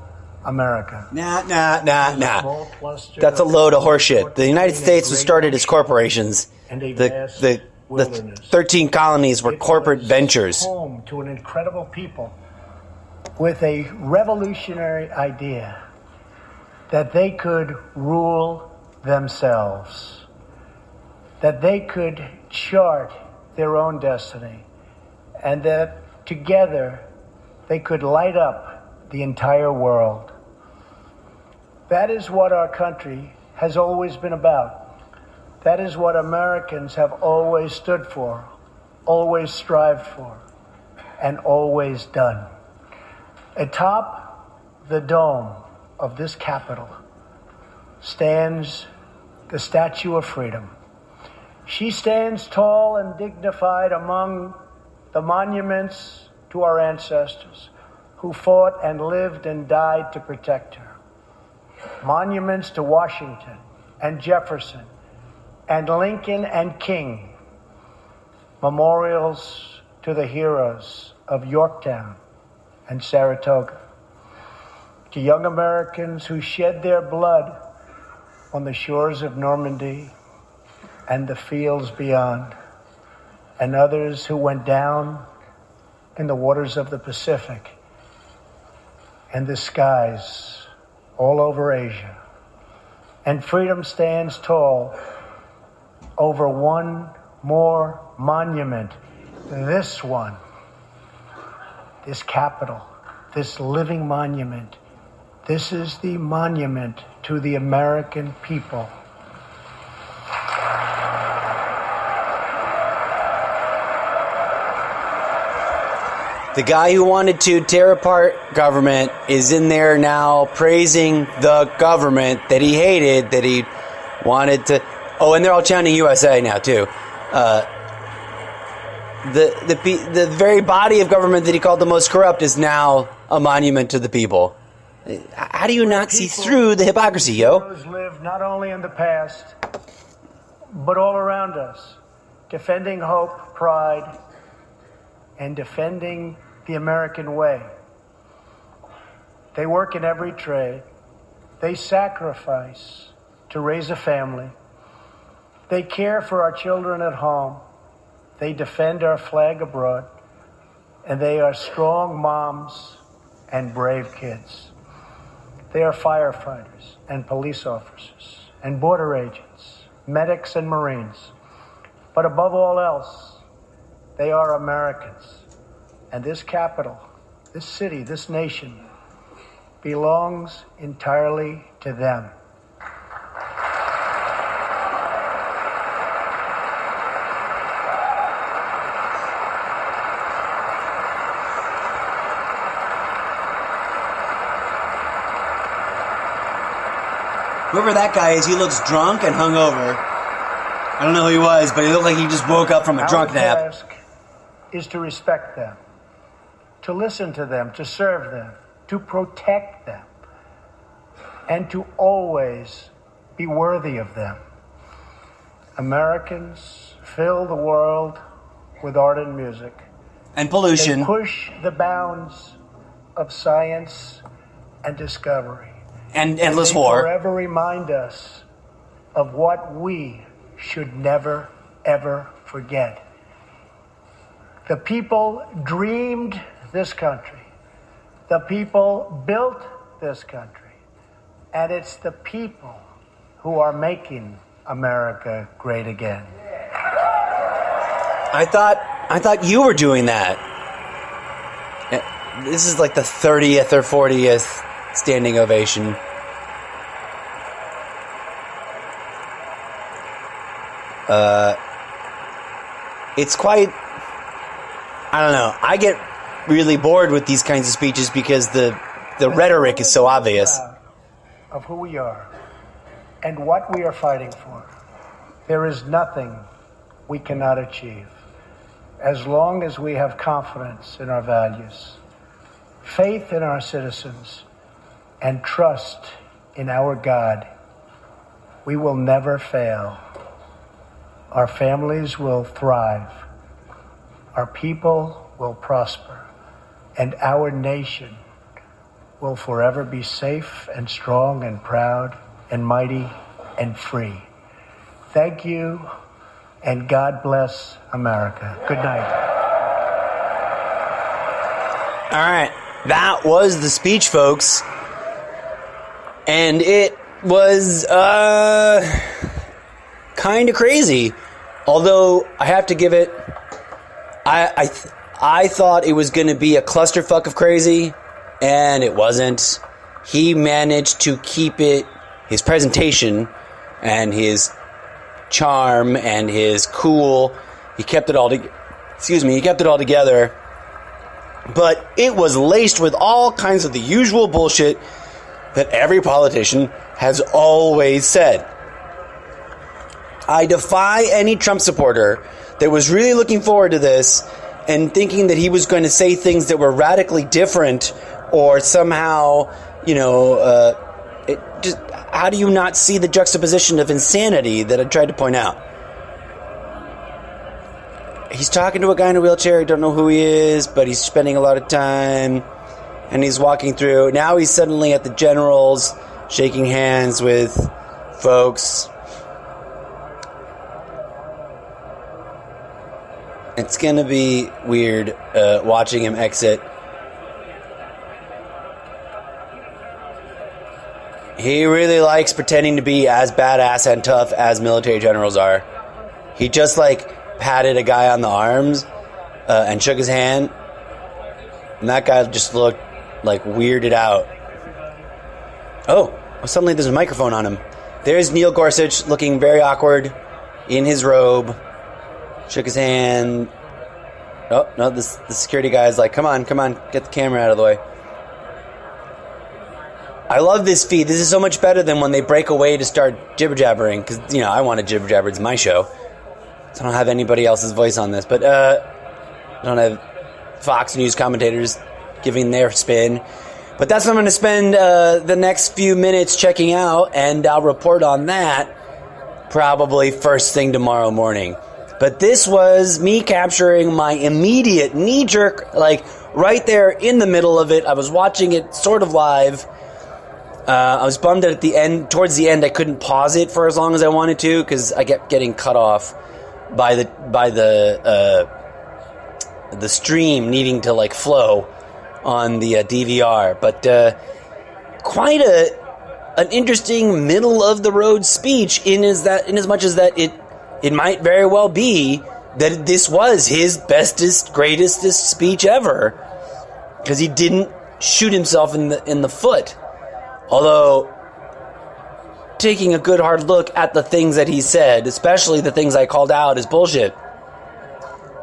America. Nah. That's a load of horseshit. The United States was started as corporations. The 13 colonies were corporate ventures. Home to an incredible people with a revolutionary idea that they could rule themselves, that they could chart their own destiny, and that together they could light up the entire world. That is what our country has always been about. That is what Americans have always stood for, always strived for, and always done. Atop the dome of this Capitol stands the Statue of Freedom. She stands tall and dignified among the monuments to our ancestors who fought and lived and died to protect her. Monuments to Washington and Jefferson and Lincoln and King. Memorials to the heroes of Yorktown and Saratoga. To young Americans who shed their blood on the shores of Normandy and the fields beyond, and others who went down in the waters of the Pacific and the skies all over Asia. And freedom stands tall over one more monument, this one, this Capitol, this living monument. This is the monument to the American people. The guy who wanted to tear apart government is in there now praising the government that he hated, that he wanted to... Oh, and they're all chanting USA now, too. The very body of government that he called the most corrupt is now a monument to the people. How do you not see through the hypocrisy, yo? Heroes live not only in the past, but all around us, defending hope, pride, and defending the American way. They work in every trade. They sacrifice to raise a family. They care for our children at home. They defend our flag abroad. And they are strong moms and brave kids. They are firefighters and police officers and border agents, medics and Marines. But above all else, they are Americans. And this capital, this city, this nation belongs entirely to them. Whoever that guy is, he looks drunk and hungover. I don't know who he was, but he looked like he just woke up from a drunk nap. Our task is to respect them, to listen to them, to serve them, to protect them, and to always be worthy of them. Americans fill the world with art and music. And pollution. They push the bounds of science and discovery. And endless war. Forever remind us of what we should never, ever forget. The people dreamed this country. The people built this country. And it's the people who are making America great again. I thought you were doing that. This is like the 30th or 40th standing ovation. It's quite, I don't know, I get really bored with these kinds of speeches because the rhetoric is so obvious. Of who we are and what we are fighting for. There is nothing we cannot achieve as long as we have confidence in our values, faith in our citizens, and trust in our God. We will never fail. Our families will thrive. Our people will prosper. And our nation will forever be safe and strong and proud and mighty and free. Thank you, and God bless America. Good night. All right, that was the speech, folks. And it was kind of crazy. Although I have to give it, I thought it was going to be a clusterfuck of crazy, and it wasn't. He managed to keep it, his presentation and his charm and his cool. He kept it all together. But it was laced with all kinds of the usual bullshit that every politician has always said. I defy any Trump supporter that was really looking forward to this and thinking that he was going to say things that were radically different or somehow, how do you not see the juxtaposition of insanity that I tried to point out? He's talking to a guy in a wheelchair. I don't know who he is, but he's spending a lot of time, and he's walking through. Now he's suddenly at the Generals, shaking hands with folks. It's going to be weird watching him exit. He really likes pretending to be as badass and tough as military generals are. He just, patted a guy on the arms and shook his hand. And that guy just looked, weirded out. Oh, suddenly there's a microphone on him. There's Neil Gorsuch looking very awkward in his robe. Shook his hand. Oh, no, the security guy's like, come on, get the camera out of the way. I love this feed. This is so much better than when they break away to start jibber-jabbering, because, I want to jibber-jabber. It's my show. So I don't have anybody else's voice on this, but I don't have Fox News commentators giving their spin. But that's what I'm going to spend the next few minutes checking out, and I'll report on that probably first thing tomorrow morning. But this was me capturing my immediate knee-jerk, right there in the middle of it. I was watching it sort of live. I was bummed that towards the end, I couldn't pause it for as long as I wanted to because I kept getting cut off by the stream needing to flow on the DVR. But quite an interesting middle of the road speech in as much as that it might very well be that this was his bestest, greatest speech ever because he didn't shoot himself in the foot. Although, taking a good hard look at the things that he said, especially the things I called out as bullshit,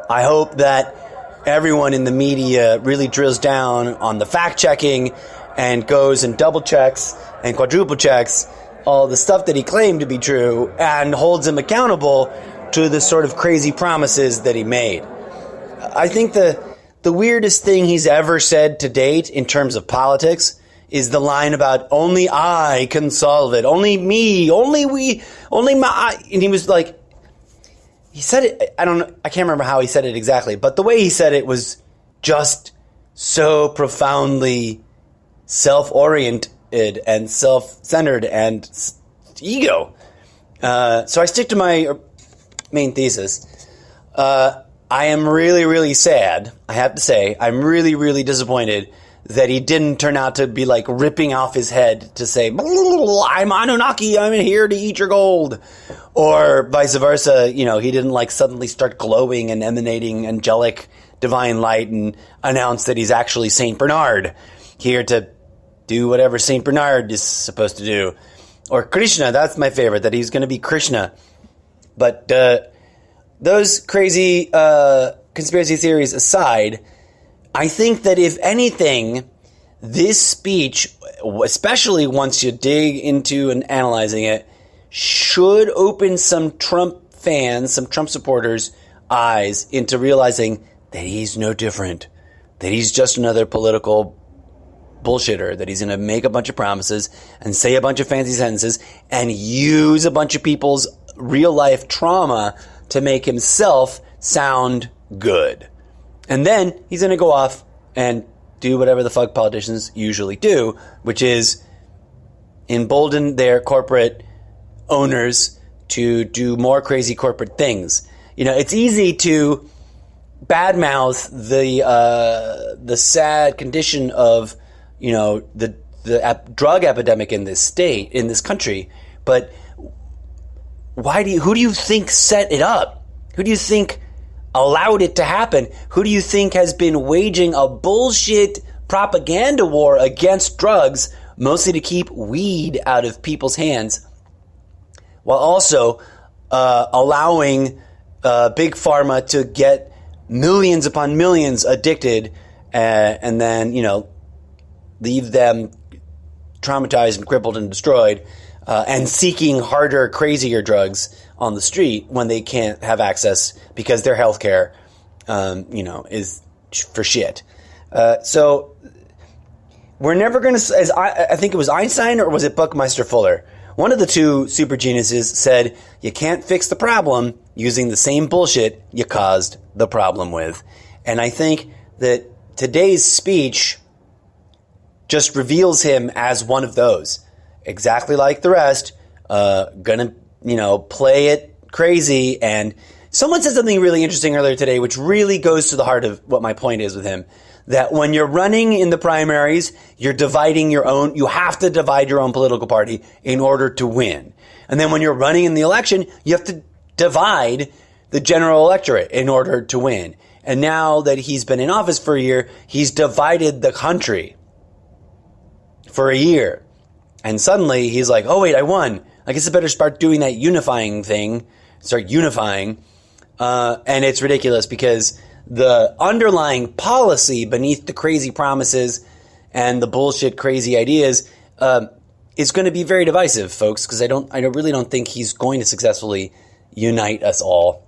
I hope that everyone in the media really drills down on the fact-checking and goes and double-checks and quadruple-checks all the stuff that he claimed to be true and holds him accountable to the sort of crazy promises that he made. I think the weirdest thing he's ever said to date in terms of politics is the line about only I can solve it, only me, only we, only my, and he was he said it, I can't remember how he said it exactly, but the way he said it was just so profoundly self-oriented and self-centered and ego. So I stick to my main thesis. I am really, really sad, I have to say. I'm really, really disappointed that he didn't turn out to be ripping off his head to say, I'm Anunnaki, I'm here to eat your gold. Or vice versa, he didn't suddenly start glowing and emanating angelic divine light and announce that he's actually Saint Bernard, here to do whatever Saint Bernard is supposed to do. Or Krishna, that's my favorite, that he's going to be Krishna. But those crazy conspiracy theories aside, I think that if anything, this speech, especially once you dig into and analyzing it, should open some Trump fans, some Trump supporters' eyes into realizing that he's no different, that he's just another political bullshitter, that he's going to make a bunch of promises and say a bunch of fancy sentences and use a bunch of people's real life trauma to make himself sound good. And then he's going to go off and do whatever the fuck politicians usually do, which is embolden their corporate owners to do more crazy corporate things. You know, it's easy to badmouth the sad condition of, you know, the drug epidemic in this state, in this country, but who do you think set it up? Who do you think allowed it to happen? Who do you think has been waging a bullshit propaganda war against drugs, mostly to keep weed out of people's hands, while also allowing big pharma to get millions upon millions addicted and then, you know, leave them traumatized and crippled and destroyed, and seeking harder, crazier drugs on the street when they can't have access because their healthcare, you know, is for shit. So we're never going to, I think it was Einstein or was it Buckminster Fuller? One of the two super geniuses said, you can't fix the problem using the same bullshit you caused the problem with. And I think that today's speech just reveals him as one of those. Exactly like the rest, gonna, you know, play it crazy. And someone said something really interesting earlier today, which really goes to the heart of what my point is with him. That when you're running in the primaries, you're dividing your own, you have to divide your own political party in order to win. And then when you're running in the election, you have to divide the general electorate in order to win. And now that he's been in office for a year, he's divided the country for a year. And suddenly he's like, oh wait, I won. I guess I better start doing that unifying thing, start unifying. And it's ridiculous because the underlying policy beneath the crazy promises and the bullshit crazy ideas is going to be very divisive, folks, because I really don't think he's going to successfully unite us all.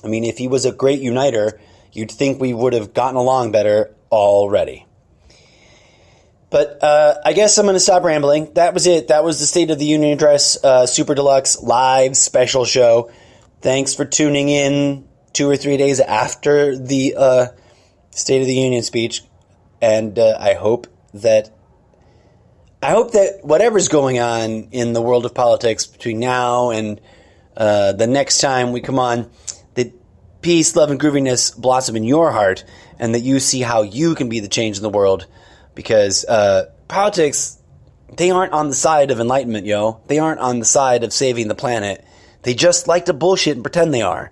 I mean, if he was a great uniter, you'd think we would have gotten along better already. But I guess I'm going to stop rambling. That was it. That was the State of the Union Address Super Deluxe live special show. Thanks for tuning in 2 or 3 days after the State of the Union speech. And I hope that whatever's going on in the world of politics between now and the next time we come on, that peace, love, and grooviness blossom in your heart, and that you see how you can be the change in the world. Because politics, they aren't on the side of enlightenment, yo. They aren't on the side of saving the planet. They just like to bullshit and pretend they are.